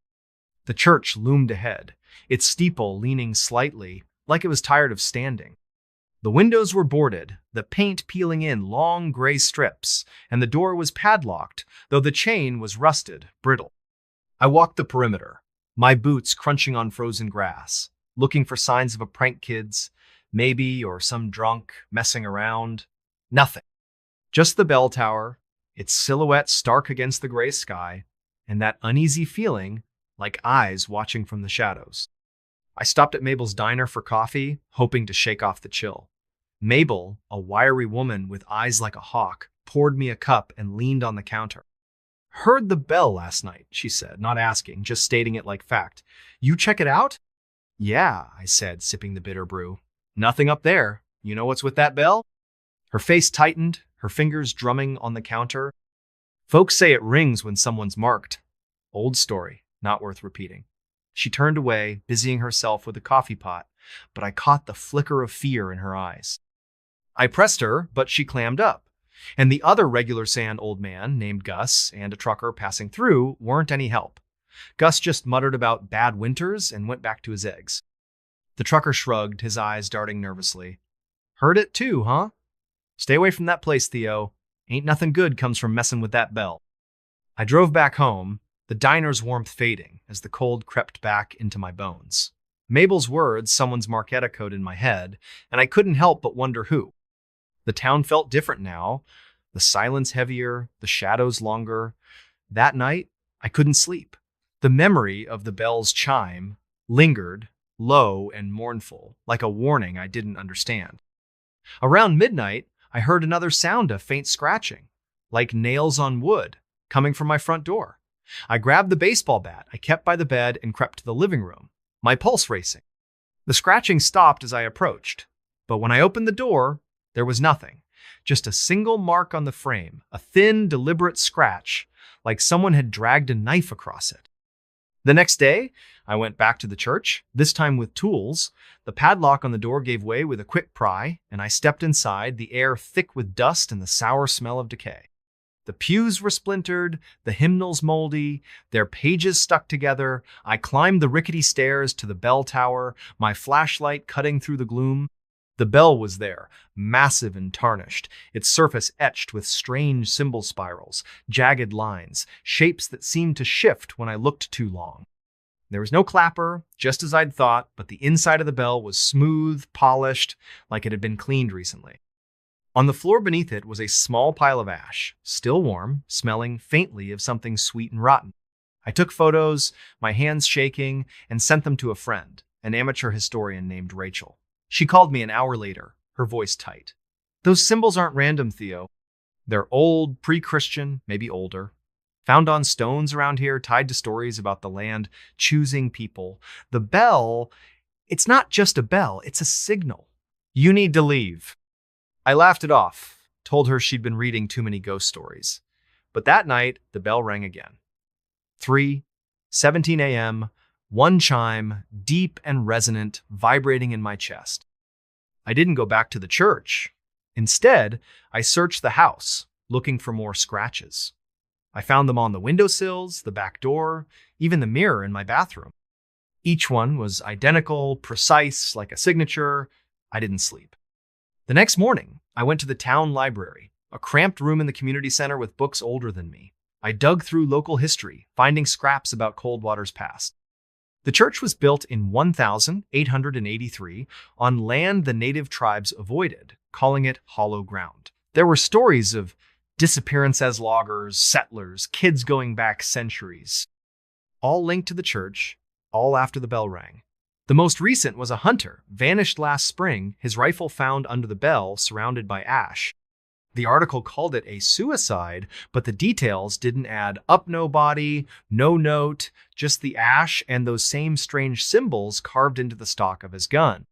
The church loomed ahead, its steeple leaning slightly, like it was tired of standing. The windows were boarded, the paint peeling in long gray strips, and the door was padlocked, though the chain was rusted, brittle. I walked the perimeter, my boots crunching on frozen grass, looking for signs of a prank kids, maybe, or some drunk messing around. Nothing. Just the bell tower, its silhouette stark against the gray sky, and that uneasy feeling like eyes watching from the shadows. I stopped at Mabel's diner for coffee, hoping to shake off the chill. Mabel, a wiry woman with eyes like a hawk, poured me a cup and leaned on the counter. "Heard the bell last night," she said, not asking, just stating it like fact. "You check it out?" "Yeah," I said, sipping the bitter brew. "Nothing up there. You know what's with that bell?" Her face tightened, her fingers drumming on the counter. "Folks say it rings when someone's marked." Old story, not worth repeating. She turned away, busying herself with the coffee pot, but I caught the flicker of fear in her eyes. I pressed her, but she clammed up. And the other regular sand old man, named Gus, and a trucker passing through weren't any help. Gus just muttered about bad winters and went back to his eggs. The trucker shrugged, his eyes darting nervously. "Heard it too, huh? Stay away from that place, Theo. Ain't nothing good comes from messing with that bell." I drove back home, the diner's warmth fading as the cold crept back into my bones. Mabel's words, someone's Marquetta code in my head, and I couldn't help but wonder who. The town felt different now, the silence heavier, the shadows longer. That night, I couldn't sleep. The memory of the bell's chime lingered, low and mournful, like a warning I didn't understand. Around midnight, I heard another sound of faint scratching, like nails on wood, coming from my front door. I grabbed the baseball bat I kept by the bed and crept to the living room, my pulse racing. The scratching stopped as I approached, but when I opened the door, there was nothing, just a single mark on the frame, a thin, deliberate scratch, like someone had dragged a knife across it. The next day, I went back to the church, this time with tools. The padlock on the door gave way with a quick pry, and I stepped inside, the air thick with dust and the sour smell of decay. The pews were splintered, the hymnals moldy, their pages stuck together. I climbed the rickety stairs to the bell tower, my flashlight cutting through the gloom. The bell was there, massive and tarnished, its surface etched with strange symbol spirals, jagged lines, shapes that seemed to shift when I looked too long. There was no clapper, just as I'd thought, but the inside of the bell was smooth, polished, like it had been cleaned recently. On the floor beneath it was a small pile of ash, still warm, smelling faintly of something sweet and rotten. I took photos, my hands shaking, and sent them to a friend, an amateur historian named Rachel. She called me an hour later, her voice tight. "Those symbols aren't random, Theo. They're old, pre-Christian, maybe older. Found on stones around here, tied to stories about the land choosing people. The bell, it's not just a bell, it's a signal. You need to leave." I laughed it off, told her she'd been reading too many ghost stories. But that night, the bell rang again. 3:17 a.m., one chime, deep and resonant, vibrating in my chest. I didn't go back to the church. Instead, I searched the house, looking for more scratches. I found them on the windowsills, the back door, even the mirror in my bathroom. Each one was identical, precise, like a signature. I didn't sleep. The next morning, I went to the town library, a cramped room in the community center with books older than me. I dug through local history, finding scraps about Coldwater's past. The church was built in 1883 on land the native tribes avoided, calling it hollow ground. There were stories of disappearance as loggers, settlers, kids going back centuries, all linked to the church, all after the bell rang. The most recent was a hunter, vanished last spring, his rifle found under the bell, surrounded by ash. The article called it a suicide, but the details didn't add up. No body, no note, just the ash and those same strange symbols carved into the stock of his gun.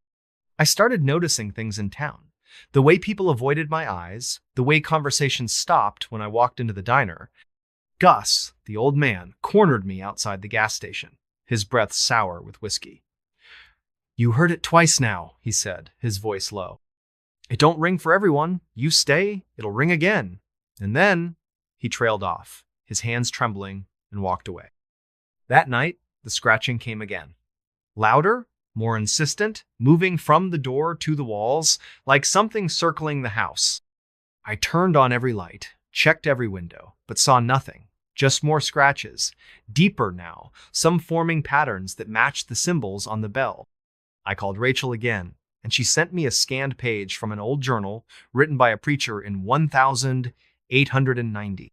I started noticing things in town. The way people avoided my eyes, the way conversations stopped when I walked into the diner. Gus, the old man, cornered me outside the gas station, his breath sour with whiskey. "You heard it twice now," he said, his voice low. "It don't ring for everyone. You stay, it'll ring again." And then he trailed off, his hands trembling, and walked away. That night, the scratching came again. Louder, more insistent, moving from the door to the walls, like something circling the house. I turned on every light, checked every window, but saw nothing. Just more scratches, deeper now, some forming patterns that matched the symbols on the bell. I called Rachel again, and she sent me a scanned page from an old journal written by a preacher in 1890.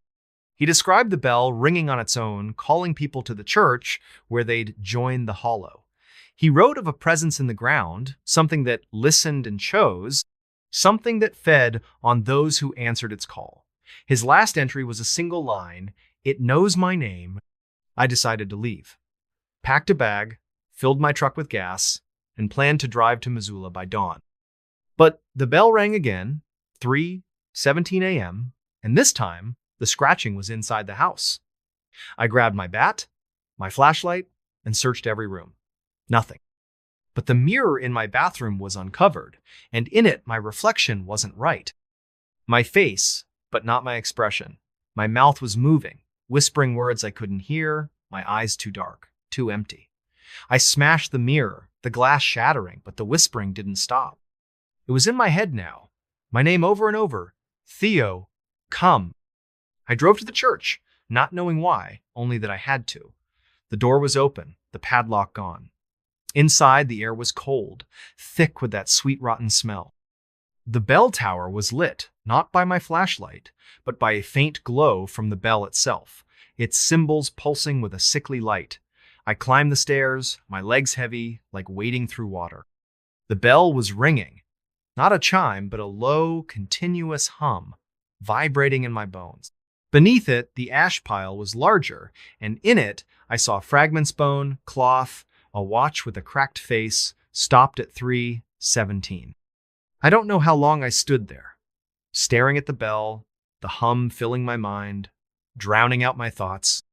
He described the bell ringing on its own, calling people to the church where they'd join the hollow. He wrote of a presence in the ground, something that listened and chose, something that fed on those who answered its call. His last entry was a single line, "It knows my name." I decided to leave. Packed a bag, filled my truck with gas, and planned to drive to Missoula by dawn. But the bell rang again, 3:17 a.m., and this time, the scratching was inside the house. I grabbed my bat, my flashlight, and searched every room. Nothing. But the mirror in my bathroom was uncovered, and in it my reflection wasn't right. My face, but not my expression. My mouth was moving, whispering words I couldn't hear, my eyes too dark, too empty. I smashed the mirror, the glass shattering, but the whispering didn't stop. It was in my head now, my name over and over, "Theo, come." I drove to the church, not knowing why, only that I had to. The door was open, the padlock gone. Inside, the air was cold, thick with that sweet rotten smell. The bell tower was lit, not by my flashlight, but by a faint glow from the bell itself, its symbols pulsing with a sickly light. I climbed the stairs, my legs heavy, like wading through water. The bell was ringing, not a chime, but a low, continuous hum, vibrating in my bones. Beneath it, the ash pile was larger, and in it, I saw fragments bone, cloth, a watch with a cracked face, stopped at 3:17. I don't know how long I stood there, staring at the bell, the hum filling my mind, drowning out my thoughts.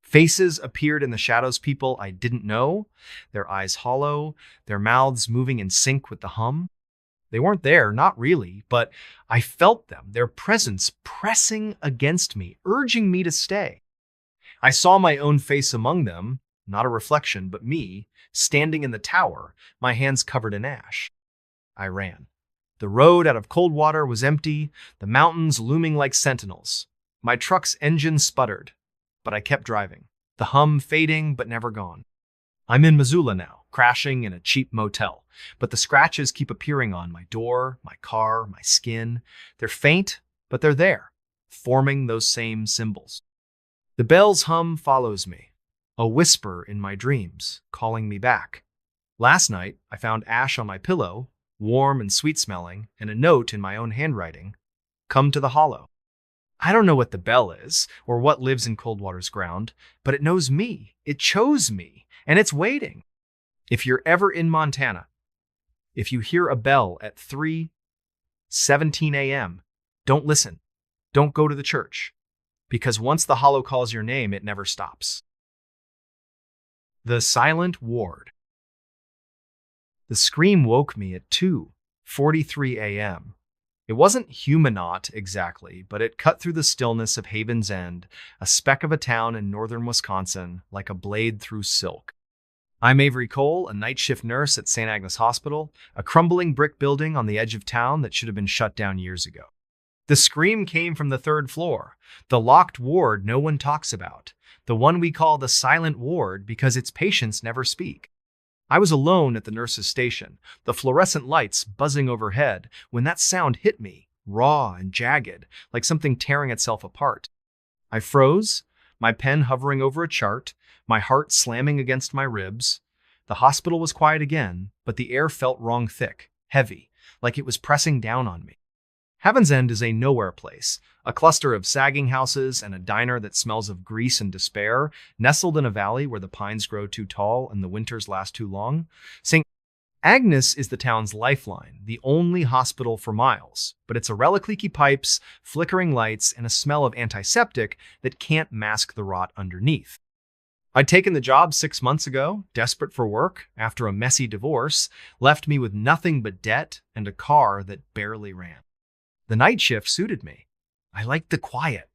Faces appeared in the shadows, people I didn't know, their eyes hollow, their mouths moving in sync with the hum. They weren't there, not really, but I felt them, their presence pressing against me, urging me to stay. I saw my own face among them, not a reflection, but me, standing in the tower, my hands covered in ash. I ran. The road out of Coldwater was empty, the mountains looming like sentinels. My truck's engine sputtered, but I kept driving, the hum fading but never gone. I'm in Missoula now, crashing in a cheap motel, but the scratches keep appearing on my door, my car, my skin. They're faint, but they're there, forming those same symbols. The bell's hum follows me, a whisper in my dreams, calling me back. Last night, I found ash on my pillow, warm and sweet-smelling, and a note in my own handwriting, "Come to the hollow." I don't know what the bell is, or what lives in Coldwater's ground, but it knows me, it chose me, and it's waiting. If you're ever in Montana, if you hear a bell at 3:17 a.m., don't listen, don't go to the church, because once the hollow calls your name, it never stops. The Silent Ward. The scream woke me at 2:43 a.m. It wasn't Humanot exactly, but it cut through the stillness of Haven's End, a speck of a town in northern Wisconsin, like a blade through silk. I'm Avery Cole, a night shift nurse at St. Agnes Hospital, a crumbling brick building on the edge of town that should have been shut down years ago. The scream came from the third floor, the locked ward no one talks about, the one we call the silent ward because its patients never speak. I was alone at the nurse's station, the fluorescent lights buzzing overhead, when that sound hit me, raw and jagged, like something tearing itself apart. I froze, my pen hovering over a chart, my heart slamming against my ribs. The hospital was quiet again, but the air felt wrong thick, heavy, like it was pressing down on me. Haven's End is a nowhere place, a cluster of sagging houses and a diner that smells of grease and despair, nestled in a valley where the pines grow too tall and the winters last too long. St. Agnes is the town's lifeline, the only hospital for miles, but it's a relic of leaky pipes, flickering lights, and a smell of antiseptic that can't mask the rot underneath. I'd taken the job 6 months ago, desperate for work, after a messy divorce, left me with nothing but debt and a car that barely ran. The night shift suited me. I liked the quiet,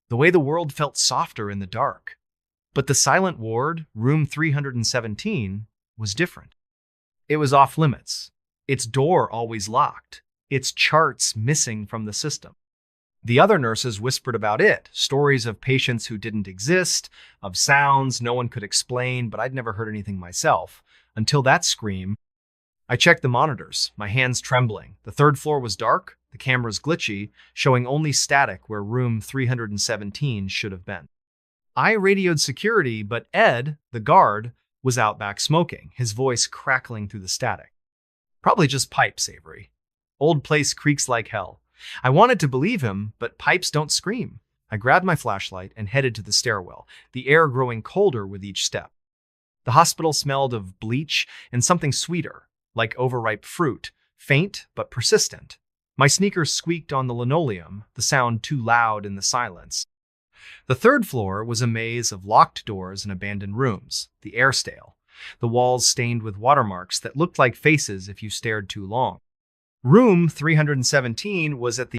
the way the world felt softer in the dark. But the silent ward, room 317, was different. It was off limits. Its door always locked. Its charts missing from the system. The other nurses whispered about it, stories of patients who didn't exist, of sounds no one could explain, but I'd never heard anything myself. Until that scream, I checked the monitors, my hands trembling. The third floor was dark, the cameras glitchy, showing only static where room 317 should have been. I radioed security, but Ed, the guard, was out back smoking, his voice crackling through the static. Probably just pipes, Avery. Old place creaks like hell. I wanted to believe him, but pipes don't scream. I grabbed my flashlight and headed to the stairwell, the air growing colder with each step. The hospital smelled of bleach and something sweeter, like overripe fruit, faint but persistent. My sneakers squeaked on the linoleum, the sound too loud in the silence. The third floor was a maze of locked doors and abandoned rooms, the air stale, the walls stained with watermarks that looked like faces if you stared too long. Room 317 was at the